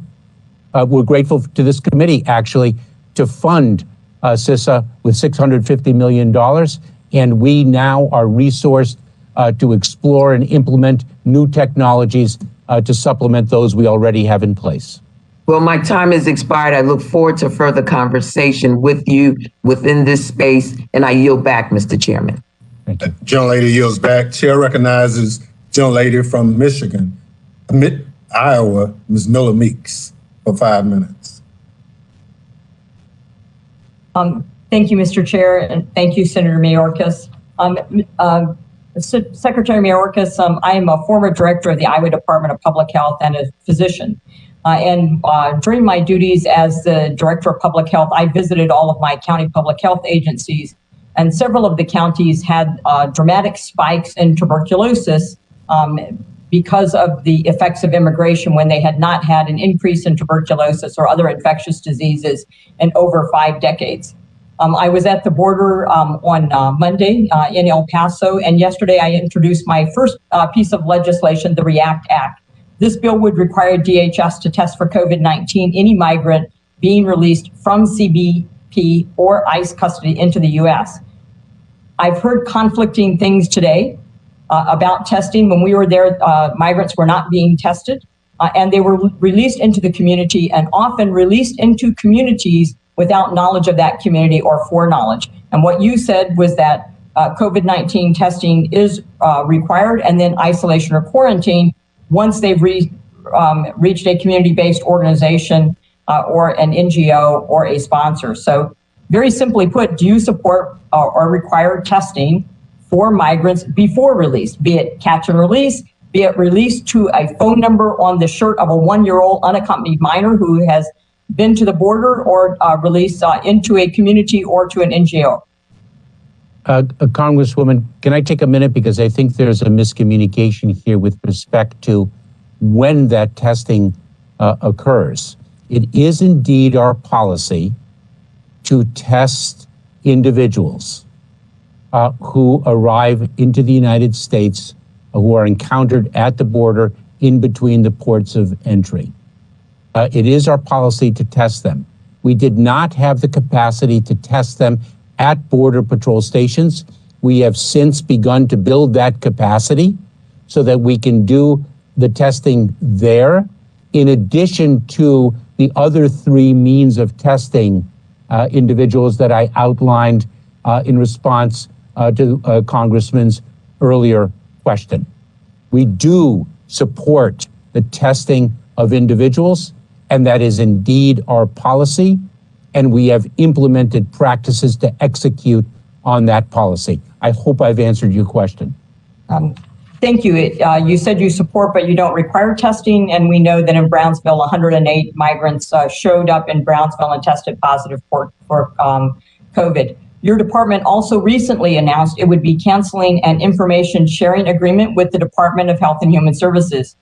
We're grateful to this committee, actually, to fund CISA with $650 million, and we now are resourced to explore and implement new technologies to supplement those we already have in place. Well, my time has expired. I look forward to further conversation with you within this space, and I yield back, Mr. Chairman. Thank you. Gentlelady yields back. Chair recognizes gentlelady from Michigan, Iowa, Ms. Miller Meeks, for 5 minutes. Thank you, Mr. Chair, and thank you, Senator Mayorkas. Secretary Mayorkas, I am a former director of the Iowa Department of Public Health and a physician. During my duties as the director of public health, I visited all of my county public health agencies, and several of the counties had dramatic spikes in tuberculosis because of the effects of immigration when they had not had an increase in tuberculosis or other infectious diseases in over 5 decades. I was at the border on Monday in El Paso, and yesterday I introduced my first piece of legislation, the REACT Act. This bill would require DHS to test for COVID-19 any migrant being released from CBP or ICE custody into the U.S. I've heard conflicting things today about testing. When we were there, migrants were not being tested, and they were released into the community, and often released into communities without knowledge of that community or foreknowledge. And what you said was that COVID-19 testing is required, and then isolation or quarantine once they've reached a community-based organization or an NGO or a sponsor. So very simply put, do you support or require testing for migrants before release, be it catch and release, be it released to a phone number on the shirt of a 1-year-old unaccompanied minor who has been to the border, or released into a community or to an NGO? Congresswoman, can I take a minute, because I think there's a miscommunication here with respect to when that testing occurs. It is indeed our policy to test individuals who arrive into the United States, who are encountered at the border in between the ports of entry. It is our policy to test them. We did not have the capacity to test them at Border Patrol stations. We have since begun to build that capacity so that we can do the testing there, in addition to the other 3 means of testing individuals that I outlined in response to Congressman's earlier question. We do support the testing of individuals, and that is indeed our policy, and we have implemented practices to execute on that policy. I hope I've answered your question. Thank you. You said you support, but you don't require testing, and we know that in Brownsville, 108 migrants showed up in Brownsville and tested positive for COVID. Your department also recently announced it would be canceling an information sharing agreement with the Department of Health and Human Services.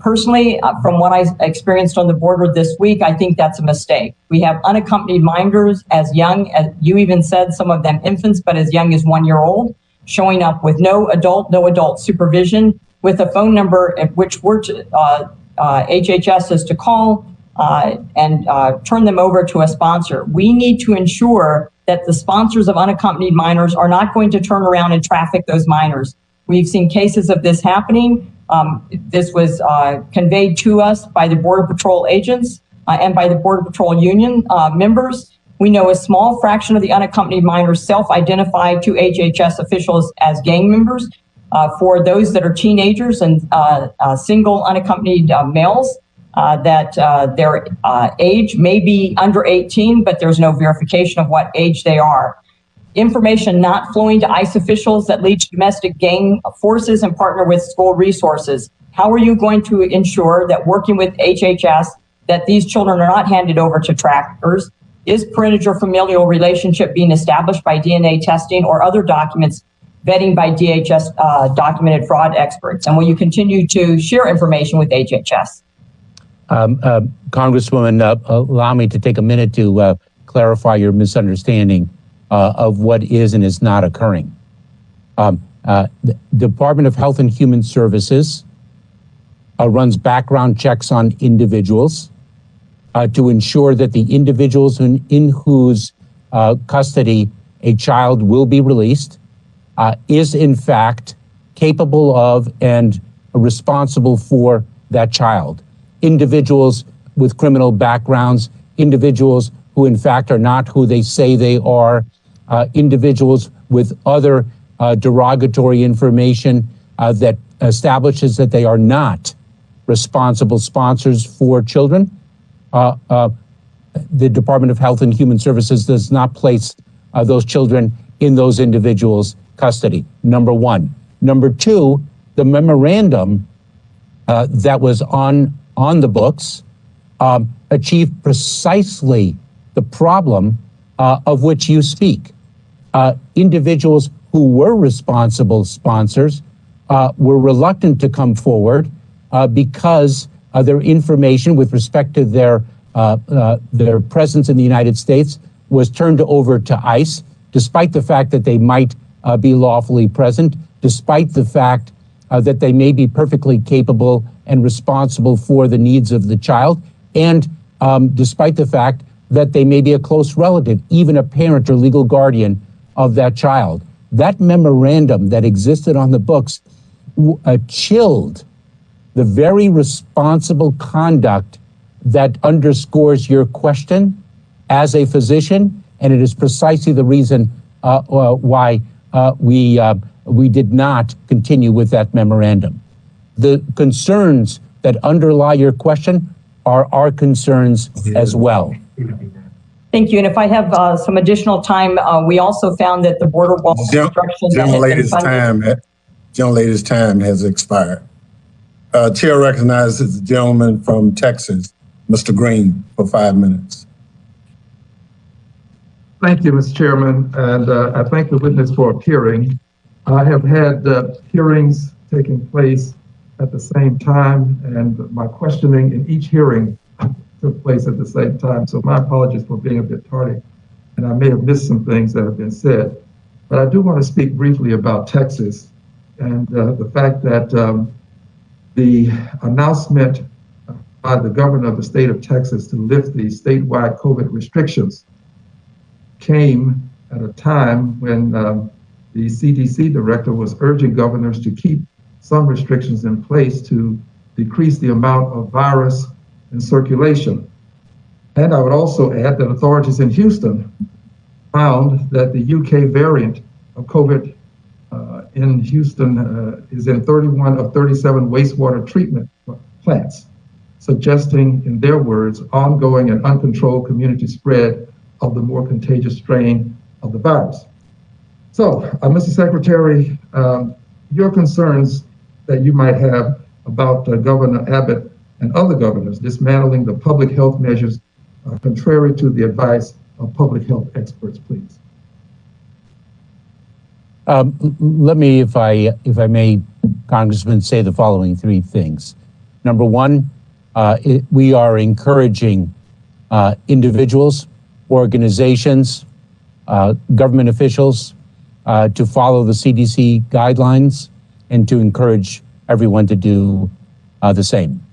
Personally, from what I experienced on the border this week, I think that's a mistake. We have unaccompanied minors as young, as you even said, some of them infants, but as young as 1-year-old, showing up with no adult supervision, with a phone number at which we're HHS is to call and turn them over to a sponsor. We need to ensure that the sponsors of unaccompanied minors are not going to turn around and traffic those minors. We've seen cases of this happening. This was conveyed to us by the Border Patrol agents and by the Border Patrol Union members. We know a small fraction of the unaccompanied minors self-identify to HHS officials as gang members. For those that are teenagers and single unaccompanied males, that their age may be under 18, but there's no verification of what age they are. Information not flowing to ICE officials that lead to domestic gang forces and partner with school resources. How are you going to ensure that working with HHS that these children are not handed over to traffickers? Is parentage or familial relationship being established by DNA testing or other documents vetting by DHS documented fraud experts? And will you continue to share information with HHS? Congresswoman, allow me to take a minute to clarify your misunderstanding of what is and is not occurring. The Department of Health and Human Services runs background checks on individuals to ensure that the individuals in whose custody a child will be released is in fact capable of and responsible for that child. Individuals with criminal backgrounds, individuals who in fact are not who they say they are, individuals with other derogatory information that establishes that they are not responsible sponsors for children. The Department of Health and Human Services does not place those children in those individuals' custody, number one. Number two, the memorandum that was on the books achieved precisely the problem of which you speak. Individuals who were responsible sponsors were reluctant to come forward because their information with respect to their presence in the United States was turned over to ICE, despite the fact that they might be lawfully present, despite the fact that they may be perfectly capable and responsible for the needs of the child, and despite the fact that they may be a close relative, even a parent or legal guardian of that child. That memorandum that existed on the books chilled the very responsible conduct that underscores your question as a physician, and it is precisely the reason why we did not continue with that memorandum. The concerns that underlie your question are our concerns as well. Thank you. And if I have some additional time, we also found that the border wall construction Gentlelady's time has expired. Chair recognizes the gentleman from Texas, Mr. Green, for 5 minutes. Thank you, Mr. Chairman, and I thank the witness for appearing. I have had hearings taking place at the same time, and my questioning in each hearing took place at the same time, so my apologies for being a bit tardy, and I may have missed some things that have been said. But I do want to speak briefly about Texas and the fact that the announcement by the governor of the state of Texas to lift the statewide COVID restrictions came at a time when the CDC director was urging governors to keep some restrictions in place to decrease the amount of virus in circulation. And I would also add that authorities in Houston found that the UK variant of COVID in Houston is in 31 of 37 wastewater treatment plants, suggesting, in their words, ongoing and uncontrolled community spread of the more contagious strain of the virus. So, Mr. Secretary, your concerns that you might have about Governor Abbott and other governors dismantling the public health measures contrary to the advice of public health experts, please. Let me, if I may, Congressman, say the following three things. Number one, we are encouraging individuals, organizations, government officials to follow the CDC guidelines and to encourage everyone to do the same.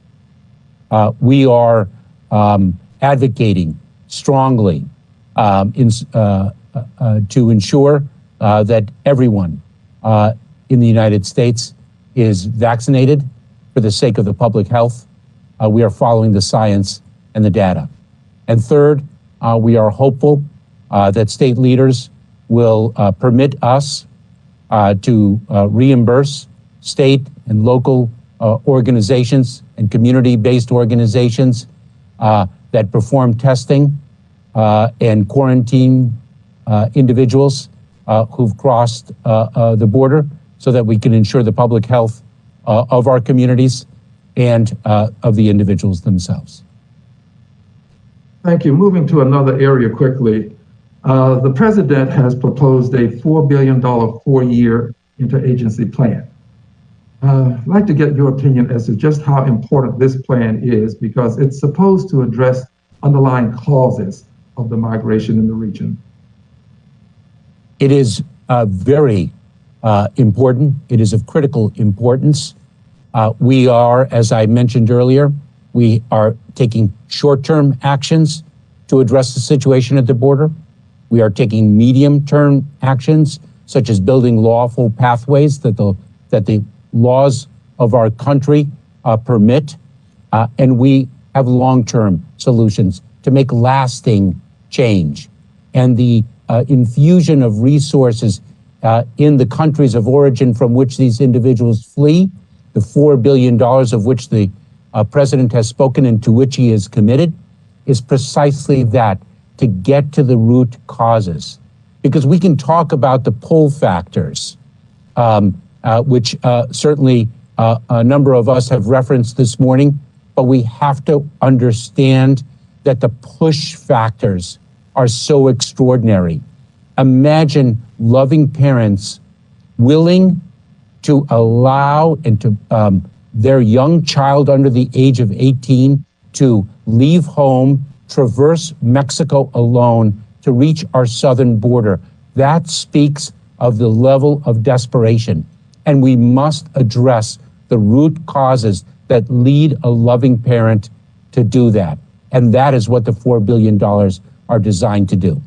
We are advocating strongly to ensure that everyone in the United States is vaccinated for the sake of the public health. We are following the science and the data. And third, we are hopeful that state leaders will permit us to reimburse state and local organizations and community-based organizations that perform testing and quarantine individuals who've crossed the border so that we can ensure the public health of our communities and of the individuals themselves. Thank you. Moving to another area quickly. The president has proposed a $4 billion 4-year interagency plan. I'd like to get your opinion as to just how important this plan is, because it's supposed to address underlying causes of the migration in the region. It is very important. It is of critical importance. We are, as I mentioned earlier, we are taking short-term actions to address the situation at the border. We are taking medium-term actions, such as building lawful pathways that the laws of our country permit. And we have long-term solutions to make lasting change. And the infusion of resources in the countries of origin from which these individuals flee, the $4 billion of which the president has spoken and to which he is committed, is precisely that, to get to the root causes. Because we can talk about the pull factors, which certainly a number of us have referenced this morning, but we have to understand that the push factors are so extraordinary. Imagine loving parents willing to allow and to their young child under the age of 18 to leave home, traverse Mexico alone to reach our southern border. That speaks of the level of desperation. And we must address the root causes that lead a loving parent to do that. And that is what the $4 billion are designed to do.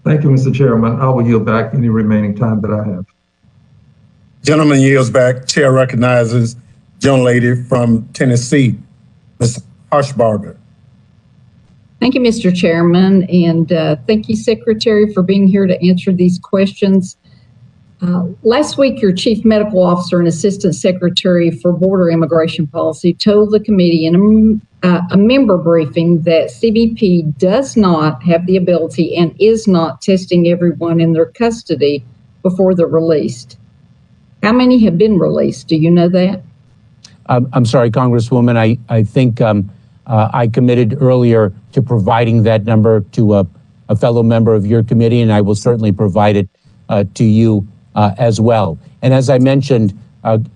Thank you, Mr. Chairman. I will yield back any remaining time that I have. Gentleman yields back. Chair recognizes gentlelady from Tennessee, Ms. Harshbarger. Thank you, Mr. Chairman, and thank you, Secretary, for being here to answer these questions. Last week, your Chief Medical Officer and Assistant Secretary for Border Immigration Policy told the committee in a member briefing that CBP does not have the ability and is not testing everyone in their custody before they're released. How many have been released? Do you know that? I'm sorry, Congresswoman. I think I committed earlier to providing that number to a fellow member of your committee, and I will certainly provide it to you as well. And as I mentioned,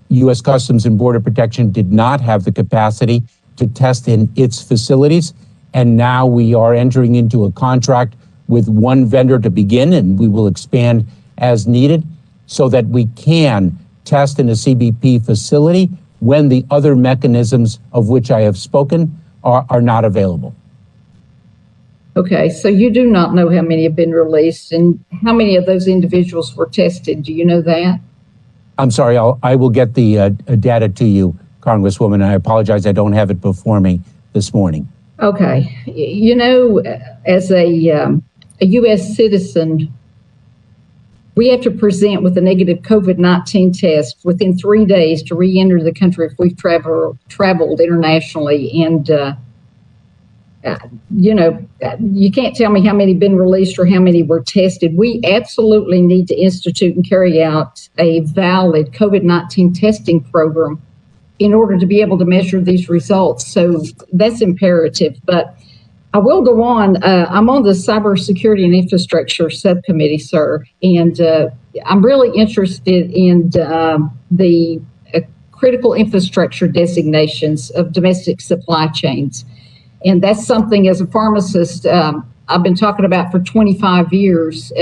U.S. Customs and Border Protection did not have the capacity to test in its facilities, and now we are entering into a contract with one vendor to begin, and we will expand as needed so that we can test in a CBP facility when the other mechanisms of which I have spoken are not available. Okay, so you do not know how many have been released and how many of those individuals were tested. Do you know that? I'm sorry, I will get the data to you, Congresswoman. I apologize, I don't have it before me this morning. Okay, you know, as a U.S. citizen, we have to present with a negative COVID-19 test within 3 days to re-enter the country if we've traveled internationally. And, you know, you can't tell me how many have been released or how many were tested. We absolutely need to institute and carry out a valid COVID-19 testing program in order to be able to measure these results. So that's imperative. But I will go on. I'm on the Cybersecurity and Infrastructure Subcommittee, sir, and I'm really interested in the critical infrastructure designations of domestic supply chains. And that's something as a pharmacist I've been talking about for 25 years.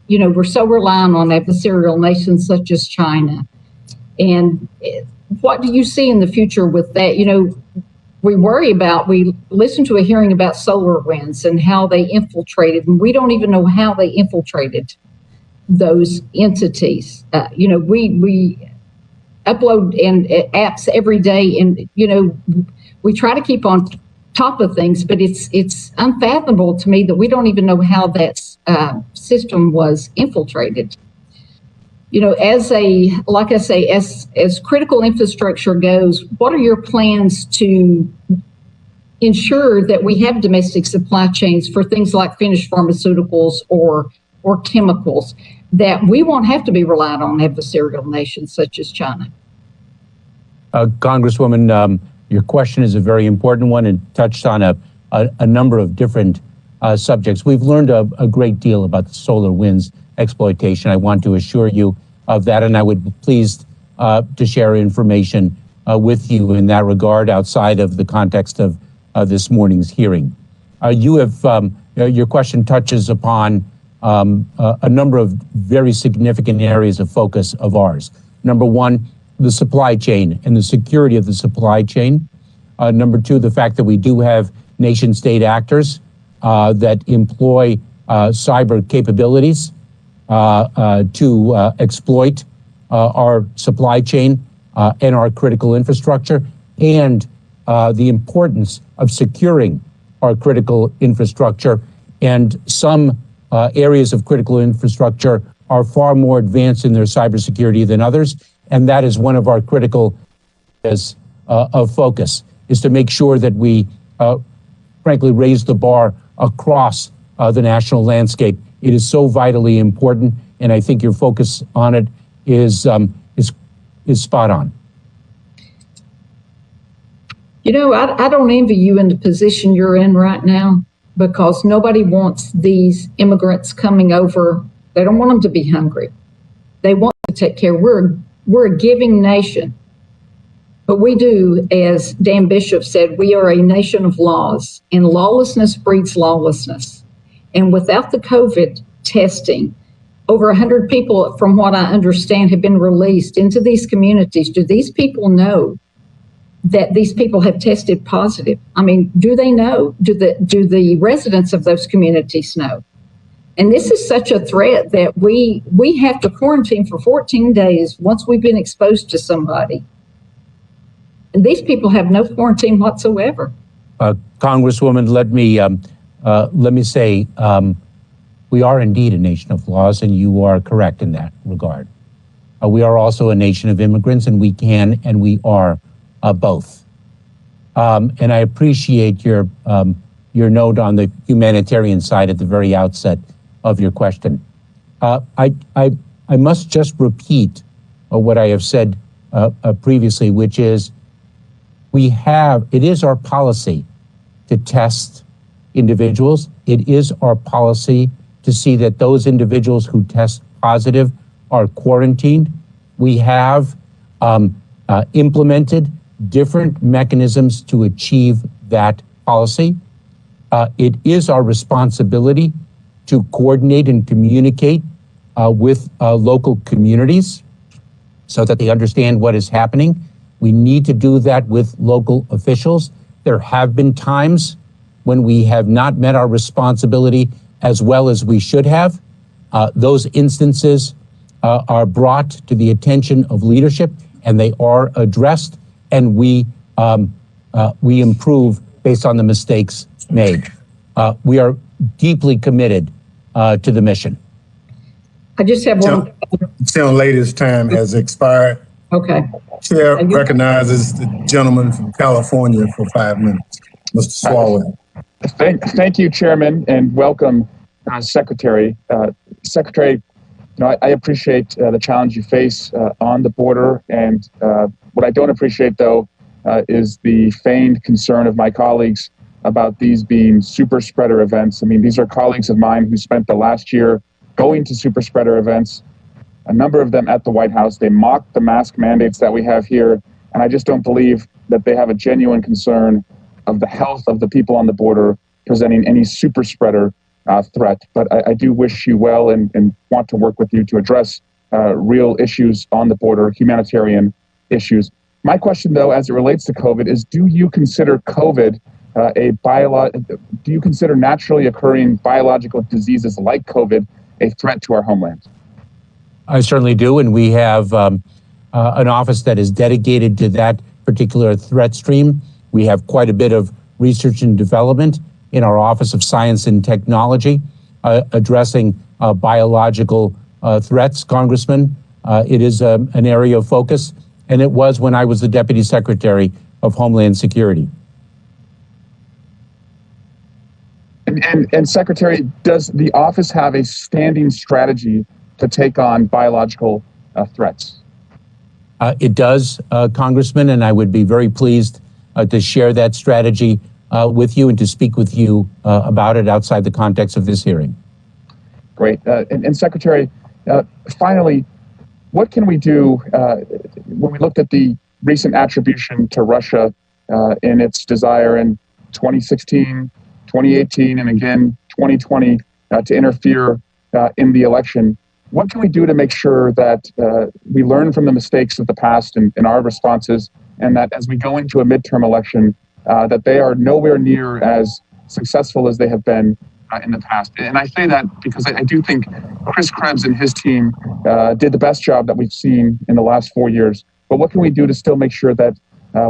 You know, we're so reliant on adversarial nations such as China. And what do you see in the future with that? You know, we listened to a hearing about solar winds and how they infiltrated, and we don't even know how they infiltrated those entities. You know, we upload apps every day, and, you know, we try to keep on top of things, but it's unfathomable to me that we don't even know how that system was infiltrated. like I say, as critical infrastructure goes, what are your plans to ensure that we have domestic supply chains for things like finished pharmaceuticals or chemicals that we won't have to be reliant on adversarial nations such as China? Congresswoman, your question is a very important one and touched on a number of different subjects. We've learned a great deal about the solar winds exploitation. I want to assure you of that, and I would be pleased to share information with you in that regard outside of the context of this morning's hearing. Your question touches upon a number of very significant areas of focus of ours. Number one, the supply chain and the security of the supply chain. Number two, the fact that we do have nation-state actors that employ cyber capabilities to exploit our supply chain and our critical infrastructure, and the importance of securing our critical infrastructure. And some areas of critical infrastructure are far more advanced in their cybersecurity than others, and that is one of our critical areas of focus, is to make sure that we frankly raise the bar across the national landscape. It is so vitally important, and I think your focus on it is spot on. I don't envy you in the position you're in right now, because nobody wants these immigrants coming over. They don't want them to be hungry. They want to take care. We're a giving nation. But we do, as Dan Bishop said, we are a nation of laws, and lawlessness breeds lawlessness. And without the COVID testing, over 100 people, from what I understand, have been released into these communities. Do these people know that these people have tested positive? I mean, do they know? Do the residents of those communities know? And this is such a threat that we have to quarantine for 14 days once we've been exposed to somebody. And these people have no quarantine whatsoever. Congresswoman, let me say, we are indeed a nation of laws, and you are correct in that regard. We are also a nation of immigrants, and we can and we are both. And I appreciate your note on the humanitarian side at the very outset of your question. I must just repeat what I have said previously, which is it is our policy to test individuals. It is our policy to see that those individuals who test positive are quarantined. We have implemented different mechanisms to achieve that policy. It is our responsibility to coordinate and communicate with local communities so that they understand what is happening. We need to do that with local officials. There have been times when we have not met our responsibility as well as we should have. Those instances are brought to the attention of leadership, and they are addressed, and we improve based on the mistakes made. We are deeply committed to the mission. I just have one. Lady's time has expired. Okay. Chair recognizes the gentleman from California for 5 minutes, Mr. Swalwell. Thank you, Chairman, and welcome, Secretary. Secretary, I appreciate the challenge you face on the border, and what I don't appreciate, though, is the feigned concern of my colleagues about these being super spreader events. I mean, these are colleagues of mine who spent the last year going to super spreader events, a number of them at the White House. They mock the mask mandates that we have here, and I just don't believe that they have a genuine concern of the health of the people on the border presenting any super spreader threat. But I do wish you well and want to work with you to address real issues on the border, humanitarian issues. My question, though, as it relates to COVID is, do you consider COVID do you consider naturally occurring biological diseases like COVID a threat to our homeland? I certainly do, and we have an office that is dedicated to that particular threat stream. We have quite a bit of research and development in our Office of Science and Technology addressing biological threats, Congressman. It is an area of focus, and it was when I was the Deputy Secretary of Homeland Security. And Secretary, does the office have a standing strategy to take on biological threats? It does, Congressman, and I would be very pleased to share that strategy with you and to speak with you about it outside the context of this hearing. Great. And Secretary, finally, what can we do when we looked at the recent attribution to Russia in its desire in 2016, 2018, and again 2020 to interfere in the election? What can we do to make sure that we learn from the mistakes of the past in our responses, and that as we go into a midterm election, that they are nowhere near as successful as they have been in the past? And I say that because I do think Chris Krebs and his team did the best job that we've seen in the last 4 years. But what can we do to still make sure that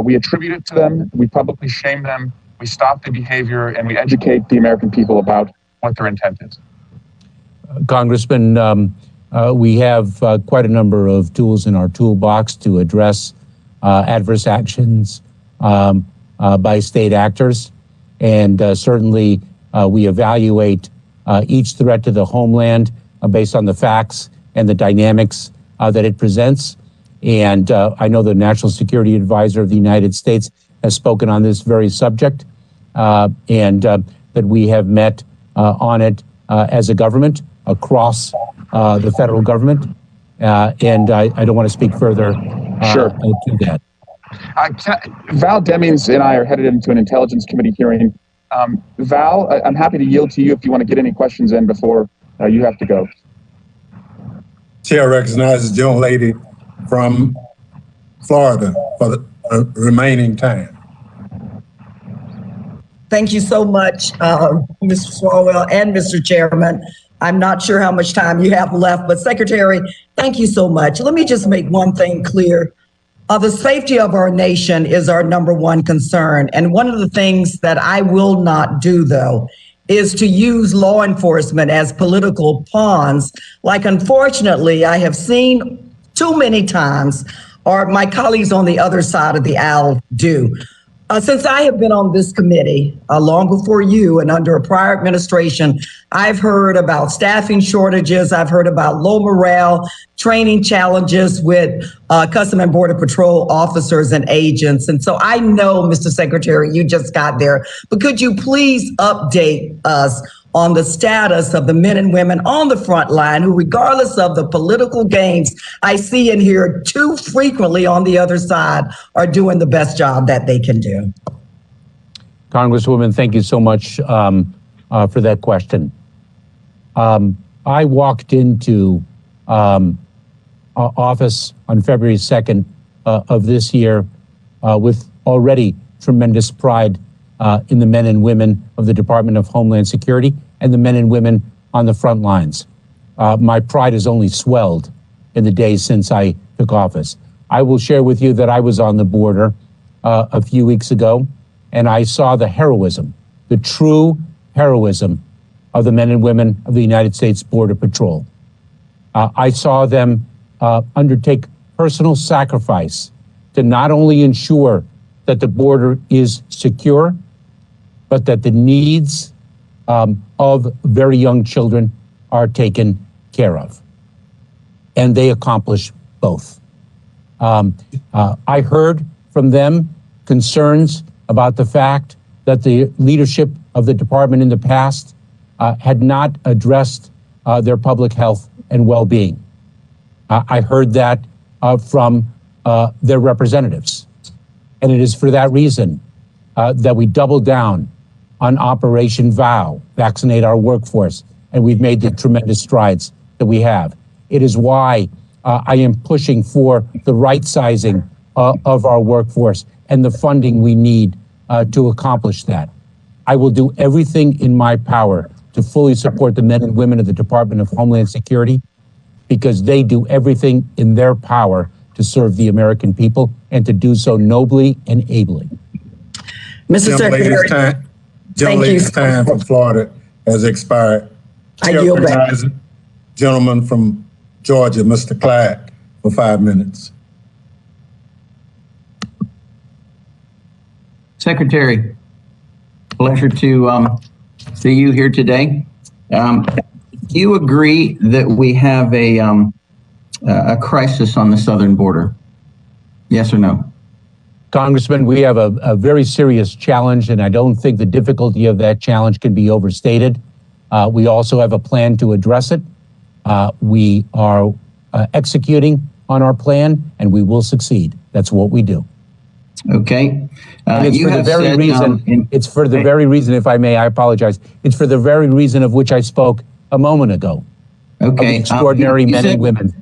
we attribute it to them, we publicly shame them, we stop the behavior, and we educate the American people about what their intent is? Congressman, we have quite a number of tools in our toolbox to address adverse actions by state actors. And certainly we evaluate each threat to the homeland based on the facts and the dynamics that it presents. And I know the National Security Advisor of the United States has spoken on this very subject, and that we have met on it as a government across the federal government. And I don't want to speak further to that. Val Demings and I are headed into an Intelligence Committee hearing. Val, I'm happy to yield to you if you want to get any questions in before you have to go. Chair recognizes the gentlelady from Florida for the remaining time. Thank you so much, Mr. Swalwell and Mr. Chairman. I'm not sure how much time you have left, but Secretary, thank you so much. Let me just make one thing clear. The safety of our nation is our number one concern. And one of the things that I will not do, though, is to use law enforcement as political pawns, like unfortunately I have seen too many times, or my colleagues on the other side of the aisle do. Since I have been on this committee, long before you and under a prior administration, I've heard about staffing shortages. I've heard about low morale, training challenges with Customs and Border Patrol officers and agents. And so I know, Mr. Secretary, you just got there, but could you please update us on the status of the men and women on the front line who, regardless of the political games I see and hear too frequently on the other side, are doing the best job that they can do? Congresswoman, thank you so much for that question. I walked into office on February 2nd of this year with already tremendous pride in the men and women of the Department of Homeland Security and the men and women on the front lines. My pride has only swelled in the days since I took office. I will share with you that I was on the border a few weeks ago, and I saw the heroism, the true heroism of the men and women of the United States Border Patrol. I saw them undertake personal sacrifice to not only ensure that the border is secure, but that the needs of very young children are taken care of. And they accomplish both. I heard from them concerns about the fact that the leadership of the department in the past had not addressed their public health and well-being. I heard that from their representatives. And it is for that reason that we double down on Operation VOW, vaccinate our workforce, and we've made the tremendous strides that we have. It is why I am pushing for the right sizing of our workforce and the funding we need to accomplish that. I will do everything in my power to fully support the men and women of the Department of Homeland Security, because they do everything in their power to serve the American people and to do so nobly and ably. Mr. Secretary, Gentlelady's time from Florida has expired. I yield back. Gentleman from Georgia, Mr. Clyde. for 5 minutes. Secretary, pleasure to see you here today. Do you agree that we have a crisis on the southern border? Yes or no? Congressman, we have a very serious challenge, and I don't think the difficulty of that challenge can be overstated. We also have a plan to address it. We are executing on our plan, and we will succeed. That's what we do. Okay. And it's for the very reason, it's for the very reason, if I may, I apologize. It's for the very reason of which I spoke a moment ago. Okay. Extraordinary men and women.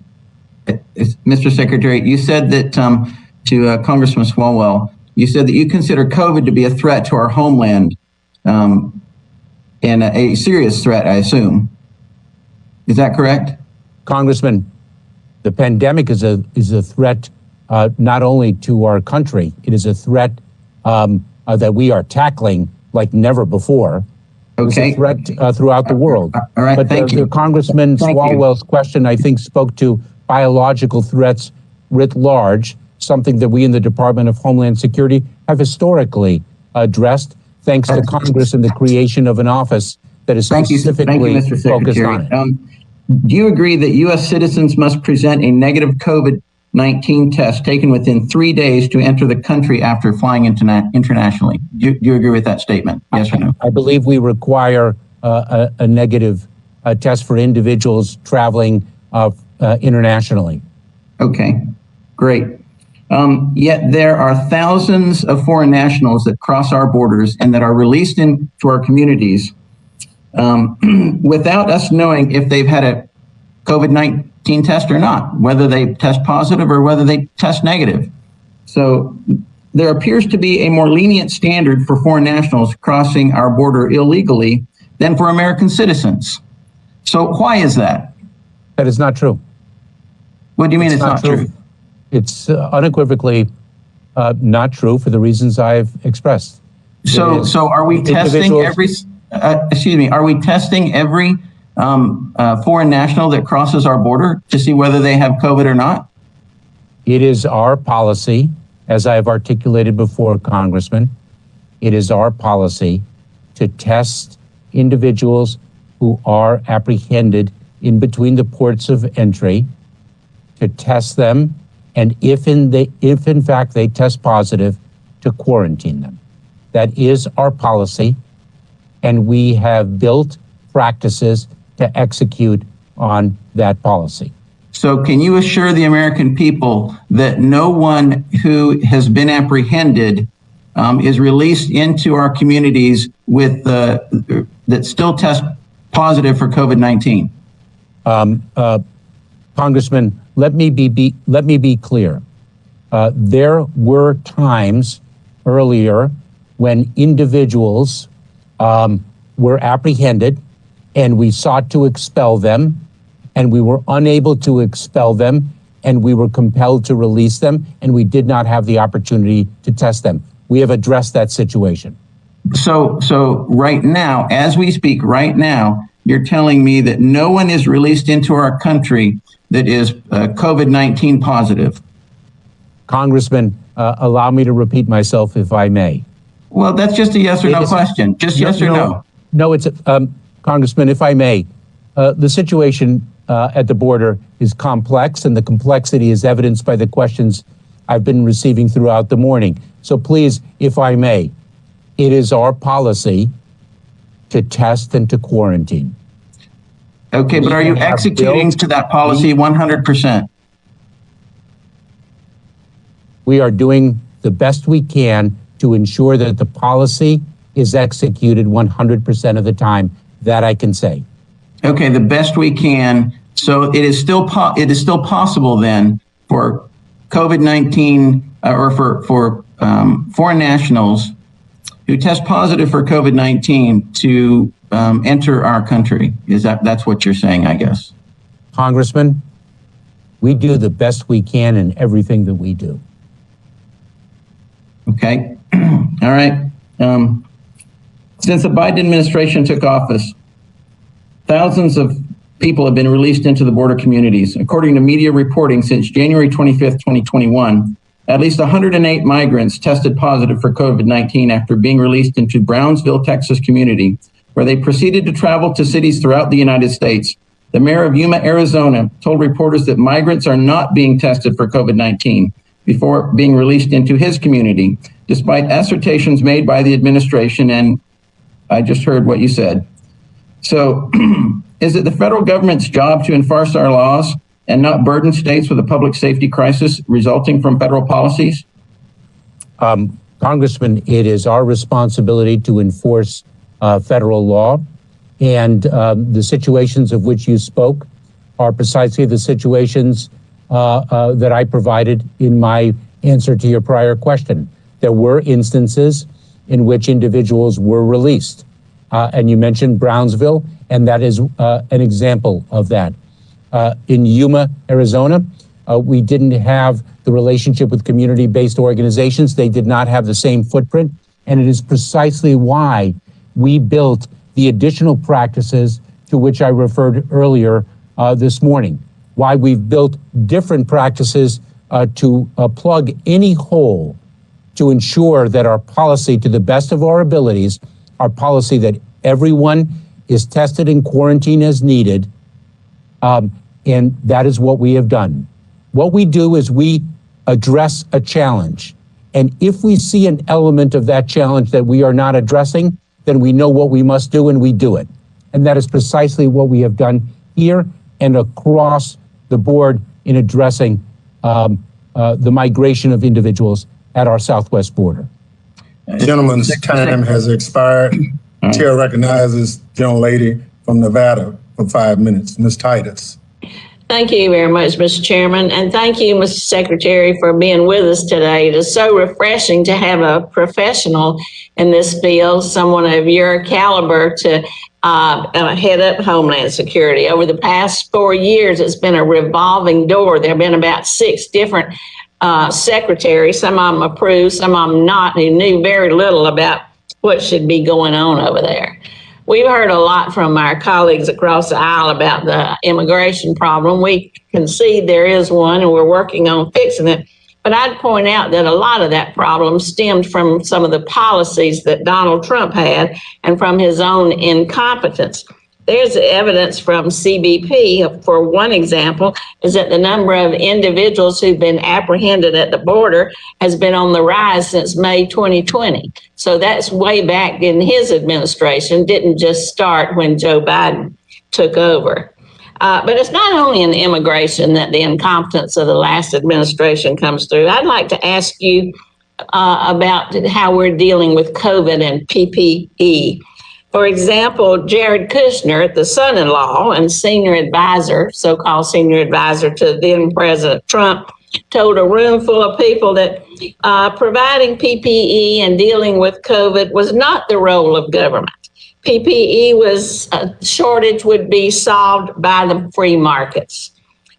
Mr. Secretary, you said that to Congressman Swalwell, you said that you consider COVID to be a threat to our homeland, and a serious threat, I assume. Is that correct? Congressman, the pandemic is a threat not only to our country, it is a threat that we are tackling like never before. Okay. It's a threat throughout the world. All right, but thank you. Congressman Swalwell's question, I think, spoke to biological threats writ large, something that we in the Department of Homeland Security have historically addressed, thanks to Congress and the creation of an office that is specifically focused on it. Do you agree that U.S. citizens must present a negative COVID-19 test taken within 3 days to enter the country after flying internationally? Do you agree with that statement? Yes or no? I believe we require a negative test for individuals traveling internationally. Okay, great. Yet there are thousands of foreign nationals that cross our borders and that are released into our communities without us knowing if they've had a COVID-19 test or not, whether they test positive or whether they test negative. So there appears to be a more lenient standard for foreign nationals crossing our border illegally than for American citizens. So why is that? That is not true. What do you mean it's not true? It's unequivocally not true for the reasons I've expressed. So are we testing every, are we testing every foreign national that crosses our border to see whether they have COVID or not? It is our policy, as I have articulated before, Congressman, it is our policy to test individuals who are apprehended in between the ports of entry, to test them, and if in fact they test positive, to quarantine them. That is our policy, and we have built practices to execute on that policy. So can you assure the American people that no one who has been apprehended is released into our communities with that still test positive for COVID-19? Congressman, let me be clear. There were times earlier when individuals were apprehended and we sought to expel them, and we were unable to expel them, and we were compelled to release them, and we did not have the opportunity to test them. We have addressed that situation. So right now, as we speak right now, you're telling me that no one is released into our country that is COVID-19 positive. Congressman, allow me to repeat myself if I may. Well, that's just a yes or no question. Just yes or no. No, it's Congressman, if I may. The situation at the border is complex, and the complexity is evidenced by the questions I've been receiving throughout the morning. So please, if I may, it is our policy to test and to quarantine. Okay, but are you executing to that policy 100%? We are doing the best we can to ensure that the policy is executed 100% of the time. That I can say. Okay, the best we can. So it is still possible then for COVID-19 or for foreign nationals who test positive for COVID-19 to enter our country. That's what you're saying, I guess? Congressman, we do the best we can in everything that we do. Okay, all right. Since the Biden administration took office, thousands of people have been released into the border communities. According to media reporting, since January 25th, 2021, at least 108 migrants tested positive for COVID-19 after being released into Brownsville, Texas community, where they proceeded to travel to cities throughout the United States. The mayor of Yuma, Arizona, told reporters that migrants are not being tested for COVID-19 before being released into his community, despite assertions made by the administration, and I just heard what you said. So is it the federal government's job to enforce our laws and not burden states with a public safety crisis resulting from federal policies? Congressman, it is our responsibility to enforce federal law, and the situations of which you spoke are precisely the situations that I provided in my answer to your prior question. There were instances in which individuals were released, and you mentioned Brownsville, and that is an example of that. In Yuma, Arizona, we didn't have the relationship with community-based organizations. They did not have the same footprint, and it is precisely why we built the additional practices to which I referred earlier this morning, why we've built different practices to plug any hole to ensure that our policy, to the best of our abilities, our policy that everyone is tested and quarantined as needed, and that is what we have done. What we do is we address a challenge. And if we see an element of that challenge that we are not addressing, then we know what we must do and we do it. And that is precisely what we have done here and across the board in addressing the migration of individuals at our southwest border. Gentleman's time has expired. Chair recognizes gentlelady from Nevada for 5 minutes, Ms. Titus. Thank you very much, Mr. Chairman, and thank you, Mr. Secretary, for being with us today. It is so refreshing to have a professional in this field, someone of your caliber, to head up Homeland Security. Over the past 4 years, it's been a revolving door. There have been about 6 different secretaries, some of them approved, some of them not, who knew very little about what should be going on over there. We've heard a lot from our colleagues across the aisle about the immigration problem. We concede there is one, and we're working on fixing it. But I'd point out that a lot of that problem stemmed from some of the policies that Donald Trump had and from his own incompetence. There's evidence from CBP, for one example, is that the number of individuals who've been apprehended at the border has been on the rise since May 2020. So that's way back in his administration, didn't just start when Joe Biden took over. But it's not only in immigration that the incompetence of the last administration comes through. I'd like to ask you about how we're dealing with COVID and PPE. For example, Jared Kushner, the son-in-law and senior advisor, so-called senior advisor to then President Trump, told a room full of people that providing PPE and dealing with COVID was not the role of government. PPE was shortage would be solved by the free markets.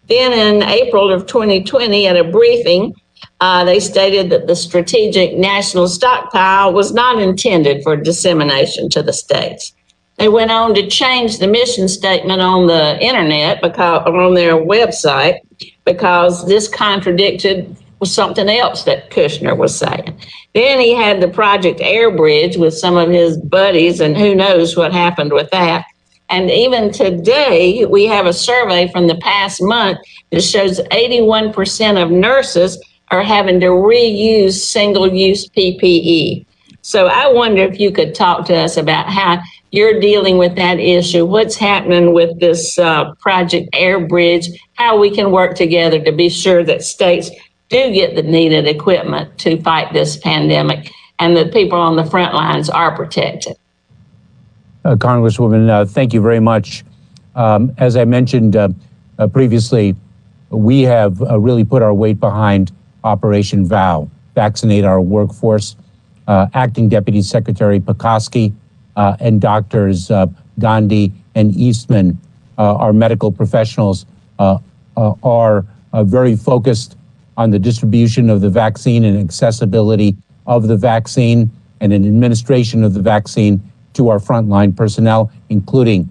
Then in April of 2020, at a briefing, they stated that the strategic national stockpile was not intended for dissemination to the states. They went on to change the mission statement on the internet, on their website, because this contradicted something else that Kushner was saying. Then he had the Project Air Bridge with some of his buddies, and who knows what happened with that. And even today, we have a survey from the past month that shows 81% of nurses are having to reuse single-use PPE. So I wonder if you could talk to us about how you're dealing with that issue, what's happening with this Project Air Bridge, how we can work together to be sure that states do get the needed equipment to fight this pandemic and that people on the front lines are protected. Congresswoman, thank you very much. As I mentioned previously, we have really put our weight behind Operation VOW, Vaccinate Our Workforce. Acting Deputy Secretary Pekoski and Doctors Gandhi and Eastman, our medical professionals, are very focused on the distribution of the vaccine and accessibility of the vaccine and an administration of the vaccine to our frontline personnel, including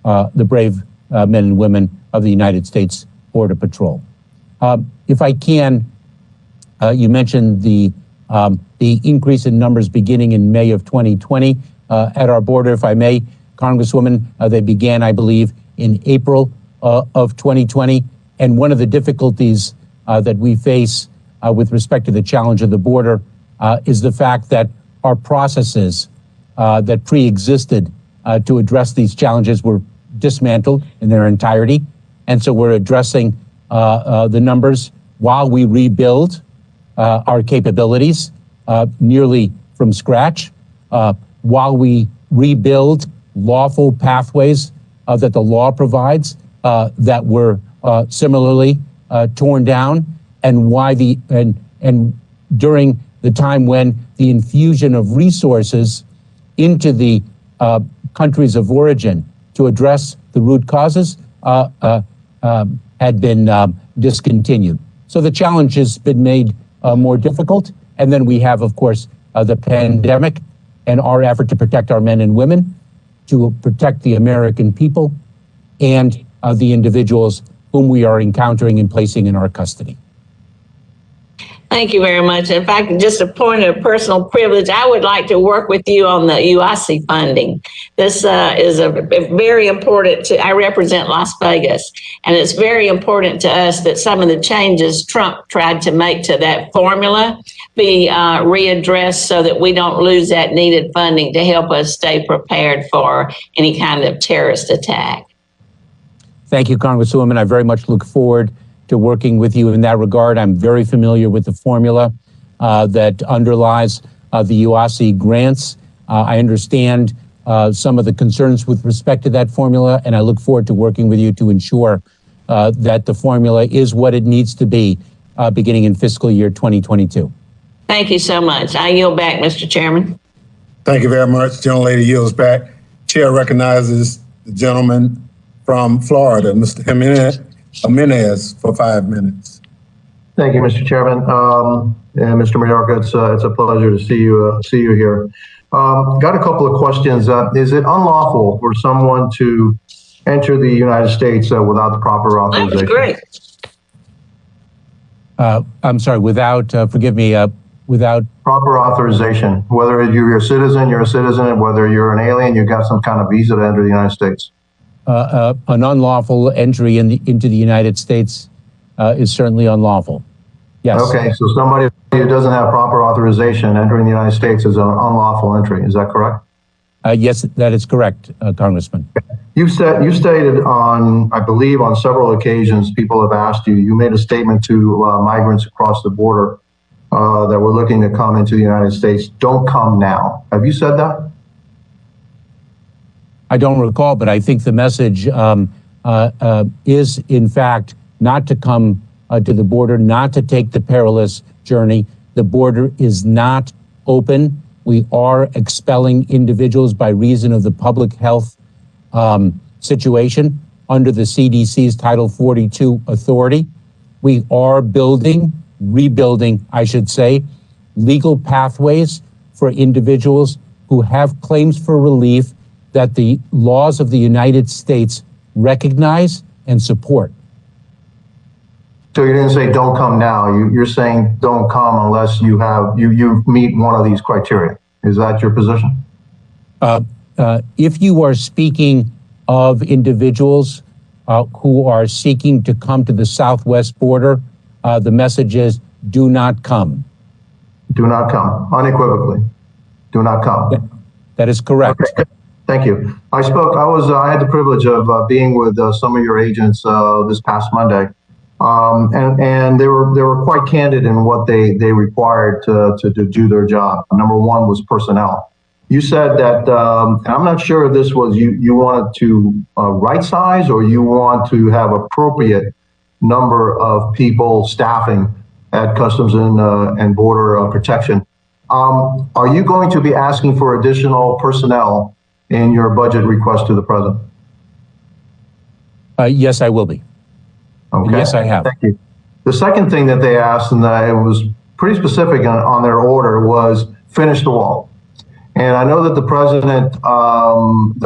the brave men and women of the United States Border Patrol. If I can, you mentioned the increase in numbers beginning in May of 2020 at our border. If I may, Congresswoman, they began, I believe, in April of 2020. And one of the difficulties that we face with respect to the challenge of the border is the fact that our processes that pre-existed to address these challenges were dismantled in their entirety. And so we're addressing the numbers while we rebuild our capabilities nearly from scratch, while we rebuild lawful pathways that the law provides that were similarly torn down, and during the time when the infusion of resources into the countries of origin to address the root causes had been discontinued. So the challenge has been made more difficult. And then we have, of course, the pandemic and our effort to protect our men and women, to protect the American people, and the individuals whom we are encountering and placing in our custody. Thank you very much. In fact, just a point of personal privilege, I would like to work with you on the UIC funding. This is a very important I represent Las Vegas, and it's very important to us that some of the changes Trump tried to make to that formula be readdressed so that we don't lose that needed funding to help us stay prepared for any kind of terrorist attack. Thank you, Congresswoman. I very much look forward to working with you in that regard. I'm very familiar with the formula that underlies the UIC grants. I understand some of the concerns with respect to that formula, and I look forward to working with you to ensure that the formula is what it needs to be beginning in fiscal year 2022. Thank you so much. I yield back, Mr. Chairman. Thank you very much. Gentlelady yields back. Chair recognizes the gentleman from Florida, Mr. Jimenez, for 5 minutes. Thank you, Mr. Chairman. And Mr. Mayorkas, it's a pleasure to see you here. Got a couple of questions. Is it unlawful for someone to enter the United States without the proper authorization? That was great. I'm sorry, without, forgive me, without proper authorization, whether you're a citizen, and whether you're an alien, you got some kind of visa to enter the United States. An unlawful entry into the United States is certainly unlawful. Yes. Okay, so somebody who doesn't have proper authorization entering the United States is an unlawful entry. Is that correct? Yes, that is correct, Congressman. You stated on, I believe, on several occasions, people have asked you. You made a statement to migrants across the border that were looking to come into the United States. Don't come now. Have you said that? I don't recall, but I think the message is, in fact, not to come to the border, not to take the perilous journey. The border is not open. We are expelling individuals by reason of the public health situation under the CDC's Title 42 authority. We are rebuilding, I should say, legal pathways for individuals who have claims for relief that the laws of the United States recognize and support. So you didn't say don't come now. You're saying don't come unless you meet one of these criteria. Is that your position? If you are speaking of individuals who are seeking to come to the southwest border, the message is do not come. Do not come, unequivocally. Do not come. That is correct. Okay. Thank you. I had the privilege of being with some of your agents this past Monday, and they were quite candid in what they required to do their job. Number one was personnel. You said that, and I'm not sure if this was you wanted to right size or you want to have appropriate number of people staffing at Customs and Border Protection. Are you going to be asking for additional personnel in your budget request to the president? Yes, I will be. Okay. Yes, I have. Thank you. The second thing that they asked, and it was pretty specific on their order, was finish the wall. And I know that the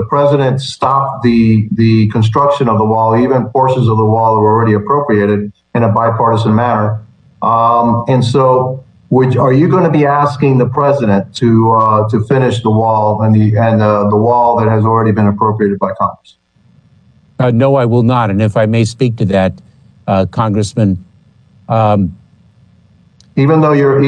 president stopped the construction of the wall, even portions of the wall that were already appropriated in a bipartisan manner. And so, are you going to be asking the president to finish the wall and the wall that has already been appropriated by Congress? No, I will not. And if I may speak to that, Congressman. Even though your own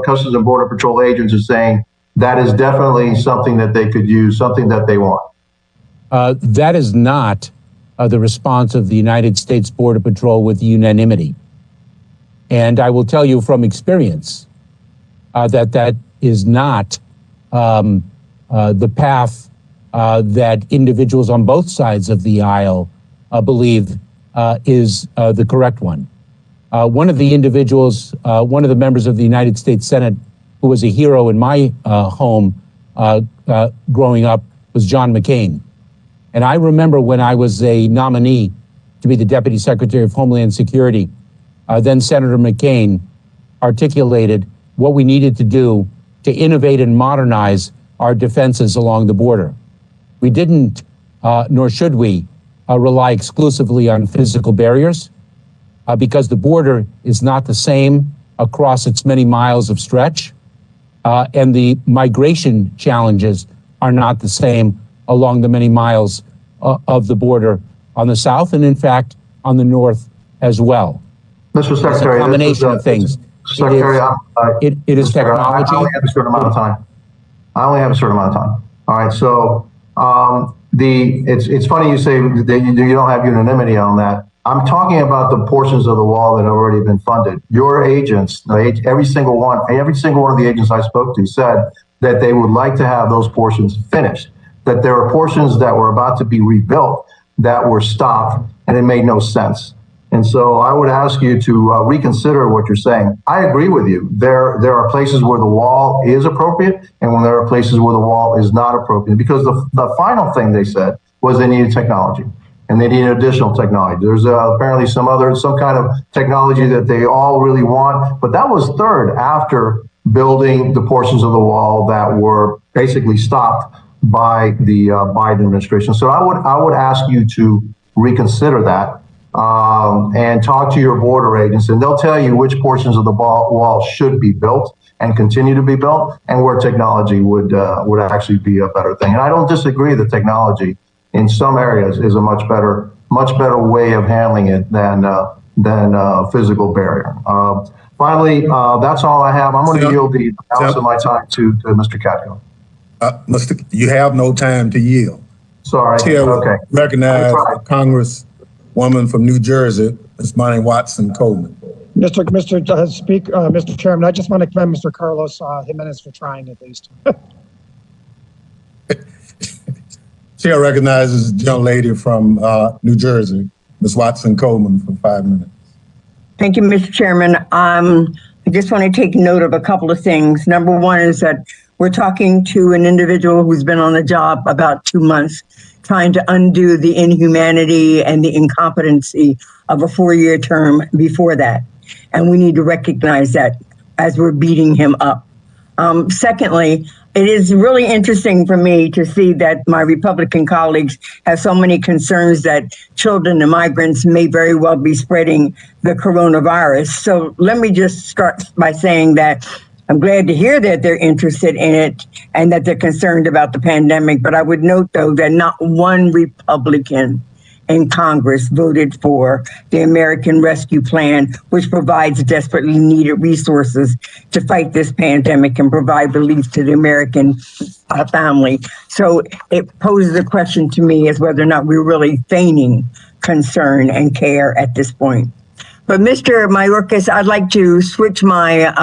Customs and Border Patrol agents are saying that is definitely something that they could use, something that they want. That is not the response of the United States Border Patrol with unanimity. And I will tell you from experience that is not the path that individuals on both sides of the aisle believe is the correct one. One of the individuals, one of the members of the United States Senate, who was a hero in my home growing up, was John McCain. And I remember when I was a nominee to be the Deputy Secretary of Homeland Security, then Senator McCain articulated what we needed to do to innovate and modernize our defenses along the border. We didn't, nor should we, rely exclusively on physical barriers because the border is not the same across its many miles of stretch, and the migration challenges are not the same along the many miles of the border on the south and, in fact, on the north as well. Mr. Secretary, it's a combination of things. Secretary, it is technology. I only have a certain amount of time. All right, so it's funny you say that you don't have unanimity on that. I'm talking about the portions of the wall that have already been funded. Your agents, every single one of the agents I spoke to said that they would like to have those portions finished, that there are portions that were about to be rebuilt that were stopped, and it made no sense. And so I would ask you to reconsider what you're saying. I agree with you. There are places where the wall is appropriate and when there are places where the wall is not appropriate, because the final thing they said was they needed technology and they needed additional technology. There's apparently some kind of technology that they all really want, but that was third after building the portions of the wall that were basically stopped by the Biden administration. So I would ask you to reconsider that. And talk to your border agents, and they'll tell you which portions of the wall should be built and continue to be built, and where technology would actually be a better thing. And I don't disagree that technology in some areas is a much better way of handling it than physical barrier. Finally, that's all I have. I'm going to yield the balance of my time to Mr. Katko. You have no time to yield. Sorry. Okay. Recognize Congresswoman from New Jersey, Ms. Bonnie Watson Coleman. Mr. Chairman, I just want to commend Mr. Carlos Jimenez for trying at least. Chair recognizes the young lady from New Jersey, Ms. Watson Coleman, for 5 minutes. Thank you, Mr. Chairman. I just want to take note of a couple of things. Number one is that we're talking to an individual who's been on the job about 2 months, trying to undo the inhumanity and the incompetency of a 4-year term before that. And we need to recognize that as we're beating him up. Secondly, it is really interesting for me to see that my Republican colleagues have so many concerns that children and migrants may very well be spreading the coronavirus. So let me just start by saying that I'm glad to hear that they're interested in it and that they're concerned about the pandemic. But I would note, though, that not one Republican in Congress voted for the American Rescue Plan, which provides desperately needed resources to fight this pandemic and provide relief to the American family. So it poses a question to me as whether or not we're really feigning concern and care at this point. But Mr. Mayorkas, I'd like to switch my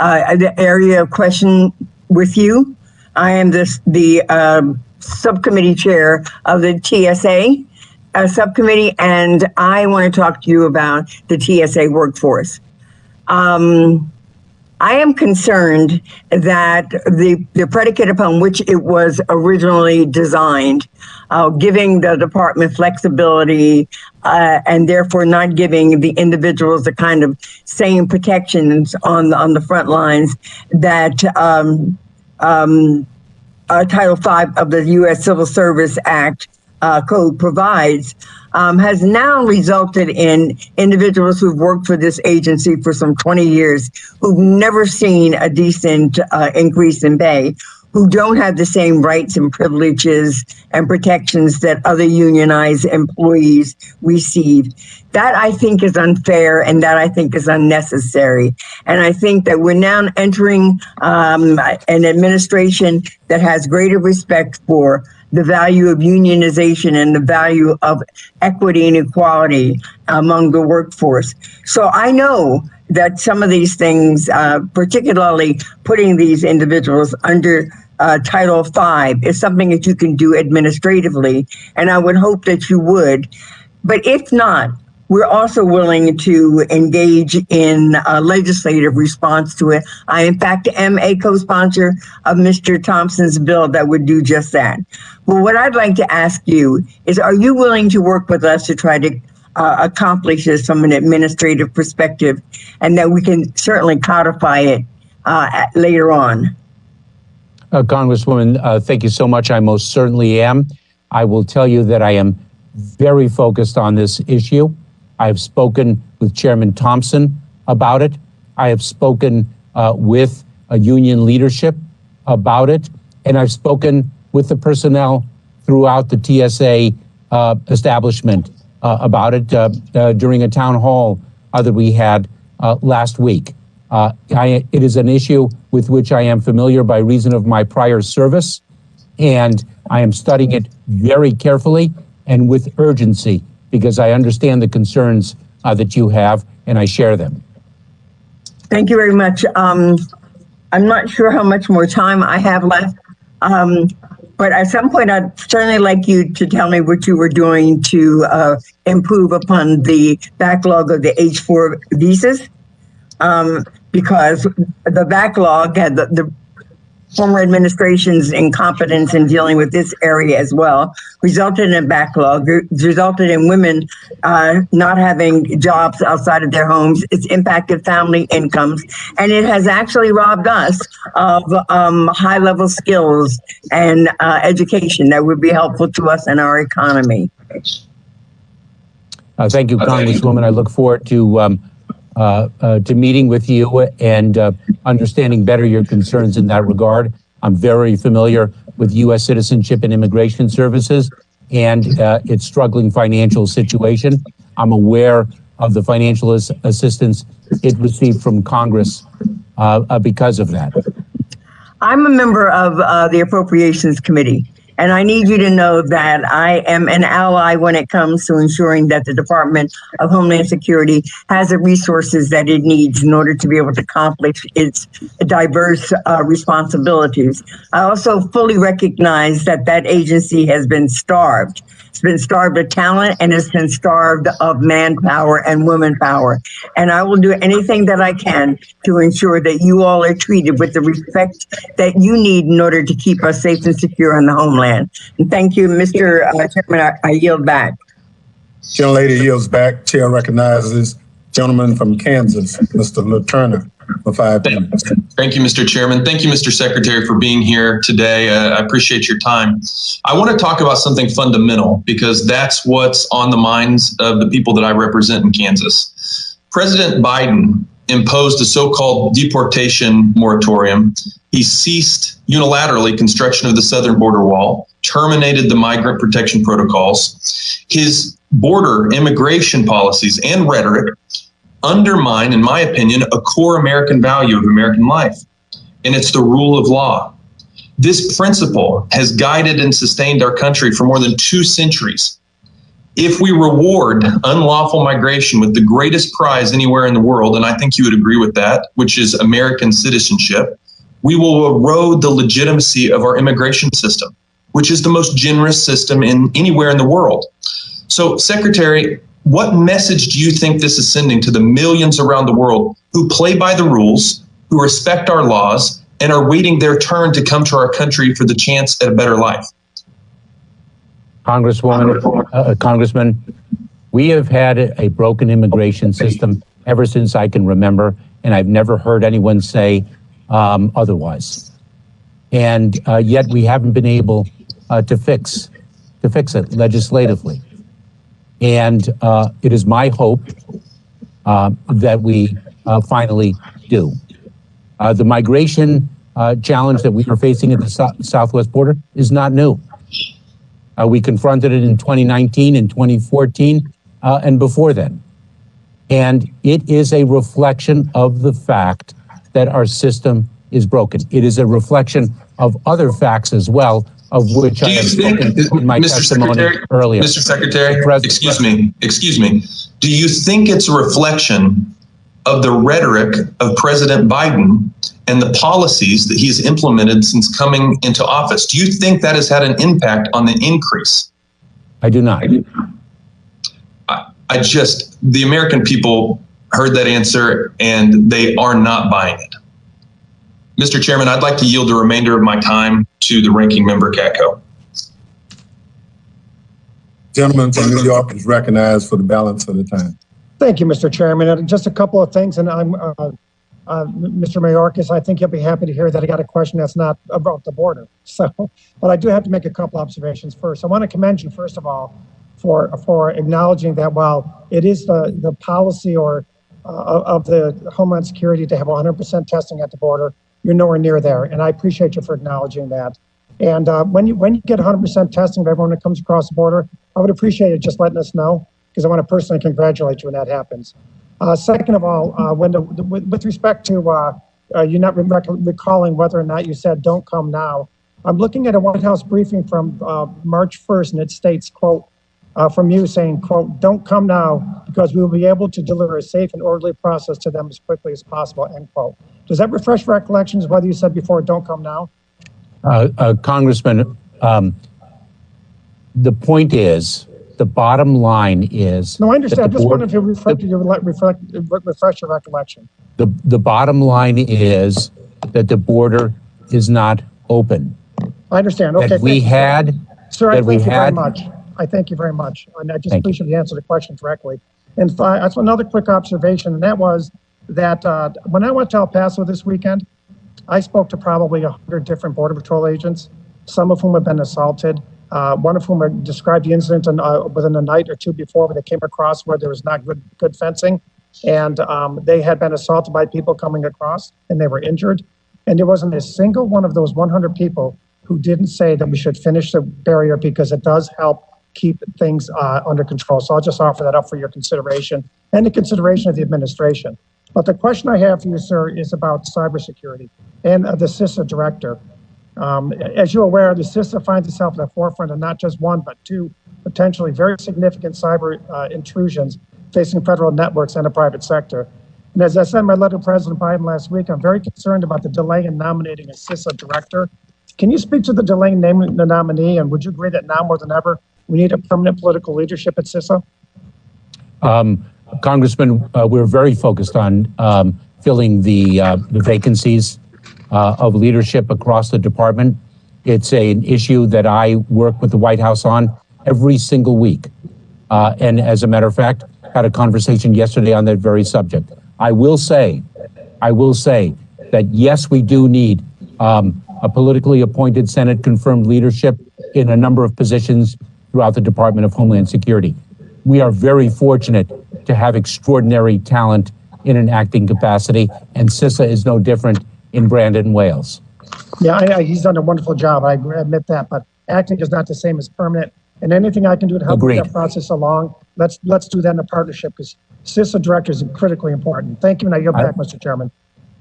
the area of question with you. I am the subcommittee chair of the TSA subcommittee, and I want to talk to you about the TSA workforce. I am concerned that the predicate upon which it was originally designed, giving the department flexibility and therefore not giving the individuals the kind of same protections on the front lines that Title V of the U.S. Civil Service Act code provides, has now resulted in individuals who've worked for this agency for some 20 years, who've never seen a decent increase in pay, who don't have the same rights and privileges and protections that other unionized employees receive. That I think is unfair, and that I think is unnecessary. And I think that we're now entering an administration that has greater respect for the value of unionization and the value of equity and equality among the workforce. So I know that some of these things, particularly putting these individuals under Title V, is something that you can do administratively, and I would hope that you would. But if not, we're also willing to engage in a legislative response to it. I, in fact, am a co-sponsor of Mr. Thompson's bill that would do just that. Well, what I'd like to ask you is, are you willing to work with us to try to accomplish this from an administrative perspective, and that we can certainly codify it later on? Congresswoman, thank you so much. I most certainly am. I will tell you that I am very focused on this issue. I have spoken with Chairman Thompson about it. I have spoken with union leadership about it, and I've spoken with the personnel throughout the TSA establishment about it during a town hall that we had last week. It is an issue with which I am familiar by reason of my prior service, and I am studying it very carefully and with urgency, because I understand the concerns that you have, and I share them. Thank you very much. I'm not sure how much more time I have left, but at some point I'd certainly like you to tell me what you were doing to improve upon the backlog of the H-4 visas, because the backlog had the former administration's incompetence in dealing with this area as well resulted in a backlog, resulted in women not having jobs outside of their homes. It's impacted family incomes, and it has actually robbed us of high-level skills and education that would be helpful to us and our economy. Thank you, Congresswoman. I look forward to meeting with you and understanding better your concerns in that regard. I'm very familiar with U.S. Citizenship and Immigration Services and its struggling financial situation. I'm aware of the financial assistance it received from Congress because of that. I'm a member of the Appropriations Committee, and I need you to know that I am an ally when it comes to ensuring that the Department of Homeland Security has the resources that it needs in order to be able to accomplish its diverse responsibilities. I also fully recognize that that agency has been starved. It's been starved of talent, and it's been starved of manpower and woman power. And I will do anything that I can to ensure that you all are treated with the respect that you need in order to keep us safe and secure in the homeland. And thank you, Mr. Chairman. I yield back. Gentlelady yields back. Chair recognizes gentleman from Kansas, Mr. LaTurner, for 5 minutes. Thank you, Mr. Chairman. Thank you, Mr. Secretary, for being here today. I appreciate your time. I want to talk about something fundamental, because that's what's on the minds of the people that I represent in Kansas. President Biden imposed a so-called deportation moratorium. He ceased unilaterally construction of the southern border wall, terminated the migrant protection protocols. His border immigration policies and rhetoric undermine, in my opinion, a core American value of American life, and it's the rule of law. This principle has guided and sustained our country for more than 2 centuries. If we reward unlawful migration with the greatest prize anywhere in the world, and I think you would agree with that, which is American citizenship, we will erode the legitimacy of our immigration system, which is the most generous system in anywhere in the world. So, Secretary, what message do you think this is sending to the millions around the world who play by the rules, who respect our laws and are waiting their turn to come to our country for the chance at a better life. Congressman, we have had a broken immigration system ever since I can remember, and I've never heard anyone say otherwise. And yet we haven't been able to fix it legislatively. And it is my hope that we finally do. The migration challenge that we are facing at the southwest border is not new. We confronted it in 2019 and 2014 and before then. And it is a reflection of the fact that our system is broken. It is a reflection of other facts as well, of which I have spoken in my testimony earlier. Mr. Secretary, excuse me. Do you think it's a reflection of the rhetoric of President Biden and the policies that he's implemented since coming into office? Do you think that has had an impact on the increase? I do not. The American people heard that answer and they are not buying it. Mr. Chairman, I'd like to yield the remainder of my time to the ranking member, Katko. Gentleman from New York is recognized for the balance of the time. Thank you, Mr. Chairman. And just a couple of things, and I'm, Mr. Mayorkas, I think you'll be happy to hear that I got a question that's not about the border. So, but I do have to make a couple observations first. I want to commend you, first of all, for acknowledging that while it is the policy or of the Homeland Security to have 100% testing at the border, you're nowhere near there, and I appreciate you for acknowledging that. And when you get 100% testing of everyone that comes across the border, I would appreciate it just letting us know, because I want to personally congratulate you when that happens. Second of all, with respect to you not recalling whether or not you said "don't come now," I'm looking at a White House briefing from March 1st, and it states, quote, from you saying, quote, "don't come now because we will be able to deliver a safe and orderly process to them as quickly as possible," end quote. Does that refresh recollections whether you said before "don't come now"? Congressman, the point is, the bottom line is... No, I understand. I just wanted to refresh your recollection. The bottom line is that the border is not open. I understand. Okay. That we had... Sir, I thank you very much. I thank you very much. And I just appreciate the answer to the question directly. And that's another quick observation, and that was that when I went to El Paso this weekend, I spoke to probably 100 different Border Patrol agents, some of whom have been assaulted, one of whom had described the incident within a night or two before where they came across where there was not good fencing, and they had been assaulted by people coming across, and they were injured. And there wasn't a single one of those 100 people who didn't say that we should finish the barrier because it does help keep things under control. So I'll just offer that up for your consideration and the consideration of the administration. But the question I have for you, sir, is about cybersecurity and the CISA director. As you're aware, the CISA finds itself at the forefront of not just one, but two potentially very significant cyber intrusions facing federal networks and the private sector. And as I said in my letter to President Biden last week, I'm very concerned about the delay in nominating a CISA director. Can you speak to the delay in naming the nominee, and would you agree that now more than ever, we need a permanent political leadership at CISA? Congressman, we're very focused on filling the vacancies of leadership across the department. It's an issue that I work with the White House on every single week. And as a matter of fact, had a conversation yesterday on that very subject. I will say that yes, we do need a politically appointed Senate confirmed leadership in a number of positions throughout the Department of Homeland Security. We are very fortunate to have extraordinary talent in an acting capacity, and CISA is no different in Brandon, Wales. Yeah, he's done a wonderful job. I admit that, but acting is not the same as permanent. And anything I can do to help move that process along, let's do that in a partnership, because CISA director is critically important. Thank you, and I yield back, Mr. Chairman.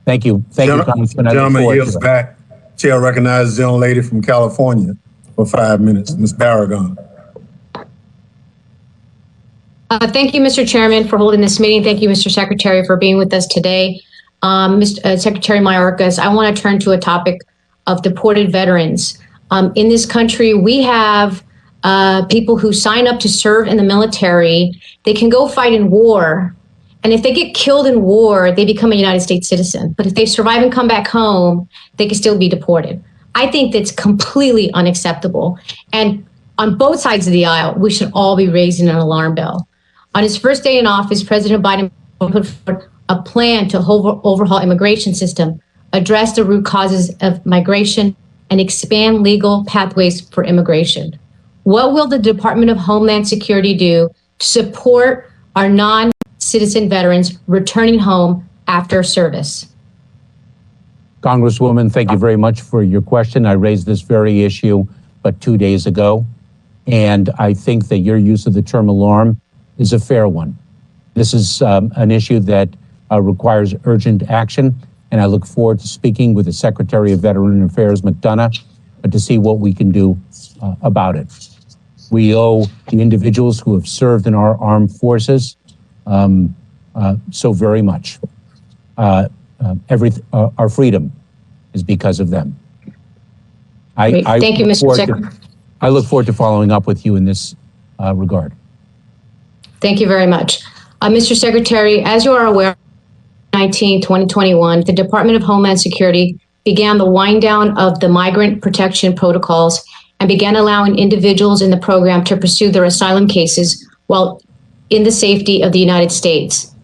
Thank you. Thank you, Congressman. Gentleman yields back. Chair recognizes the young lady from California for 5 minutes, Ms. Barragan. Thank you, Mr. Chairman, for holding this meeting. Thank you, Mr. Secretary, for being with us today. Mr. Secretary Mayorkas, I want to turn to a topic of deported veterans. In this country, we have people who sign up to serve in the military. They can go fight in war, And if they get killed in war, they become a United States citizen. But if they survive and come back home, they can still be deported. I think that's completely unacceptable. And on both sides of the aisle, we should all be raising an alarm bell. On his first day in office, President Biden put forward a plan to overhaul immigration system, address the root causes of migration, and expand legal pathways for immigration. What will the Department of Homeland Security do to support our non-citizen veterans returning home after service? Congresswoman, thank you very much for your question. I raised this very issue but 2 days ago, and I think that your use of the term alarm is a fair one. This is an issue that requires urgent action, and I look forward to speaking with the Secretary of Veteran Affairs, McDonough, to see what we can do about it. We owe the individuals who have served in our armed forces so very much. Our freedom is because of them. Thank you, Mr. Secretary. I look forward to following up with you in this regard. Thank you very much. Mr. Secretary, as you are aware, 2021, the Department of Homeland Security began the wind down of the migrant protection protocols and began allowing individuals in the program to pursue their asylum cases while in the safety of the United States.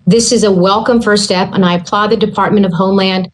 This is a welcome first step, and I applaud the Department of Homeland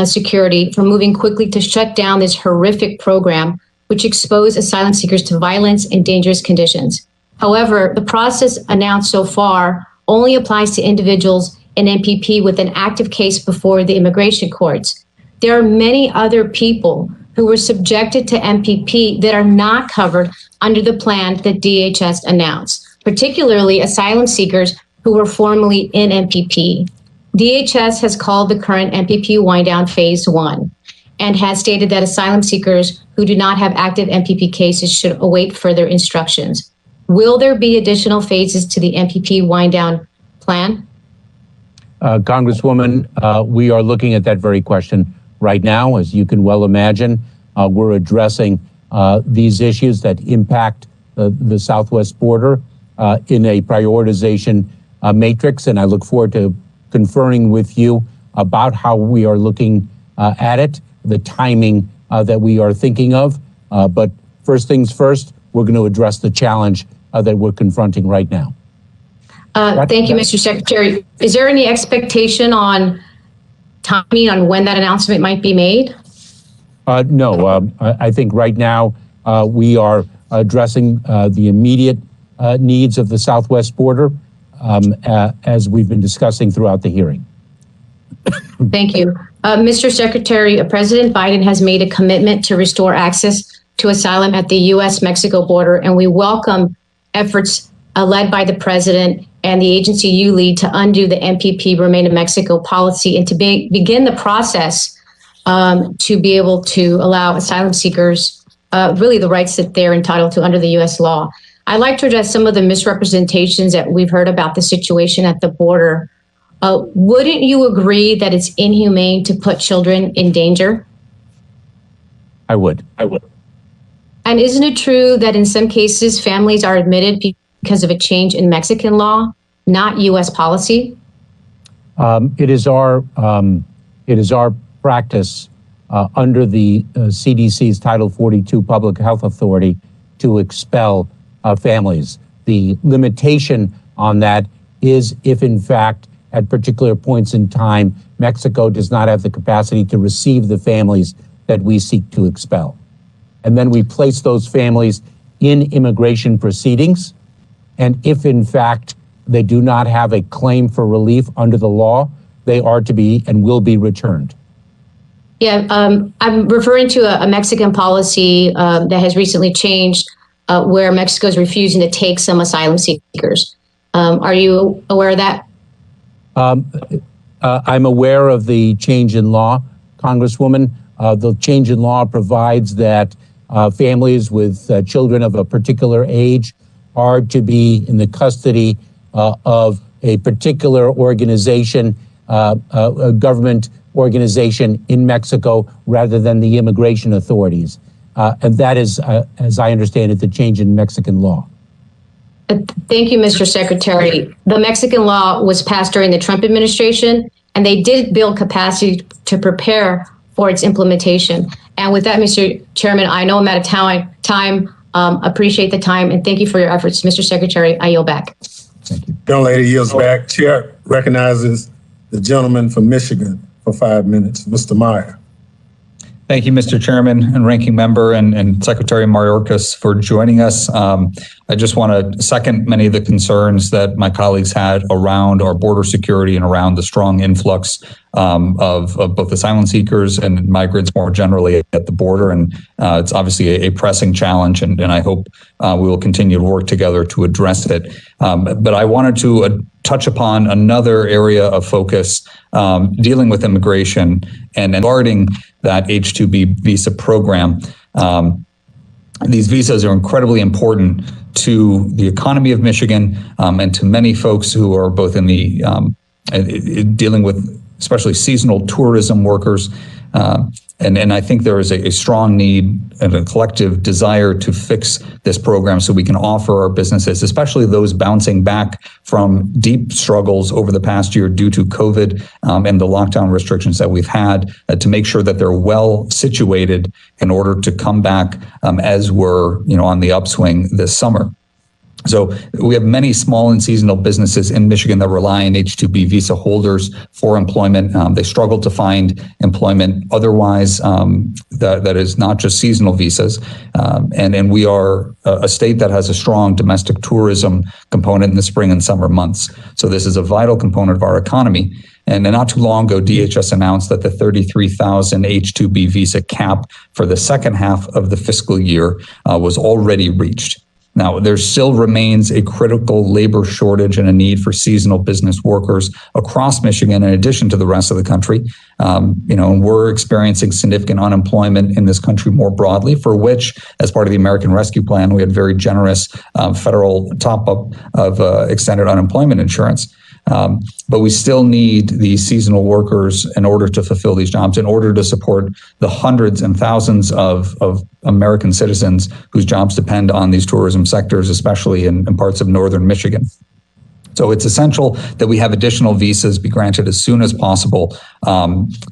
Security for moving quickly to shut down this horrific program, which exposed asylum seekers to violence and dangerous conditions. However, the process announced so far only applies to individuals in MPP with an active case before the immigration courts. There are many other people who were subjected to MPP that are not covered under the plan that DHS announced, particularly asylum seekers who were formerly in MPP. DHS has called the current MPP wind down phase 1 and has stated that asylum seekers who do not have active MPP cases should await further instructions. Will there be additional phases to the MPP wind down plan? Congresswoman, we are looking at that very question right now. As you can well imagine, we're addressing these issues that impact the southwest border in a prioritization matrix, and I look forward to conferring with you about how we are looking at it, the timing that we are thinking of. But first things first, we're going to address the challenge that we're confronting right now. Thank you, Mr. Secretary. Is there any expectation on timing on when that announcement might be made? No, I think right now we are addressing the immediate needs of the southwest border as we've been discussing throughout the hearing. Thank you. Mr. Secretary, President Biden has made a commitment to restore access to asylum at the U.S.-Mexico border, and we welcome efforts led by the president and the agency you lead to undo the MPP Remain in Mexico policy and to begin the process to be able to allow asylum seekers really the rights that they're entitled to under the U.S. law. I'd like to address some of the misrepresentations that we've heard about the situation at the border. Wouldn't you agree that it's inhumane to put children in danger? I would. And isn't it true that in some cases families are admitted because of a change in Mexican law, not U.S. policy? It is our practice under the CDC's Title 42 Public Health Authority to expel families. The limitation on that is if, in fact, at particular points in time, Mexico does not have the capacity to receive the families that we seek to expel. And then we place those families in immigration proceedings. And if, in fact, they do not have a claim for relief under the law, they are to be and will be returned. Yeah, I'm referring to a Mexican policy that has recently changed where Mexico is refusing to take some asylum seekers. Are you aware of that? I'm aware of the change in law, Congresswoman. The change in law provides that families with children of a particular age are to be in the custody of a particular organization, a government organization in Mexico rather than the immigration authorities. And that is, as I understand it, the change in Mexican law. Thank you, Mr. Secretary. The Mexican law was passed during the Trump administration, and they did build capacity to prepare for its implementation. And with that, Mr. Chairman, I know I'm out of time. Appreciate the time, and thank you for your efforts. Mr. Secretary, I yield back. Thank you. Young lady yields back. Chair recognizes the gentleman from Michigan for 5 minutes, Mr. Meyer. Thank you, Mr. Chairman and Ranking Member and Secretary Mayorkas for joining us. I just want to second many of the concerns that my colleagues had around our border security and around the strong influx of both asylum seekers and migrants more generally at the border. And it's obviously a pressing challenge, and I hope we will continue to work together to address it. But I wanted to touch upon another area of focus dealing with immigration and regarding that H-2B visa program. These visas are incredibly important to the economy of Michigan and to many folks who are both in the dealing with especially seasonal tourism workers. And I think there is a strong need and a collective desire to fix this program so we can offer our businesses, especially those bouncing back from deep struggles over the past year due to COVID and the lockdown restrictions that we've had, to make sure that they're well situated in order to come back as we're on the upswing this summer. So we have many small and seasonal businesses in Michigan that rely on H-2B visa holders for employment. They struggle to find employment otherwise that is not just seasonal visas. And we are a state that has a strong domestic tourism component in the spring and summer months. So this is a vital component of our economy. And not too long ago, DHS announced that the 33,000 H-2B visa cap for the second half of the fiscal year was already reached. Now, there still remains a critical labor shortage and a need for seasonal business workers across Michigan, in addition to the rest of the country. And we're experiencing significant unemployment in this country more broadly, for which, as part of the American Rescue Plan, we had very generous federal top-up of extended unemployment insurance. But we still need these seasonal workers in order to fulfill these jobs, in order to support the hundreds and thousands of American citizens whose jobs depend on these tourism sectors, especially in parts of northern Michigan. So it's essential that we have additional visas be granted as soon as possible,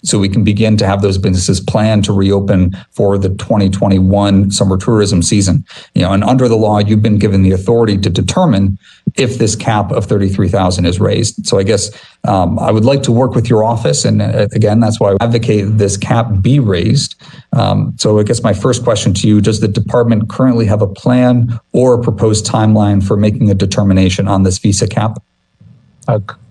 so we can begin to have those businesses plan to reopen for the 2021 summer tourism season. And under the law, you've been given the authority to determine if this cap of 33,000 is raised. So I guess I would like to work with your office, and again, that's why I advocate this cap be raised. So I guess my first question to you: does the department currently have a plan or a proposed timeline for making a determination on this visa cap?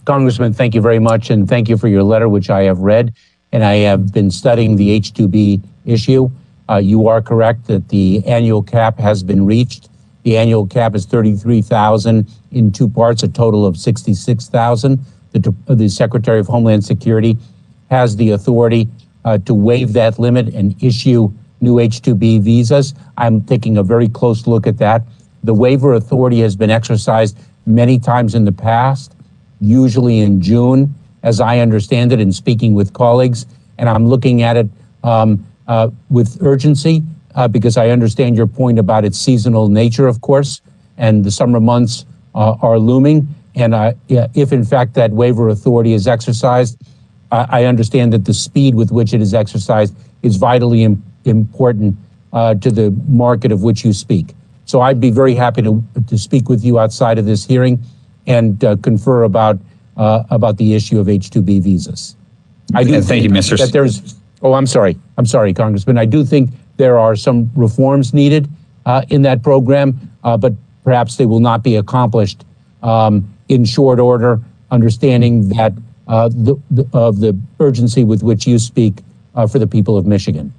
Congressman, thank you very much, and thank you for your letter, which I have read, and I have been studying the H-2B issue. You are correct that the annual cap has been reached. The annual cap is 33,000 in two parts, a total of 66,000. The Secretary of Homeland Security has the authority to waive that limit and issue new H-2B visas. I'm taking a very close look at that. The waiver authority has been exercised many times in the past, usually in June, as I understand it, in speaking with colleagues. And I'm looking at it with urgency because I understand your point about its seasonal nature, of course, and the summer months are looming. And if in fact that waiver authority is exercised, I understand that the speed with which it is exercised is vitally important to the market of which you speak. So I'd be very happy to speak with you outside of this hearing and confer about the issue of H-2B visas. I do thank you, Mr. That there's. Oh, I'm sorry, Congressman. I do think there are some reforms needed in that program, but perhaps they will not be accomplished in short order. Understanding that of the urgency with which you speak for the people of Michigan.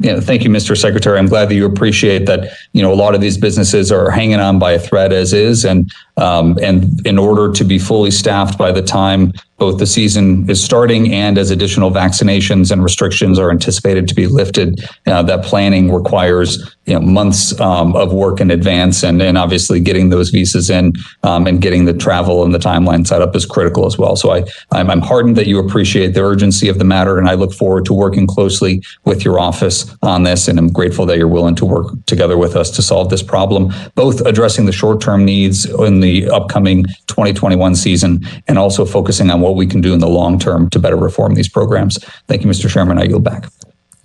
Yeah, thank you, Mr. Secretary. I'm glad that you appreciate that. A lot of these businesses are hanging on by a thread as is, and in order to be fully staffed by the time both the season is starting and as additional vaccinations and restrictions are anticipated to be lifted, that planning requires months of work in advance, and obviously getting those visas in and getting the travel and the timeline set up is critical as well. So I'm heartened that you appreciate the urgency of the matter, and I look forward to working closely with your office on this, and I'm grateful that you're willing to work together with us to solve this problem, both addressing the short-term needs in the upcoming 2021 season and also focusing on what we can do in the long term to better reform these programs. Thank you, Mr. Chairman. I yield back.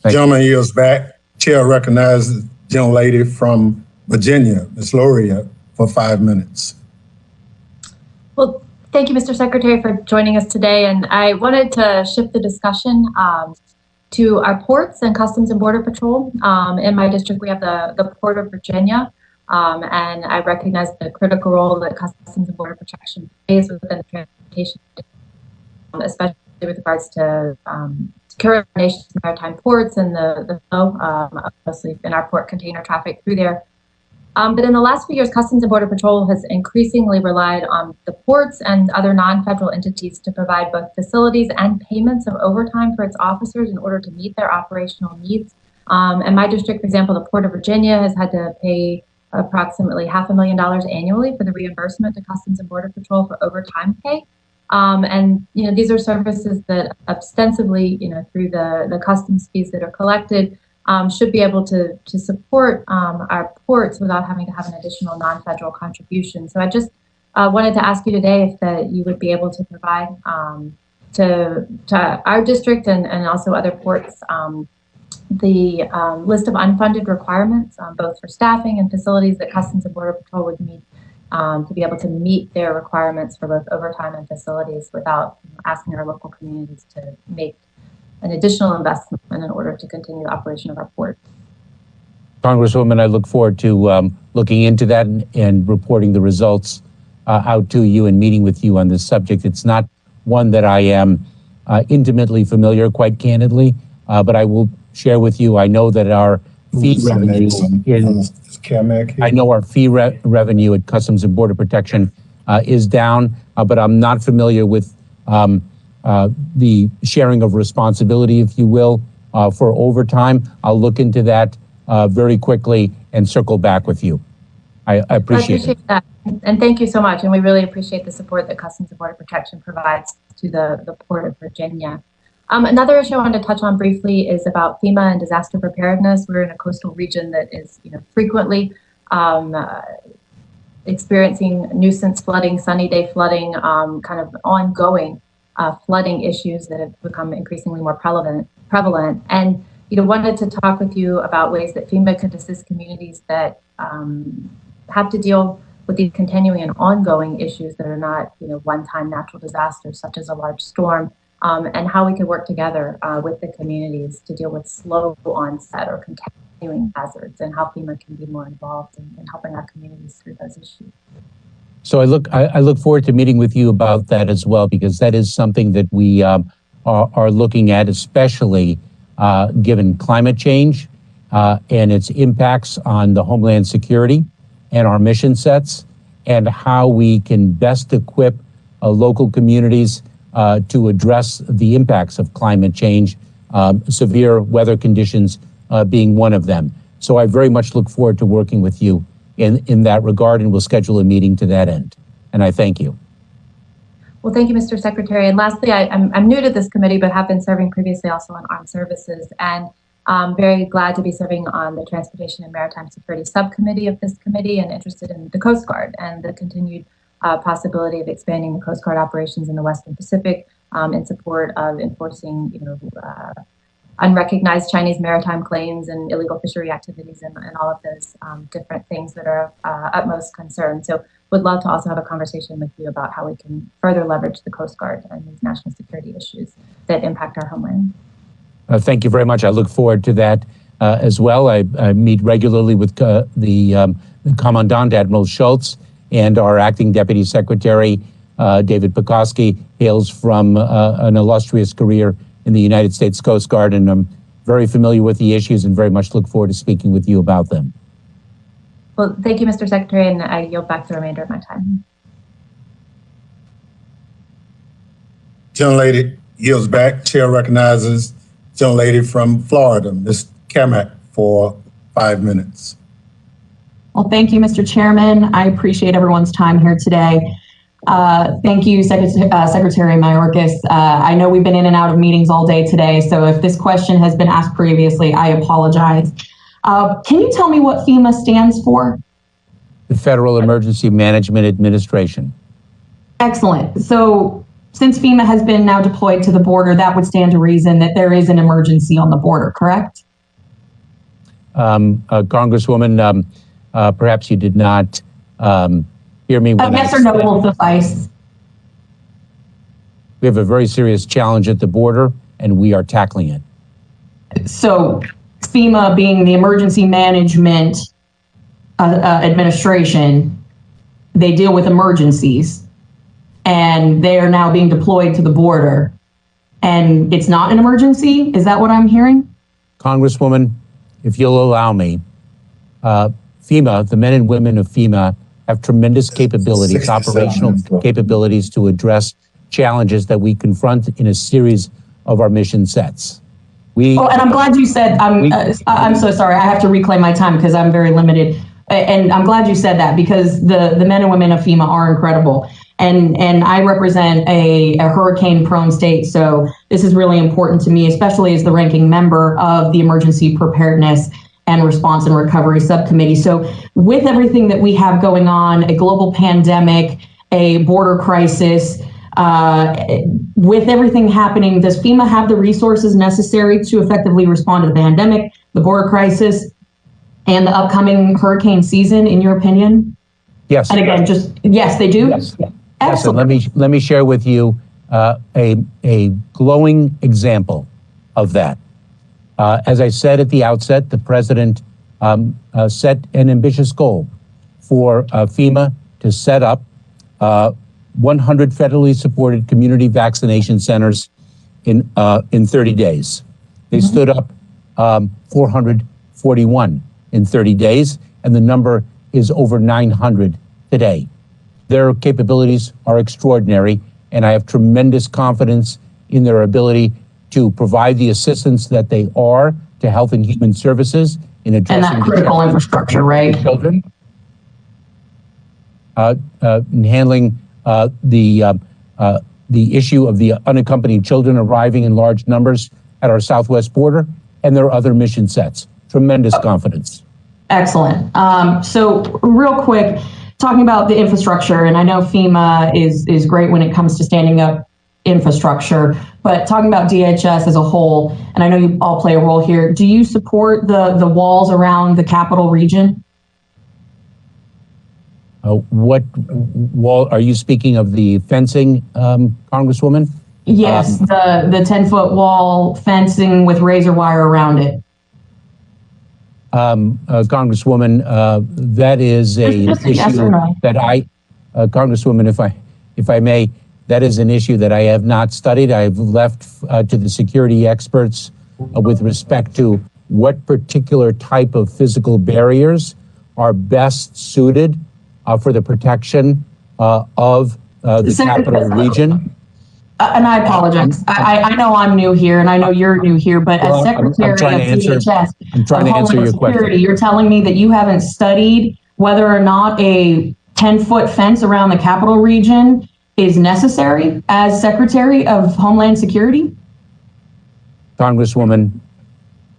Gentleman yields back. Chair recognizes the gentlelady from Virginia, Ms. Loria, for 5 minutes. Well, thank you, Mr. Secretary, for joining us today. And I wanted to shift the discussion to our ports and Customs and Border Patrol. In my district, we have the Port of Virginia. And I recognize the critical role that Customs and Border Protection plays within the transportation, especially with regards to secure our nation's maritime ports and the flow, mostly in our port container traffic through there. But in the last few years, Customs and Border Patrol has increasingly relied on the ports and other non-federal entities to provide both facilities and payments of overtime for its officers in order to meet their operational needs. In my district, for example, the Port of Virginia has had to pay approximately $500,000 annually for the reimbursement to Customs and Border Patrol for overtime pay. And these are services that ostensibly, through the customs fees that are collected, should be able to support our ports without having to have an additional non-federal contribution. So I just wanted to ask you today if you would be able to provide to our district and also other ports the list of unfunded requirements, both for staffing and facilities that Customs and Border Patrol would need to be able to meet their requirements for both overtime and facilities without asking our local communities to make an additional investment in order to continue the operation of our port. Congresswoman, I look forward to looking into that and reporting the results out to you and meeting with you on this subject. It's not one that I am intimately familiar, quite candidly, but I will share with you. I know that our fee revenue revenue at Customs and Border Protection is down, but I'm not familiar with the sharing of responsibility, if you will, for overtime. I'll look into that very quickly and circle back with you. I appreciate that. And thank you so much. And we really appreciate the support that Customs and Border Protection provides to the Port of Virginia. Another issue I wanted to touch on briefly is about FEMA and disaster preparedness. We're in a coastal region that is, frequently experiencing nuisance flooding, sunny day flooding, kind of ongoing flooding issues that have become increasingly more prevalent. And wanted to talk with you about ways that FEMA could assist communities that have to deal with these continuing and ongoing issues that are not, one-time natural disasters such as a large storm. And how we could work together with the communities to deal with slow onset or continuing hazards, and how FEMA can be more involved in helping our communities through those issues. So I look forward to meeting with you about that as well, because that is something that we are looking at, especially given climate change and its impacts on the Homeland Security and our mission sets, and how we can best equip local communities to address the impacts of climate change, severe weather conditions being one of them. So I very much look forward to working with you in that regard, and we'll schedule a meeting to that end. And I thank you. Well, thank you, Mr. Secretary. And lastly, I'm new to this committee, but have been serving previously also on armed services, and I'm very glad to be serving on the Transportation and Maritime Security Subcommittee of this committee, and interested in the Coast Guard and the continued possibility of expanding the Coast Guard operations in the Western Pacific in support of enforcing, unrecognized Chinese maritime claims and illegal fishery activities, and all of those different things that are of utmost concern. So would love to also have a conversation with you about how we can further leverage the Coast Guard and these national security issues that impact our homeland. Thank you very much. I look forward to that as well. I meet regularly with the Commandant, Admiral Schultz, and our acting Deputy Secretary, David Pekoski, hails from an illustrious career in the United States Coast Guard, and I'm very familiar with the issues and very much look forward to speaking with you about them. Well, thank you, Mr. Secretary, and I yield back the remainder of my time. Gentlelady yields back. Chair recognizes gentlelady from Florida, Ms. Kamak, for 5 minutes. Well, thank you, Mr. Chairman. I appreciate everyone's time here today. Thank you, Secretary Mayorkas. I know we've been in and out of meetings all day today, so if this question has been asked previously, I apologize. Can you tell me what FEMA stands for? The Federal Emergency Management Administration. Excellent. So since FEMA has been now deployed to the border, that would stand to reason that there is an emergency on the border, correct? Congresswoman, perhaps you did not hear me when yes or no will suffice. We have a very serious challenge at the border, and we are tackling it. So FEMA being the Emergency Management Administration, they deal with emergencies, and they are now being deployed to the border. And it's not an emergency? Is that what I'm hearing? Congresswoman, if you'll allow me, FEMA, the men and women of FEMA, have tremendous capabilities, operational capabilities to address challenges that we confront in a series of our mission sets. And I'm glad you said, I'm so sorry, I have to reclaim my time because I'm very limited. And I'm glad you said that because the men and women of FEMA are incredible. And I represent a hurricane-prone state, so this is really important to me, especially as the ranking member of the Emergency Preparedness and Response and Recovery Subcommittee. So with everything that we have going on, a global pandemic, a border crisis, with everything happening, does FEMA have the resources necessary to effectively respond to the pandemic, the border crisis, and the upcoming hurricane season, in your opinion? Yes. And again, yes, they do? Yes. Yes, and let me share with you a glowing example of that. As I said at the outset, the president set an ambitious goal for FEMA to set up 100 federally supported community vaccination centers in 30 days. They stood up 441 in 30 days, and the number is over 900 today. Their capabilities are extraordinary, and I have tremendous confidence in their ability to provide the assistance that they are to Health and Human Services in addressing and that critical infrastructure, right? Children, in handling the issue of the unaccompanied children arriving in large numbers at our southwest border, and their other mission sets. Tremendous confidence. Excellent. So real quick, talking about the infrastructure, and I know FEMA is great when it comes to standing up infrastructure, but talking about DHS as a whole, and I know you all play a role here, do you support the walls around the capital region? What wall, are you speaking of the fencing, Congresswoman? Yes, the 10-foot wall fencing with razor wire around it. Congresswoman, that is an issue that Congresswoman, if I may, that is an issue that I have not studied. I've left to the security experts with respect to what particular type of physical barriers are best suited for the protection of the capital region. And I apologize. I know I'm new here, and I know you're new here, but as Secretary of DHS, I'm trying to answer your question. You're telling me that you haven't studied whether or not a 10-foot fence around the capital region is necessary as Secretary of Homeland Security? Congresswoman,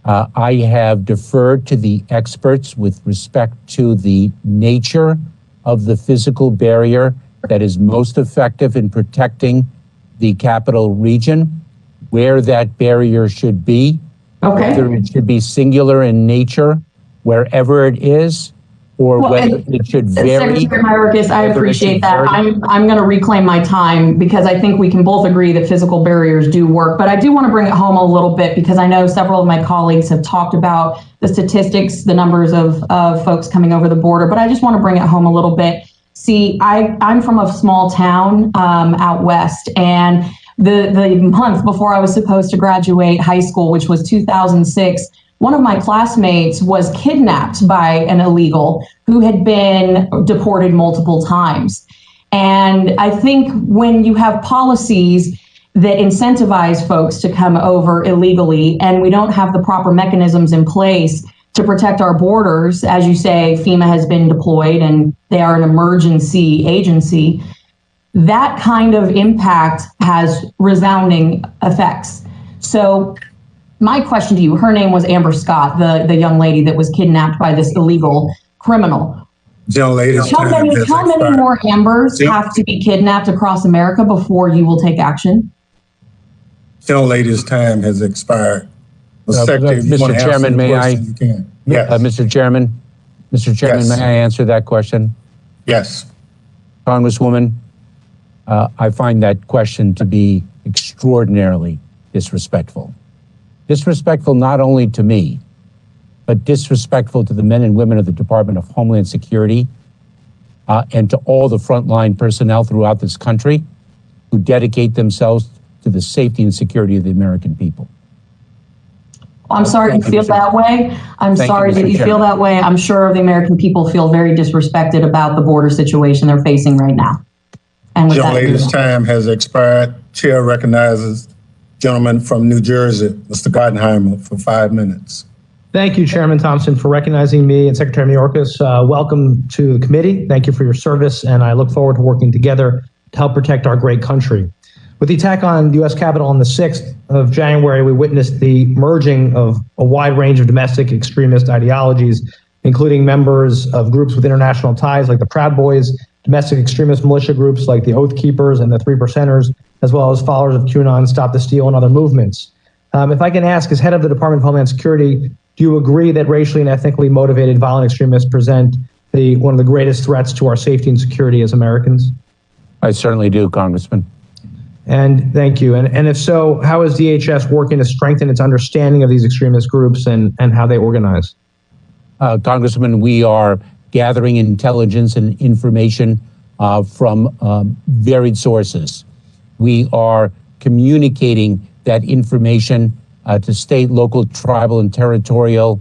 I have deferred to the experts with respect to the nature of the physical barrier that is most effective in protecting the capital region, where that barrier should be, whether it should be singular in nature, wherever it is, or whether it should vary. Secretary Mayorkas, I appreciate that. I'm going to reclaim my time because I think we can both agree that physical barriers do work, but I do want to bring it home a little bit because I know several of my colleagues have talked about the statistics, the numbers of folks coming over the border, but I just want to bring it home a little bit. See, I'm from a small town out west, and the month before I was supposed to graduate high school, which was 2006, one of my classmates was kidnapped by an illegal who had been deported multiple times. And I think when you have policies that incentivize folks to come over illegally, and we don't have the proper mechanisms in place to protect our borders. As you say, FEMA has been deployed and they are an emergency agency. That kind of impact has resounding effects. So my question to you, her name was Amber Scott, the young lady that was kidnapped by this illegal criminal. Young lady, How many more Ambers have to be kidnapped across America before you will take action? Young lady's time has expired. Mr. Chairman, may I? Yes. Mr. Chairman, Yes. may I answer that question? Yes. Congresswoman, I find that question to be extraordinarily disrespectful. Disrespectful not only to me, but disrespectful to the men and women of the Department of Homeland Security and to all the frontline personnel throughout this country who dedicate themselves to the safety and security of the American people. I'm sorry you feel that way. I'm sorry that you feel that way. I'm sure the American people feel very disrespected about the border situation they're facing right now. And with Young lady's time has expired. Chair recognizes gentleman from New Jersey, Mr. Gottheimer, for 5 minutes. Thank you, Chairman Thompson, for recognizing me, and Secretary Mayorkas. Welcome to the committee. Thank you for your service, and I look forward to working together to help protect our great country. With the attack on the U.S. Capitol on the 6th of January, we witnessed the merging of a wide range of domestic extremist ideologies, including members of groups with international ties like the Proud Boys, domestic extremist militia groups like the Oath Keepers and the Three Percenters, as well as followers of QAnon, Stop the Steal, and other movements. If I can ask, as head of the Department of Homeland Security, do you agree that racially and ethnically motivated violent extremists present one of the greatest threats to our safety and security as Americans? I certainly do, Congressman. And thank you. And if so, how is DHS working to strengthen its understanding of these extremist groups and how they organize? Congressman, we are gathering intelligence and information from varied sources. We are communicating that information to state, local, tribal, and territorial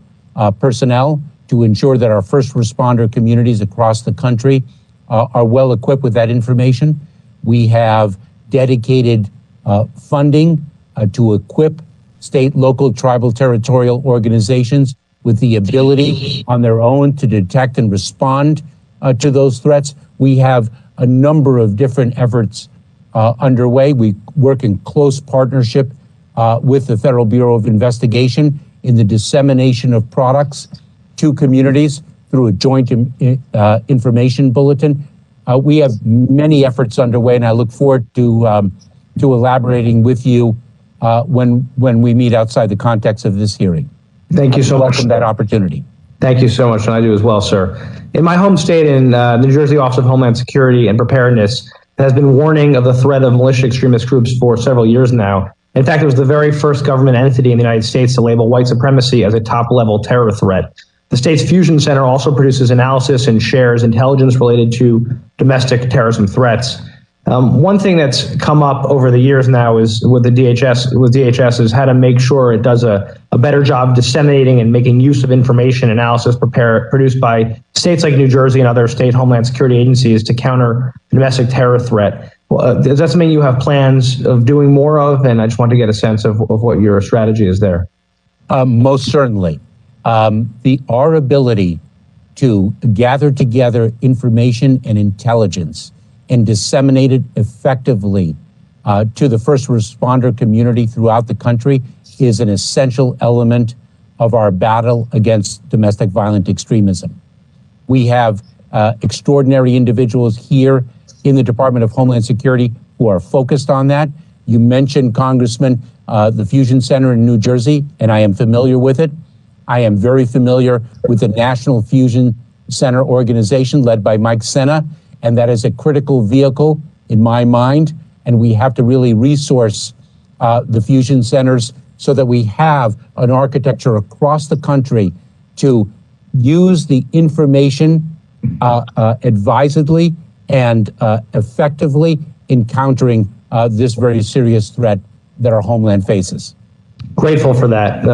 personnel to ensure that our first responder communities across the country are well equipped with that information. We have dedicated funding to equip state, local, tribal, territorial organizations with the ability on their own to detect and respond to those threats. We have a number of different efforts underway. We work in close partnership with the Federal Bureau of Investigation in the dissemination of products to communities through a joint information bulletin. We have many efforts underway, and I look forward to elaborating with you when we meet outside the context of this hearing. Thank you so much. Welcome that opportunity. Thank you so much, and I do as well, sir. In my home state, in the New Jersey Office of Homeland Security and Preparedness, has been warning of the threat of militia extremist groups for several years now. In fact, it was the very first government entity in the United States to label white supremacy as a top-level terror threat. The state's Fusion Center also produces analysis and shares intelligence related to domestic terrorism threats. One thing that's come up over the years now is with DHS is how to make sure it does a better job disseminating and making use of information analysis produced by states like New Jersey and other state homeland security agencies to counter the domestic terror threat. Is that something you have plans of doing more of? And I just want to get a sense of what your strategy is there. Most certainly. Our ability to gather together information and intelligence and disseminate it effectively to the first responder community throughout the country is an essential element of our battle against domestic violent extremism. We have extraordinary individuals here in the Department of Homeland Security who are focused on that. You mentioned, Congressman, the Fusion Center in New Jersey, and I am familiar with it. I am very familiar with the National Fusion Center organization led by Mike Sena, and that is a critical vehicle in my mind. And we have to really resource the fusion centers so that we have an architecture across the country to use the information advisedly and effectively in countering this very serious threat that our homeland faces. Grateful for that.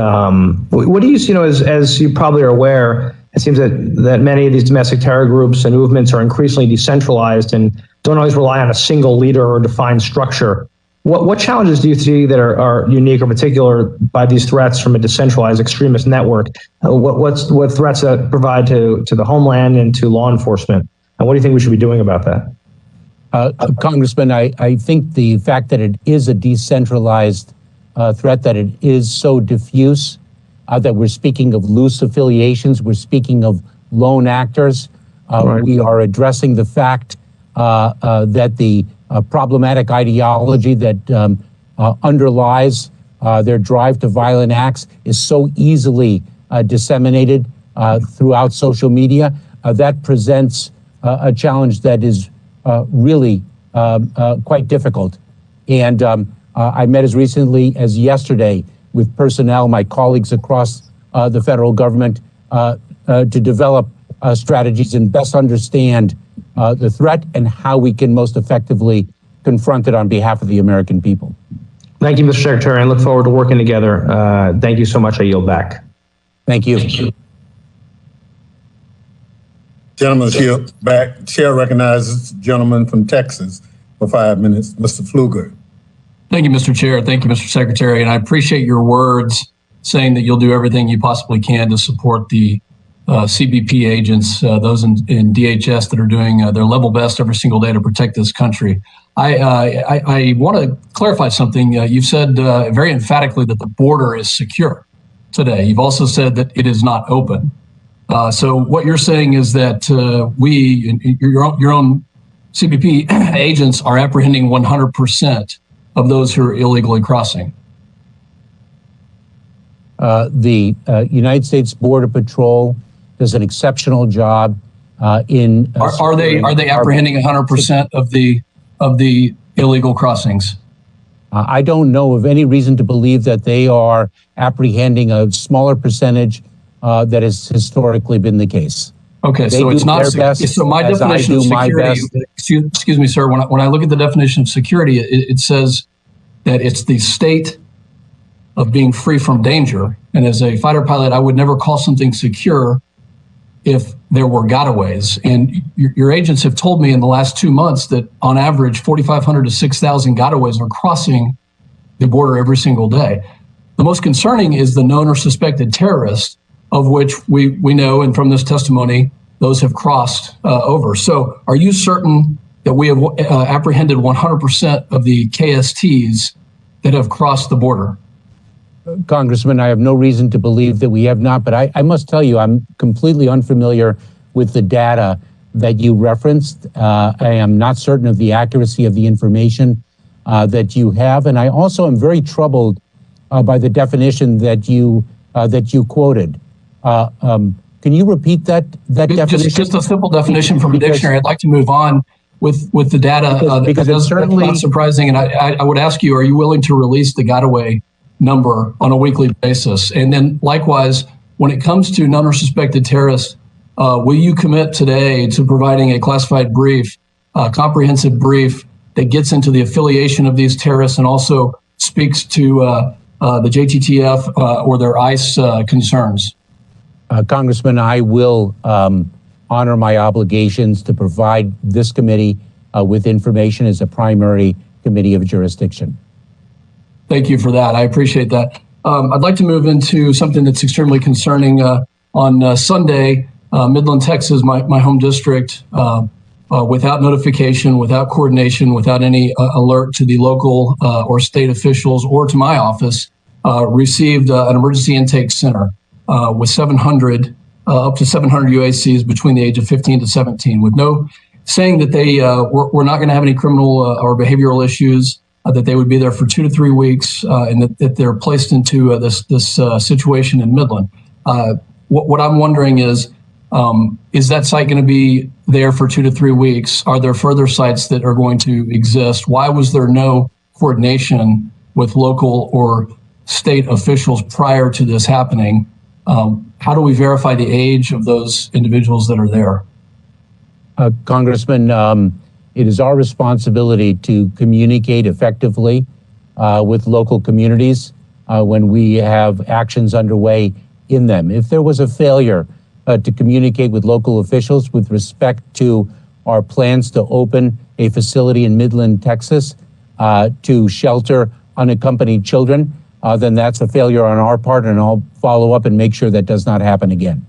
What do you see, as you probably are aware, it seems that many of these domestic terror groups and movements are increasingly decentralized and don't always rely on a single leader or defined structure. What challenges do you see that are unique or particular by these threats from a decentralized extremist network? What threats that provide to the Homeland and to law enforcement? And what do you think we should be doing about that? Congressman, I think the fact that it is a decentralized threat, that it is so diffuse, that we're speaking of loose affiliations, we're speaking of lone actors. Right. We are addressing the fact that the problematic ideology that underlies their drive to violent acts is so easily disseminated throughout social media. That presents a challenge that is really quite difficult. And I met as recently as yesterday with personnel, my colleagues across the federal government, to develop strategies and best understand the threat and how we can most effectively confront it on behalf of the American people. Thank you, Mr. Secretary, and look forward to working together. Thank you so much. I yield back. Thank you. Gentleman's yield back. Chair recognizes the gentleman from Texas for 5 minutes, Mr. Pfluger. Thank you, Mr. Chair. Thank you, Mr. Secretary. And I appreciate your words saying that you'll do everything you possibly can to support the CBP agents, those in DHS that are doing their level best every single day to protect this country. I want to clarify something. You've said very emphatically that the border is secure today. You've also said that it is not open. So what you're saying is that your own CBP agents are apprehending 100% of those who are illegally crossing. The United States Border Patrol does an exceptional job in. Are they apprehending 100% of the illegal crossings? I don't know of any reason to believe that they are apprehending a smaller percentage that has historically been the case. Okay, so it's not. So my definition of security. Excuse me, sir. When I look at the definition of security, it says that it's the state of being free from danger. And as a fighter pilot, I would never call something secure if there were gotaways. And your agents have told me in the last 2 months that on average, 4,500 to 6,000 gotaways are crossing the border every single day. The most concerning is the known or suspected terrorists, of which we know, and from this testimony, those have crossed over. So are you certain that we have apprehended 100% of the KSTs that have crossed the border? Congressman, I have no reason to believe that we have not, but I must tell you, I'm completely unfamiliar with the data that you referenced. I am not certain of the accuracy of the information that you have, and I also am very troubled by the definition that you quoted. Can you repeat that definition? Just a simple definition from a dictionary. I'd like to move on with the data. Because it's certainly not surprising, and I would ask you: are you willing to release the gotaway number on a weekly basis? And then likewise, when it comes to known or suspected terrorists, will you commit today to providing a classified brief, comprehensive brief that gets into the affiliation of these terrorists and also speaks to the JTTF or their ICE concerns? Congressman, I will honor my obligations to provide this committee with information as a primary committee of jurisdiction. Thank you for that. I appreciate that. I'd like to move into something that's extremely concerning. On Sunday, Midland, Texas, my home district, without notification, without coordination, without any alert to the local or state officials or to my office, received an emergency intake center with 700, up to 700 UACs between the age of 15 to 17, with no saying that they were not going to have any criminal or behavioral issues, that they would be there for 2 to 3 weeks, and that they're placed into this situation in Midland. What I'm wondering is that site going to be there for 2 to 3 weeks? Are there further sites that are going to exist? Why was there no coordination with local or state officials prior to this happening? How do we verify the age of those individuals that are there? Congressman, it is our responsibility to communicate effectively with local communities when we have actions underway in them. If there was a failure to communicate with local officials with respect to our plans to open a facility in Midland, Texas, to shelter unaccompanied children, then that's a failure on our part, and I'll follow up and make sure that does not happen again.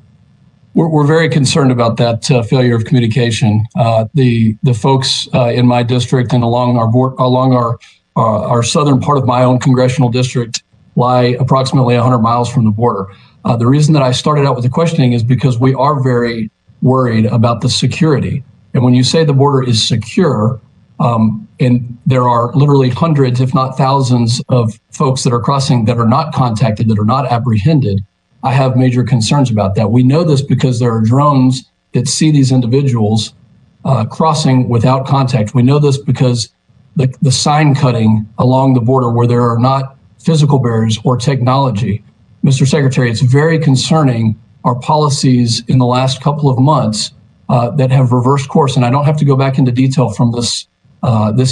We're very concerned about that failure of communication. The folks in my district and along our southern part of my own congressional district lie approximately 100 miles from the border. The reason that I started out with the questioning is because we are very worried about the security. And when you say the border is secure, and there are literally hundreds, if not thousands, of folks that are crossing that are not contacted, that are not apprehended, I have major concerns about that. We know this because there are drones that see these individuals crossing without contact. We know this because the sign cutting along the border where there are not physical barriers or technology. Mr. Secretary, it's very concerning our policies in the last couple of months that have reversed course. And I don't have to go back into detail from this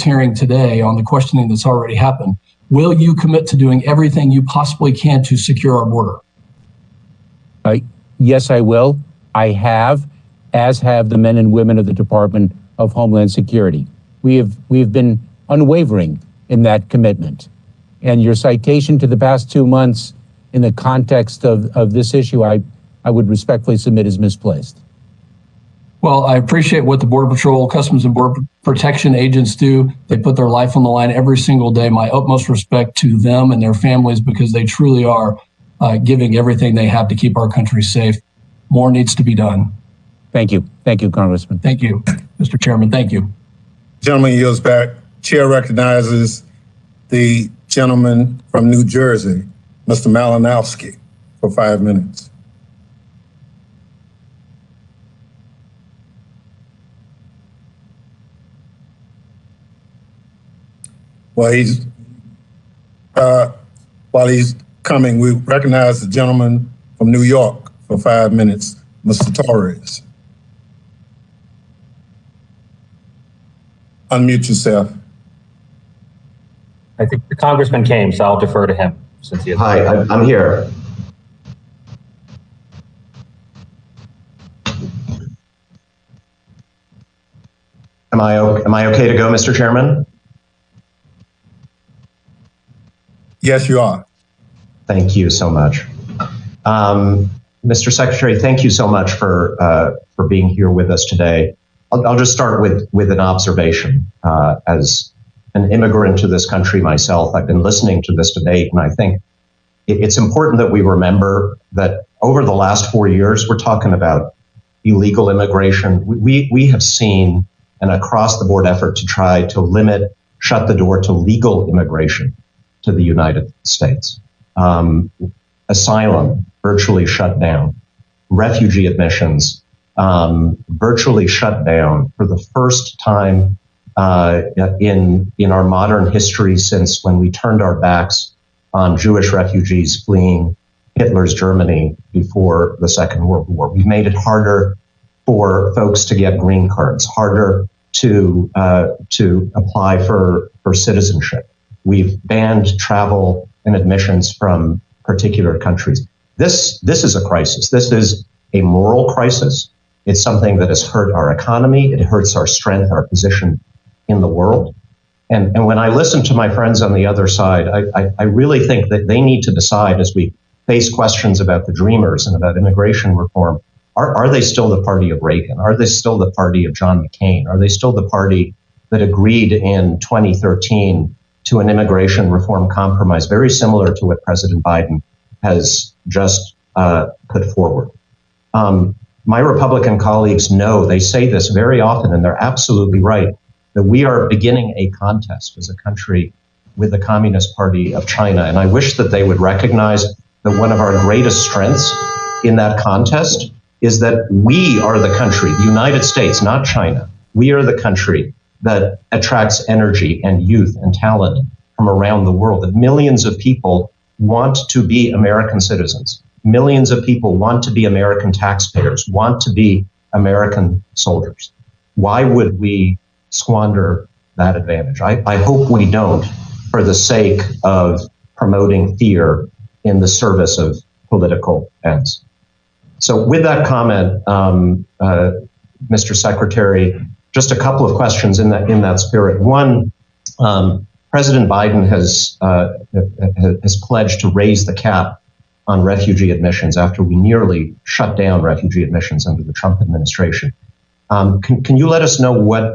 hearing today on the questioning that's already happened. Will you commit to doing everything you possibly can to secure our border? Yes, I will. I have, as have the men and women of the Department of Homeland Security. We've been unwavering in that commitment. And your citation to the past 2 months in the context of this issue, I would respectfully submit is misplaced. Well, I appreciate what the Border Patrol, Customs and Border Protection agents do. They put their life on the line every single day. My utmost respect to them and their families, because they truly are giving everything they have to keep our country safe. More needs to be done. Thank you. Thank you, Congressman. Thank you, Mr. Chairman. Thank you. Gentleman yields back. Chair recognizes the gentleman from New Jersey, Mr. Malinowski, for 5 minutes. While he's coming, we recognize the gentleman from New York for 5 minutes, Mr. Torres. Unmute yourself. I think the congressman came, so I'll defer to him since he has. Hi, I'm here. Am I okay to go, Mr. Chairman? Yes, you are. Thank you so much. Mr. Secretary, thank you so much for being here with us today. I'll just start with an observation. As an immigrant to this country myself, I've been listening to this debate, and I think it's important that we remember that over the last 4 years, we're talking about illegal immigration. We have seen an across-the-board effort to try to limit, shut the door to legal immigration to the United States. Asylum virtually shut down. Refugee admissions virtually shut down for the first time in our modern history since when we turned our backs on Jewish refugees fleeing Hitler's Germany before the Second World War. We've made it harder for folks to get green cards, harder to apply for citizenship. We've banned travel and admissions from particular countries. This is a crisis. This is a moral crisis. It's something that has hurt our economy. It hurts our strength, our position in the world. And when I listen to my friends on the other side, I really think that they need to decide, as we face questions about the Dreamers and about immigration reform, are they still the party of Reagan? Are they still the party of John McCain? Are they still the party that agreed in 2013 to an immigration reform compromise very similar to what President Biden has just put forward? My Republican colleagues know, they say this very often, and they're absolutely right, that we are beginning a contest as a country with the Communist Party of China. And I wish that they would recognize that one of our greatest strengths in that contest is that we are the country, the United States, not China. We are the country that attracts energy and youth and talent from around the world. That millions of people want to be American citizens. Millions of people want to be American taxpayers, want to be American soldiers. Why would we squander that advantage? I hope we don't, for the sake of promoting fear in the service of political ends. So with that comment, Mr. Secretary, just a couple of questions in that spirit. One, President Biden has pledged to raise the cap on refugee admissions after we nearly shut down refugee admissions under the Trump administration. Can you let us know why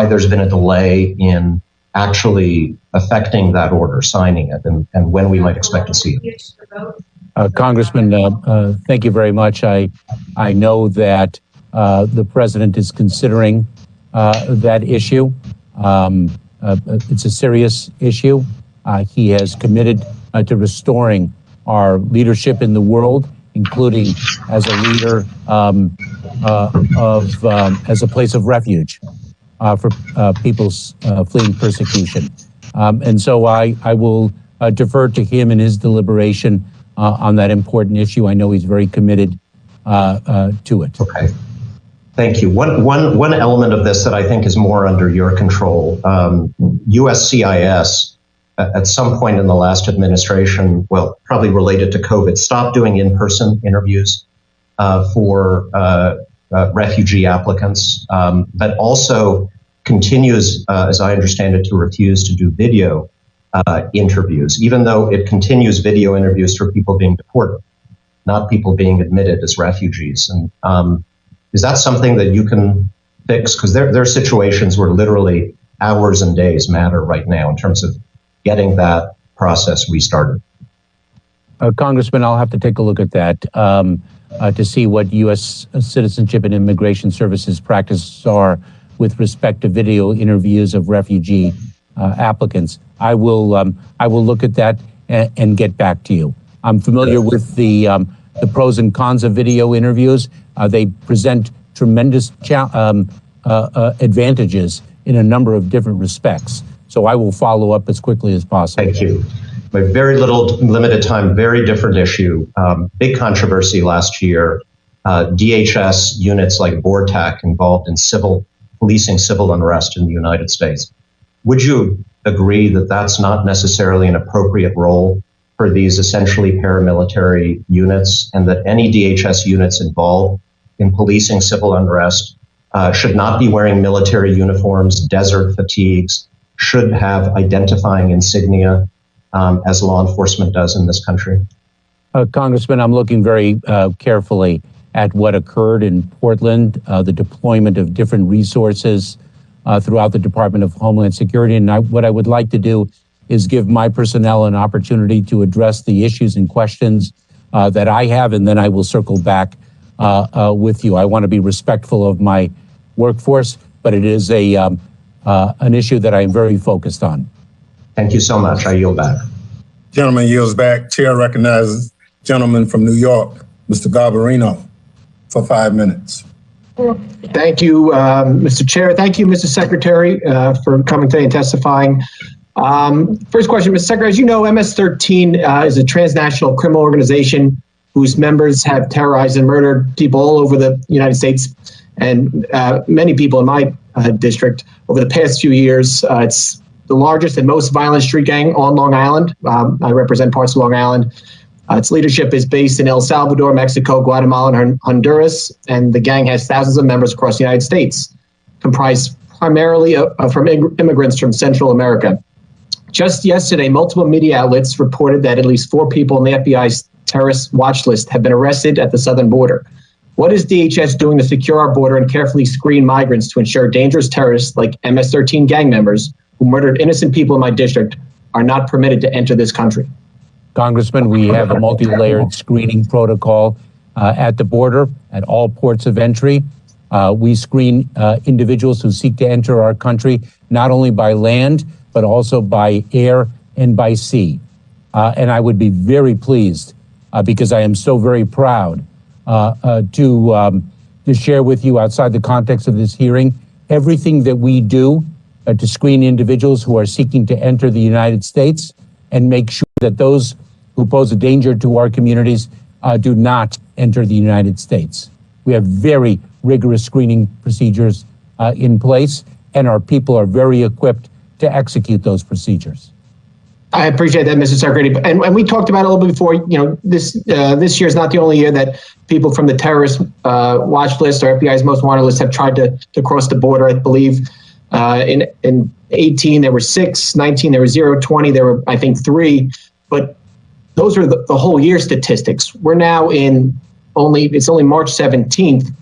there's been a delay in actually affecting that order, signing it, and when we might expect to see it? Congressman, thank you very much. I know that the president is considering that issue. It's a serious issue. He has committed to restoring our leadership in the world, including as a leader as a place of refuge for people fleeing persecution. And so I will defer to him in his deliberation on that important issue. I know he's very committed to it. Okay. Thank you. One element of this that I think is more under your control, USCIS, at some point in the last administration, well, probably related to COVID, stopped doing in-person interviews for refugee applicants, but also continues, as I understand it, to refuse to do video interviews, even though it continues video interviews for people being deported, not people being admitted as refugees. And is that something that you can fix? Because there are situations where literally hours and days matter right now in terms of getting that process restarted. Congressman, I'll have to take a look at that to see what U.S. Citizenship and Immigration Services practices are with respect to video interviews of refugee applicants. I will look at that and get back to you. I'm familiar with the pros and cons of video interviews. They present tremendous advantages in a number of different respects. So I will follow up as quickly as possible. Thank you. With very limited time, very different issue. Big controversy last year. DHS units like BORTAC involved in policing civil unrest in the United States. Would you agree that that's not necessarily an appropriate role for these essentially paramilitary units, and that any DHS units involved in policing civil unrest should not be wearing military uniforms, desert fatigues, should have identifying insignia as law enforcement does in this country? Congressman, I'm looking very carefully at what occurred in Portland, the deployment of different resources throughout the Department of Homeland Security. And what I would like to do is give my personnel an opportunity to address the issues and questions that I have, and then I will circle back with you. I want to be respectful of my workforce, but it is an issue that I am very focused on. Thank you so much. I yield back. Gentleman yields back. Chair recognizes gentleman from New York, Mr. Garbarino, for 5 minutes. Thank you, Mr. Chair. Thank you, Mr. Secretary, for coming today and testifying. First question, Mr. Secretary, as you know, MS-13 is a transnational criminal organization whose members have terrorized and murdered people all over the United States and many people in my district over the past few years. It's the largest and most violent street gang on Long Island. I represent parts of Long Island. Its leadership is based in El Salvador, Mexico, Guatemala, and Honduras, and the gang has thousands of members across the United States, comprised primarily from immigrants from Central America. Just yesterday, multiple media outlets reported that at least 4 people on the FBI's terrorist watch list have been arrested at the southern border. What is DHS doing to secure our border and carefully screen migrants to ensure dangerous terrorists like MS-13 gang members who murdered innocent people in my district are not permitted to enter this country? Congressman, we have a multi-layered screening protocol at the border, at all ports of entry. We screen individuals who seek to enter our country, not only by land, but also by air and by sea. And I would be very pleased, because I am so very proud to share with you, outside the context of this hearing, everything that we do to screen individuals who are seeking to enter the United States and make sure that those who pose a danger to our communities do not enter the United States. We have very rigorous screening procedures in place, and our people are very equipped to execute those procedures. I appreciate that, Mr. Secretary. And we talked about it a little bit before. You know, this year is not the only year that people from the terrorist watch list or FBI's most wanted list have tried to cross the border. I believe In 18, there were 6, 19, there were 0, 20, there were, I think, 3. But those are the whole year statistics. We're now it's only March 17th,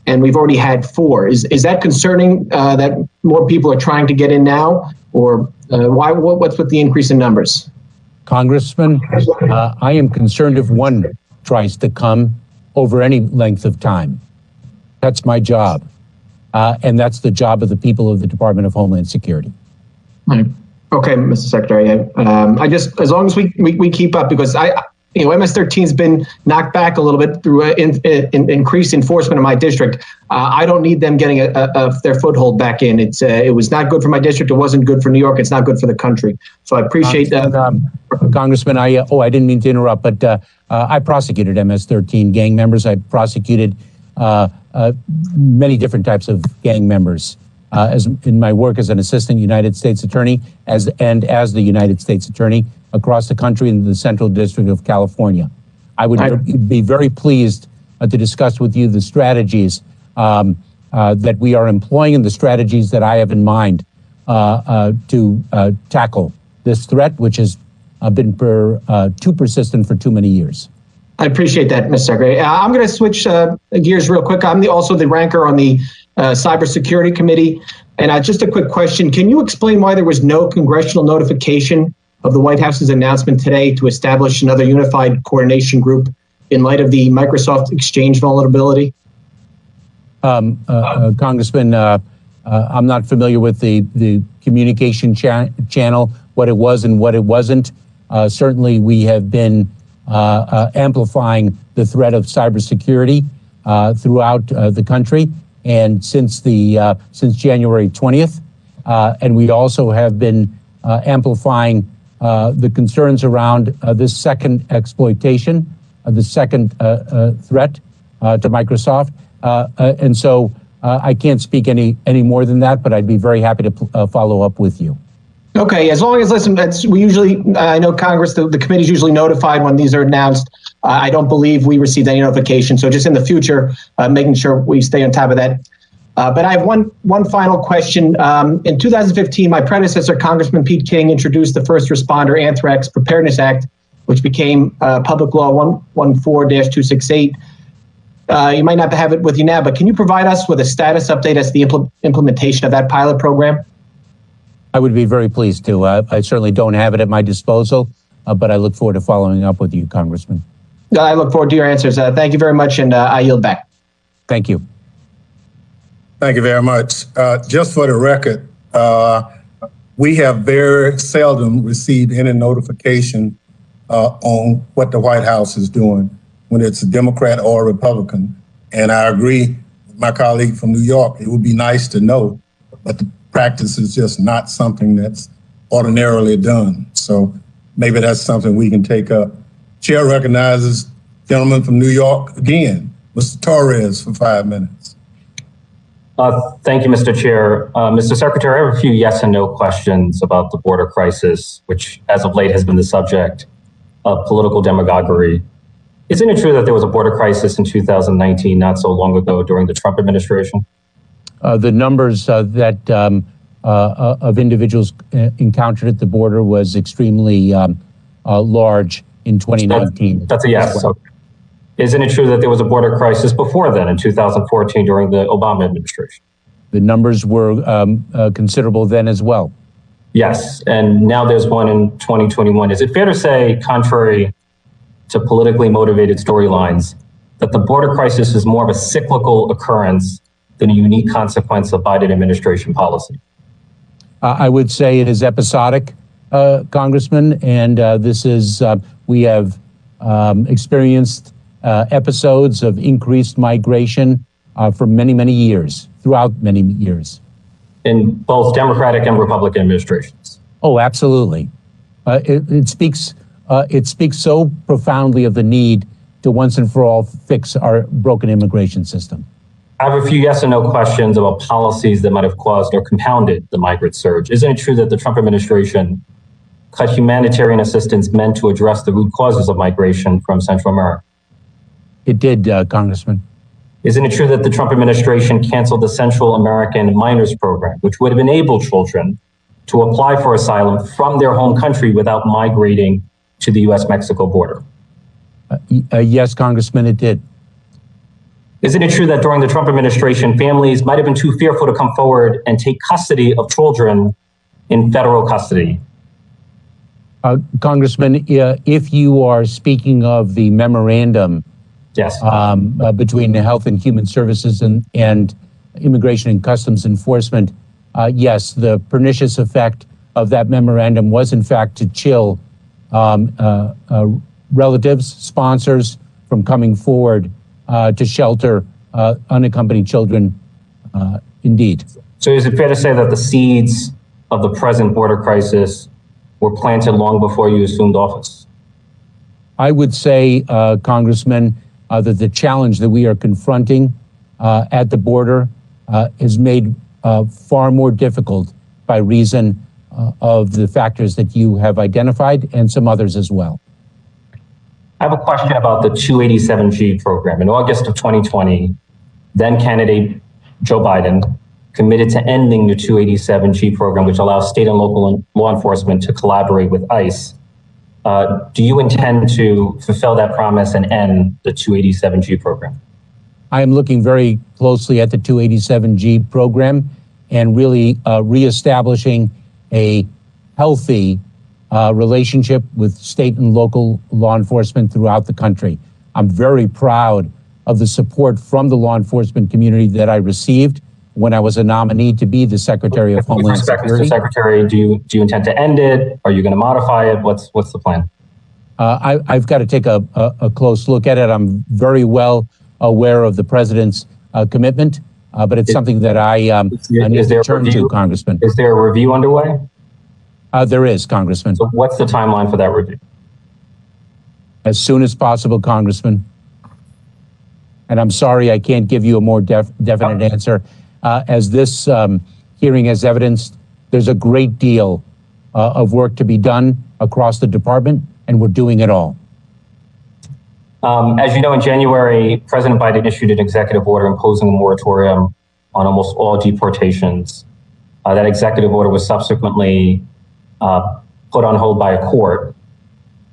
and we've already had 4. Is that concerning that more people are trying to get in now? Or what's with the increase in numbers? Congressman, I am concerned if one tries to come over any length of time. That's my job. And that's the job of the people of the Department of Homeland Security. Okay, Mr. Secretary. I just, as long as we keep up, because MS-13 has been knocked back a little bit through increased enforcement in my district. I don't need them getting their foothold back in. It was not good for my district. It wasn't good for New York. It's not good for the country. So I appreciate that. Congressman, I didn't mean to interrupt, but I prosecuted MS-13 gang members. I prosecuted many different types of gang members as in my work as an assistant United States attorney as the United States attorney across the country in the Central District of California. I would be very pleased to discuss with you the strategies that we are employing and the strategies that I have in mind to tackle this threat, which has been too persistent for too many years. I appreciate that, Mr. Secretary. I'm going to switch gears real quick. I'm also the ranker on the Cybersecurity Committee. And just a quick question. Can you explain why there was no congressional notification of the White House's announcement today to establish another unified coordination group in light of the Microsoft Exchange vulnerability? Congressman, I'm not familiar with the communication channel, what it was and what it wasn't. Certainly, we have been amplifying the threat of cybersecurity throughout the country, and since January 20th, and we also have been amplifying the concerns around this second exploitation, the second threat to Microsoft, and so I can't speak any more than that, but I'd be very happy to follow up with you. Okay, as long as, listen, we usually, I know Congress, the committee's usually notified when these are announced. I don't believe we received any notification. So just in the future, making sure we stay on top of that. But I have one final question. In 2015, my predecessor, Congressman Pete King, introduced the First Responder Anthrax Preparedness Act, which became Public Law 114-268. You might not have it with you now, but can you provide us with a status update as the implementation of that pilot program? I would be very pleased to. I certainly don't have it at my disposal, but I look forward to following up with you, Congressman. I look forward to your answers. Thank you very much, and I yield back. Thank you. Thank you very much. Just for the record, we have very seldom received any notification on what the White House is doing when it's a Democrat or a Republican. And I agree with my colleague from New York. It would be nice to know, but the practice is just not something that's ordinarily done. So maybe that's something we can take up. Chair recognizes gentleman from New York again, Mr. Torres, for 5 minutes. Thank you, Mr. Chair. Mr. Secretary, I have a few yes and no questions about the border crisis, which as of late has been the subject of political demagoguery. Isn't it true that there was a border crisis in 2019, not so long ago, during the Trump administration? The numbers that of individuals encountered at the border was extremely large in 2019. That's a yes. So, isn't it true that there was a border crisis before then in 2014 during the Obama administration? The numbers were considerable then as well. Yes, and now there's one in 2021. Is it fair to say, contrary to politically motivated storylines, that the border crisis is more of a cyclical occurrence than a unique consequence of Biden administration policy? I would say it is episodic, Congressman, and this is, we have experienced episodes of increased migration for many, many years, throughout many years. In both Democratic and Republican administrations? Oh, absolutely. It speaks so profoundly of the need to once and for all fix our broken immigration system. I have a few yes and no questions about policies that might have caused or compounded the migrant surge. Isn't it true that the Trump administration cut humanitarian assistance meant to address the root causes of migration from Central America? It did, Congressman. Isn't it true that the Trump administration canceled the Central American Minors Program, which would have enabled children to apply for asylum from their home country without migrating to the U.S.-Mexico border? Yes, Congressman, it did. Isn't it true that during the Trump administration, families might have been too fearful to come forward and take custody of children in federal custody? Congressman, if you are speaking of the memorandum yes, between the Health and Human Services and Immigration and Customs Enforcement, yes, the pernicious effect of that memorandum was in fact to chill relatives, sponsors from coming forward to shelter unaccompanied children, indeed. So is it fair to say that the seeds of the present border crisis were planted long before you assumed office? I would say, Congressman, that the challenge that we are confronting at the border is made far more difficult by reason of the factors that you have identified and some others as well. I have a question about the 287G program. In August of 2020, then candidate Joe Biden committed to ending the 287G program, which allows state and local law enforcement to collaborate with ICE. Do you intend to fulfill that promise and end the 287G program? I am looking very closely at the 287G program and really reestablishing a healthy relationship with state and local law enforcement throughout the country. I'm very proud of the support from the law enforcement community that I received when I was a nominee to be the Secretary of Homeland Security. Mr. Secretary, do you intend to end it? Are you going to modify it? What's the plan? I've got to take a close look at it. I'm very well aware of the president's commitment, but it's something that I need to turn to, Congressman. Is there a review underway? There is, Congressman. So what's the timeline for that review? As soon as possible, Congressman. And I'm sorry I can't give you a more definite answer. As this hearing has evidenced, there's a great deal of work to be done across the department, and we're doing it all. As you know, in January, President Biden issued an executive order imposing a moratorium on almost all deportations. That executive order was subsequently put on hold by a court.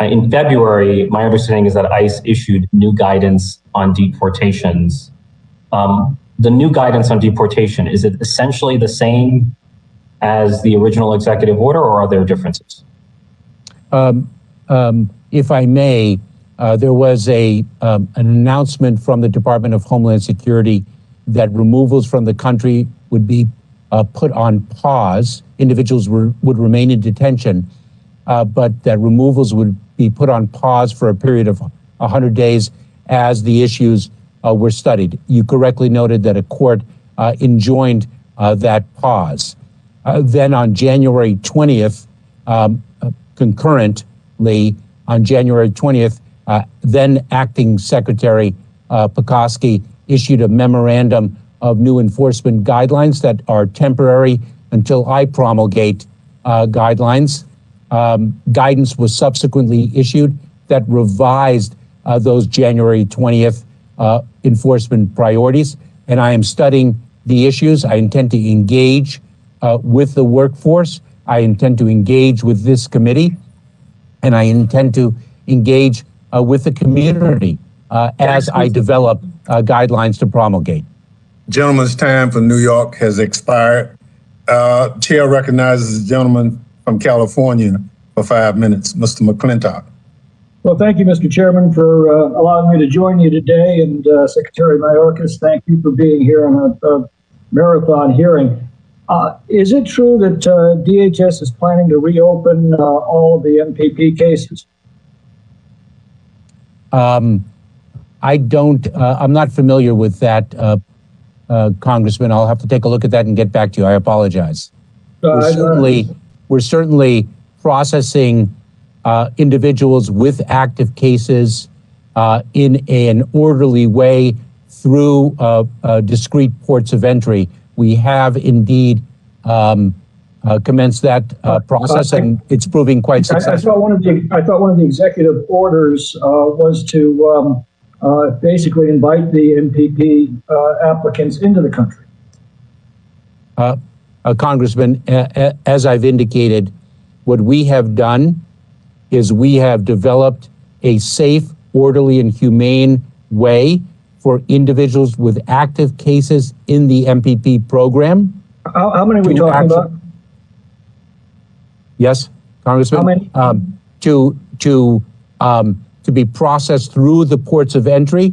In February, my understanding is that ICE issued new guidance on deportations. The new guidance on deportation, is it essentially the same as the original executive order, or are there differences? If I may, there was an announcement from the Department of Homeland Security that removals from the country would be put on pause. Individuals would remain in detention, but that removals would be put on pause for a period of 100 days as the issues were studied. You correctly noted that a court enjoined that pause. Then on January 20th, concurrently, on January 20th, then Acting Secretary Pekoski issued a memorandum of new enforcement guidelines that are temporary until I promulgate guidelines. Guidance was subsequently issued that revised those January 20th enforcement priorities, and I am studying the issues. I intend to engage with the workforce. I intend to engage with this committee, and I intend to engage with the community as I develop guidelines to promulgate. Gentleman's time for New York has expired. Chair recognizes the gentleman from California for 5 minutes, Mr. McClintock. Well, thank you, Mr. Chairman, for allowing me to join you today. And Secretary Mayorkas, thank you for being here on a marathon hearing. Is it true that DHS is planning to reopen all of the MPP cases? I'm not familiar with that, Congressman. I'll have to take a look at that and get back to you. I apologize. We're certainly processing individuals with active cases in an orderly way through discrete ports of entry. We have indeed commenced that process, and it's proving quite successful. I thought one of the executive orders was to basically invite the MPP applicants into the country? Congressman, as I've indicated, what we have done is we have developed a safe, orderly, and humane way for individuals with active cases in the MPP program. How many are we talking about? Yes, Congressman. How many? To be processed through the ports of entry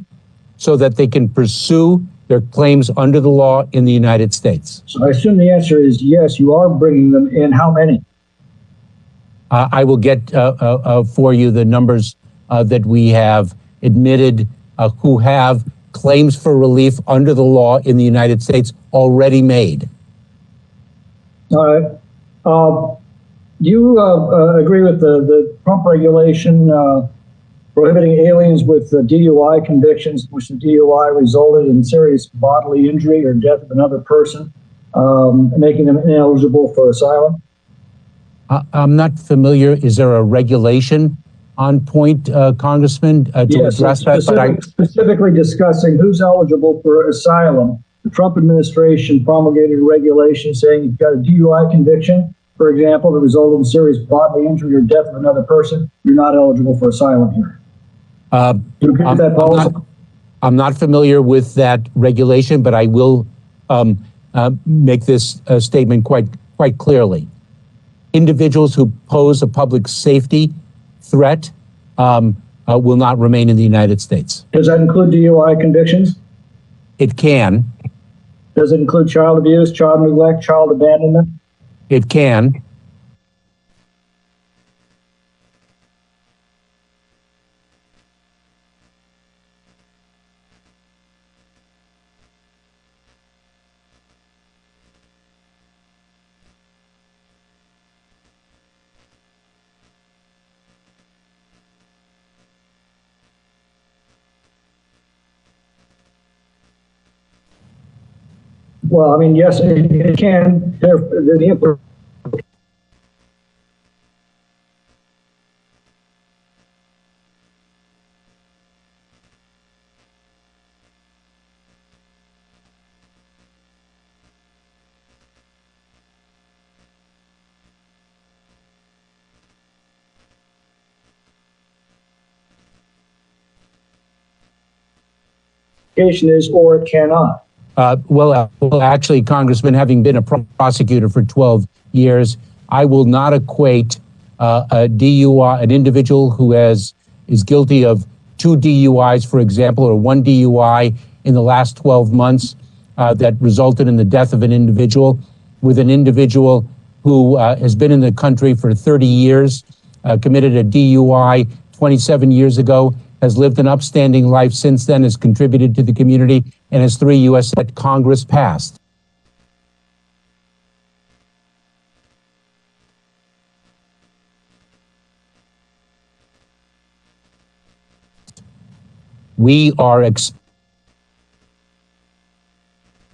so that they can pursue their claims under the law in the United States. So I assume the answer is yes, you are bringing them in. How many? I will get for you the numbers that we have admitted who have claims for relief under the law in the United States already made. All right. Do you agree with the Trump regulation prohibiting aliens with DUI convictions, which the DUI resulted in serious bodily injury or death of another person, making them ineligible for asylum? I'm not familiar. Is there a regulation on point, Congressman, to address that? Specifically discussing who's eligible for asylum. The Trump administration promulgated a regulation saying you've got a DUI conviction, for example, that resulted in serious bodily injury or death of another person, you're not eligible for asylum here. Do you agree with that policy? I'm not familiar with that regulation, but I will make this statement quite clearly. Individuals who pose a public safety threat will not remain in the United States. Does that include DUI convictions? It can. Does it include child abuse, child neglect, child abandonment? It can. Well, I mean, yes, it can. The implication is, or it cannot. Well, actually, Congressman, having been a prosecutor for 12 years, I will not equate a DUI, an individual who is guilty of 2 DUIs, for example, or 1 DUI in the last 12 months that resulted in the death of an individual, with an individual who has been in the country for 30 years, committed a DUI 27 years ago, has lived an upstanding life since then, has contributed to the community, and has 3 U.S. that Congress passed. We are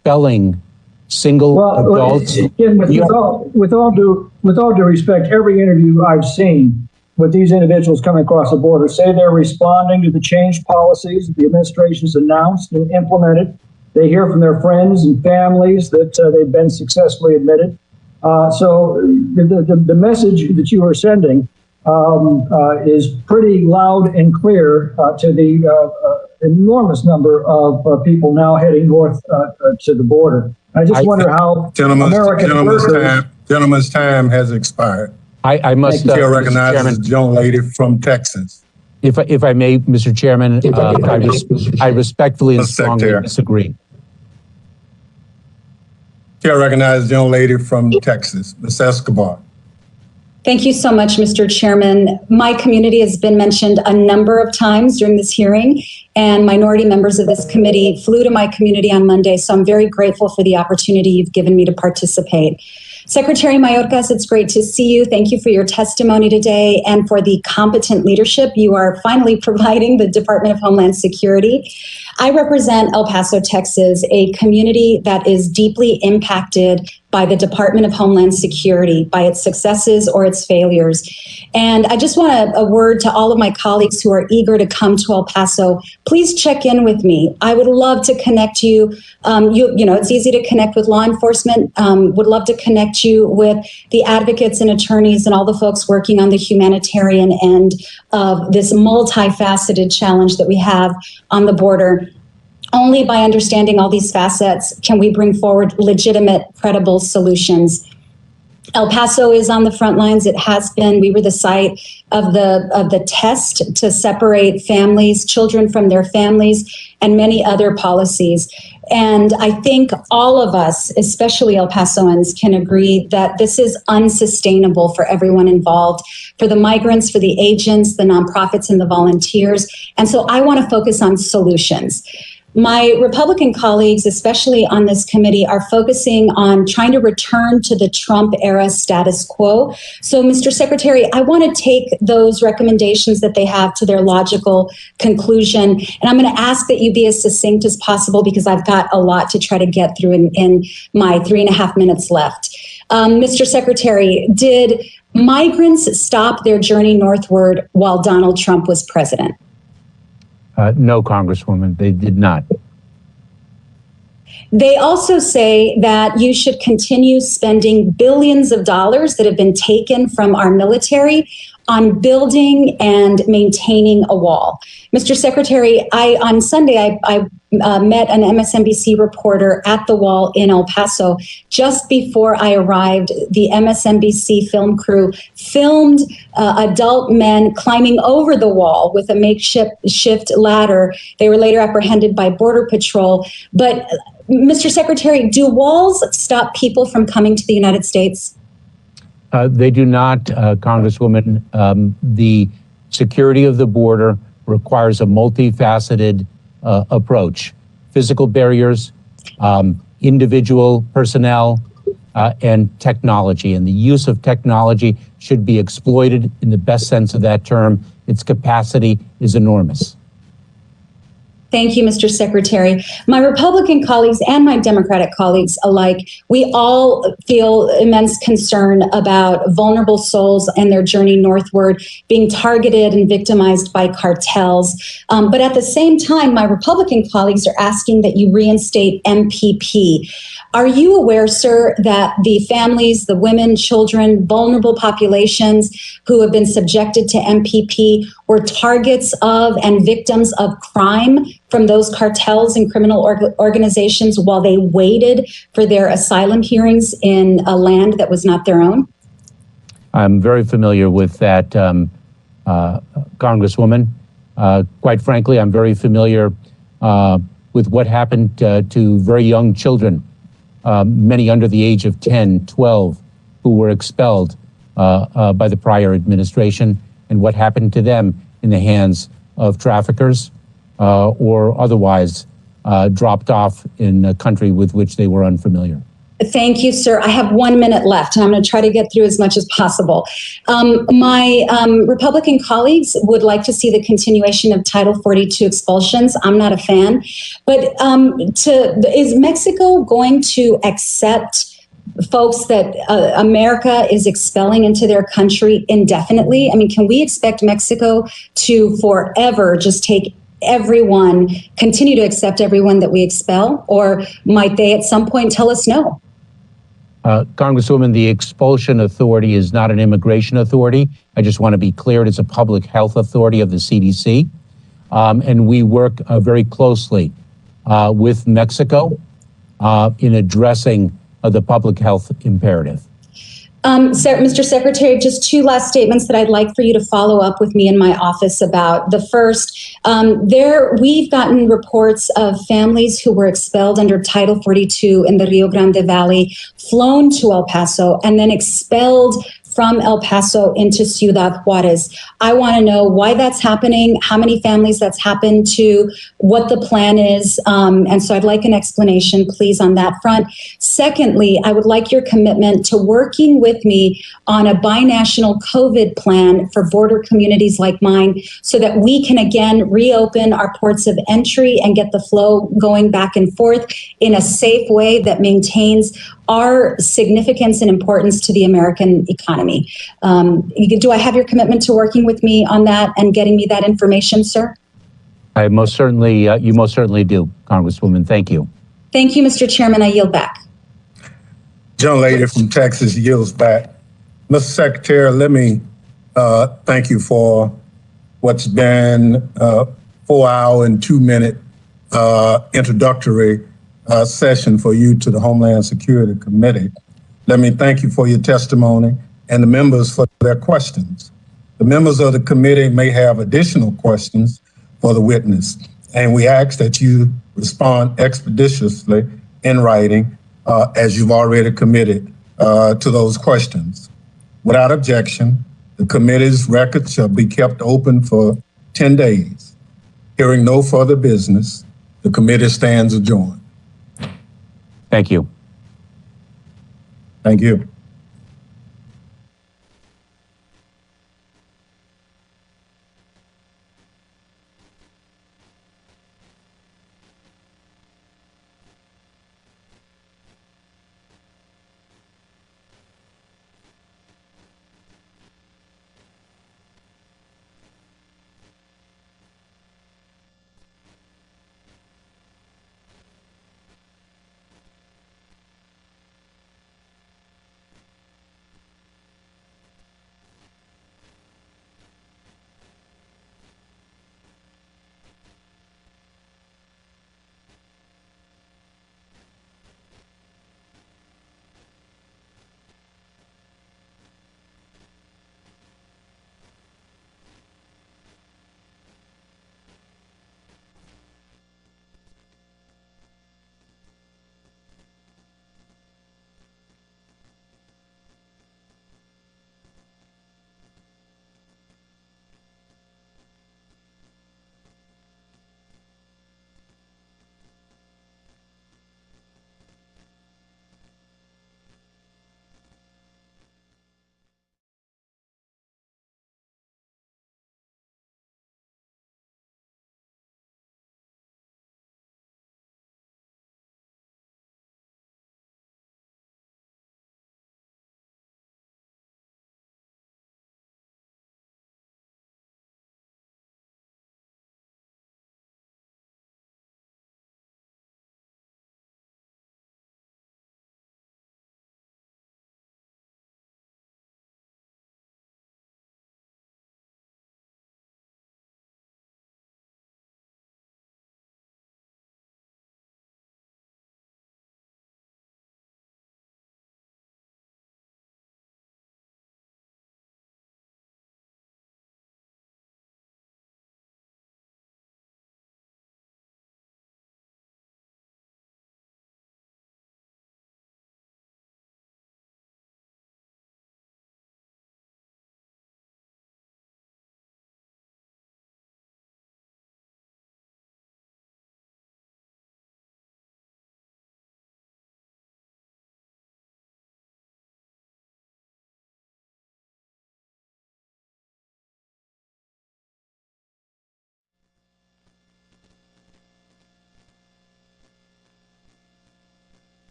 expelling single adults. Again, with all due respect, every interview I've seen with these individuals coming across the border say they're responding to the change policies that the administration's announced and implemented. They hear from their friends and families that they've been successfully admitted. So the message that you are sending is pretty loud and clear to the enormous number of people now heading north to the border. I just wonder how Gentleman's time has expired. I must recognize the young lady from Texas. If I may, Mr. Chairman, I respectfully and strongly disagree. Chair recognizes the young lady from Texas, Ms. Escobar. Thank you so much, Mr. Chairman. My community has been mentioned a number of times during this hearing, and minority members of this committee flew to my community on Monday, so I'm very grateful for the opportunity you've given me to participate. Secretary Mayorkas, it's great to see you. Thank you for your testimony today and for the competent leadership you are finally providing the Department of Homeland Security. I represent El Paso, Texas, a community that is deeply impacted by the Department of Homeland Security, by its successes or its failures. And I just want a word to all of my colleagues who are eager to come to El Paso. Please check in with me. I would love to connect you. You know, it's easy to connect with law enforcement. Would love to connect you with the advocates and attorneys and all the folks working on the humanitarian end of this multifaceted challenge that we have on the border. Only by understanding all these facets can we bring forward legitimate, credible solutions. El Paso is on the front lines. It has been. We were the site of the test to separate families, children from their families, and many other policies. And I think all of us, especially El Pasoans, can agree that this is unsustainable for everyone involved, for the migrants, for the agents, the nonprofits, and the volunteers. And so I want to focus on solutions. My Republican colleagues, especially on this committee, are focusing on trying to return to the Trump-era status quo. So, Mr. Secretary, I want to take those recommendations that they have to their logical conclusion. And I'm going to ask that you be as succinct as possible because I've got a lot to try to get through in my 3.5 minutes left. Mr. Secretary, did migrants stop their journey northward while Donald Trump was president? No, Congresswoman, they did not. They also say that you should continue spending billions of dollars that have been taken from our military on building and maintaining a wall. Mr. Secretary, on Sunday, I met an MSNBC reporter at the wall in El Paso. Just before I arrived, the MSNBC film crew filmed adult men climbing over the wall with a makeshift ladder. They were later apprehended by Border Patrol. But, Mr. Secretary, do walls stop people from coming to the United States? They do not, Congresswoman. The security of the border requires a multifaceted approach. Physical barriers, individual personnel, and technology. And the use of technology should be exploited in the best sense of that term. Its capacity is enormous. Thank you, Mr. Secretary. My Republican colleagues and my Democratic colleagues alike, we all feel immense concern about vulnerable souls and their journey northward being targeted and victimized by cartels. But at the same time, my Republican colleagues are asking that you reinstate MPP. Are you aware, sir, that the families, the women, children, vulnerable populations who have been subjected to MPP were targets of and victims of crime from those cartels and criminal organizations while they waited for their asylum hearings in a land that was not their own? I'm very familiar with that, Congresswoman. Quite frankly, I'm very familiar with what happened to very young children, many under the age of 10, 12, who were expelled by the prior administration, and what happened to them in the hands of traffickers or otherwise dropped off in a country with which they were unfamiliar. Thank you, sir. I have 1 minute left, and I'm going to try to get through as much as possible. My Republican colleagues would like to see the continuation of Title 42 expulsions. I'm not a fan. But is Mexico going to accept folks that America is expelling into their country indefinitely? I mean, can we expect Mexico to forever just take everyone, continue to accept everyone that we expel? Or might they at some point tell us no? Congresswoman, the expulsion authority is not an immigration authority. I just want to be clear, it is a public health authority of the CDC. And we work very closely with Mexico in addressing the public health imperative. Mr. Secretary, just two last statements that I'd like for you to follow up with me in my office about. The first, we've gotten reports of families who were expelled under Title 42 in the Rio Grande Valley, flown to El Paso, and then expelled from El Paso into Ciudad Juarez. I want to know why that's happening, how many families that's happened to, what the plan is. And so I'd like an explanation, please, on that front. Secondly, I would like your commitment to working with me on a binational COVID plan for border communities like mine so that we can again reopen our ports of entry and get the flow going back and forth in a safe way that maintains our significance and importance to the American economy. Do I have your commitment to working with me on that and getting me that information, sir? I most certainly, you most certainly do, Congresswoman. Thank you. Thank you, Mr. Chairman. I yield back. Young lady from Texas yields back. Mr. Secretary, let me thank you for what's been a 4-hour and 2-minute introductory session for you to the Homeland Security Committee. Let me thank you for your testimony and the members for their questions. The members of the committee may have additional questions for the witness, and we ask that you respond expeditiously in writing as you've already committed to those questions. Without objection, the committee's records shall be kept open for 10 days. Hearing no further business, the committee stands adjourned. Thank you. Thank you.